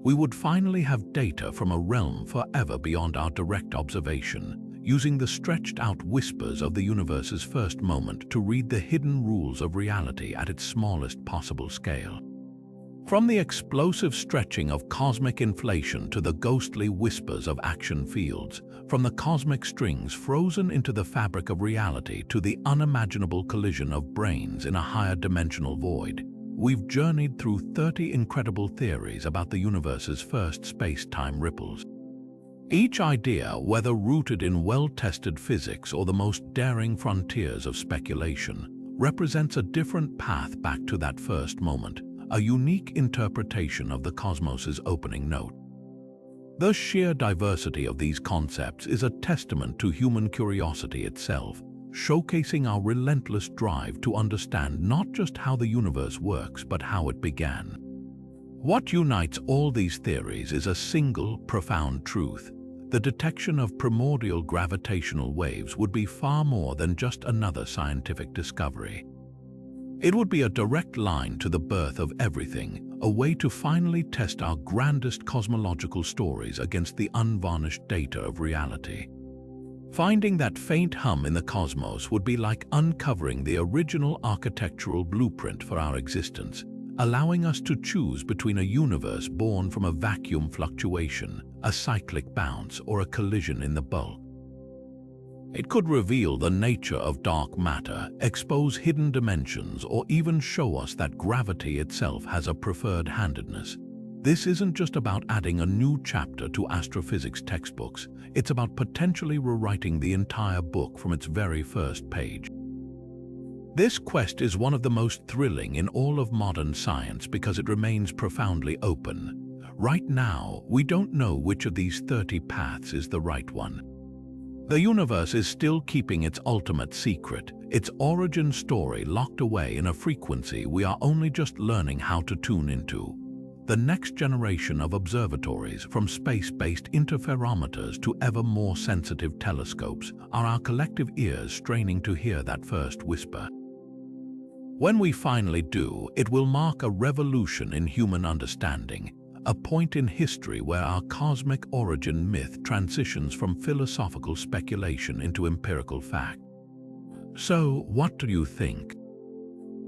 We would finally have data from a realm forever beyond our direct observation, using the stretched-out whispers of the universe's first moment to read the hidden rules of reality at its smallest possible scale. From the explosive stretching of cosmic inflation to the ghostly whispers of action fields, from the cosmic strings frozen into the fabric of reality to the unimaginable collision of brains in a higher dimensional void, we've journeyed through 30 incredible theories about the universe's first space-time ripples. Each idea, whether rooted in well-tested physics or the most daring frontiers of speculation, represents a different path back to that first moment, a unique interpretation of the cosmos's opening note. The sheer diversity of these concepts is a testament to human curiosity itself, showcasing our relentless drive to understand not just how the universe works, but how it began. What unites all these theories is a single, profound truth. The detection of primordial gravitational waves would be far more than just another scientific discovery. It would be a direct line to the birth of everything, a way to finally test our grandest cosmological stories against the unvarnished data of reality. Finding that faint hum in the cosmos would be like uncovering the original architectural blueprint for our existence, allowing us to choose between a universe born from a vacuum fluctuation, a cyclic bounce, or a collision in the bulk. It could reveal the nature of dark matter, expose hidden dimensions, or even show us that gravity itself has a preferred handedness. This isn't just about adding a new chapter to astrophysics textbooks, it's about potentially rewriting the entire book from its very first page. This quest is one of the most thrilling in all of modern science because it remains profoundly open. Right now, we don't know which of these 30 paths is the right one. The universe is still keeping its ultimate secret, its origin story locked away in a frequency we are only just learning how to tune into. The next generation of observatories, from space-based interferometers to ever more sensitive telescopes, are our collective ears straining to hear that first whisper. When we finally do, it will mark a revolution in human understanding, a point in history where our cosmic origin myth transitions from philosophical speculation into empirical fact. So, what do you think?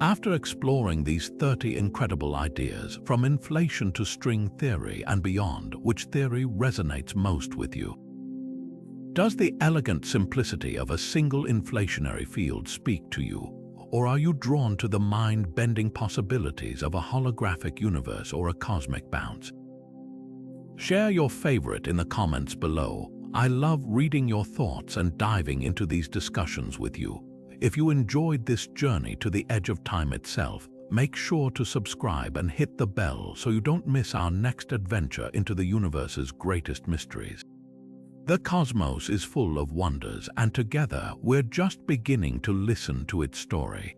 After exploring these 30 incredible ideas, from inflation to string theory and beyond, which theory resonates most with you? Does the elegant simplicity of a single inflationary field speak to you? Or are you drawn to the mind-bending possibilities of a holographic universe or a cosmic bounce? Share your favorite in the comments below. I love reading your thoughts and diving into these discussions with you. If you enjoyed this journey to the edge of time itself, make sure to subscribe and hit the bell so you don't miss our next adventure into the universe's greatest mysteries. The cosmos is full of wonders, and together we're just beginning to listen to its story.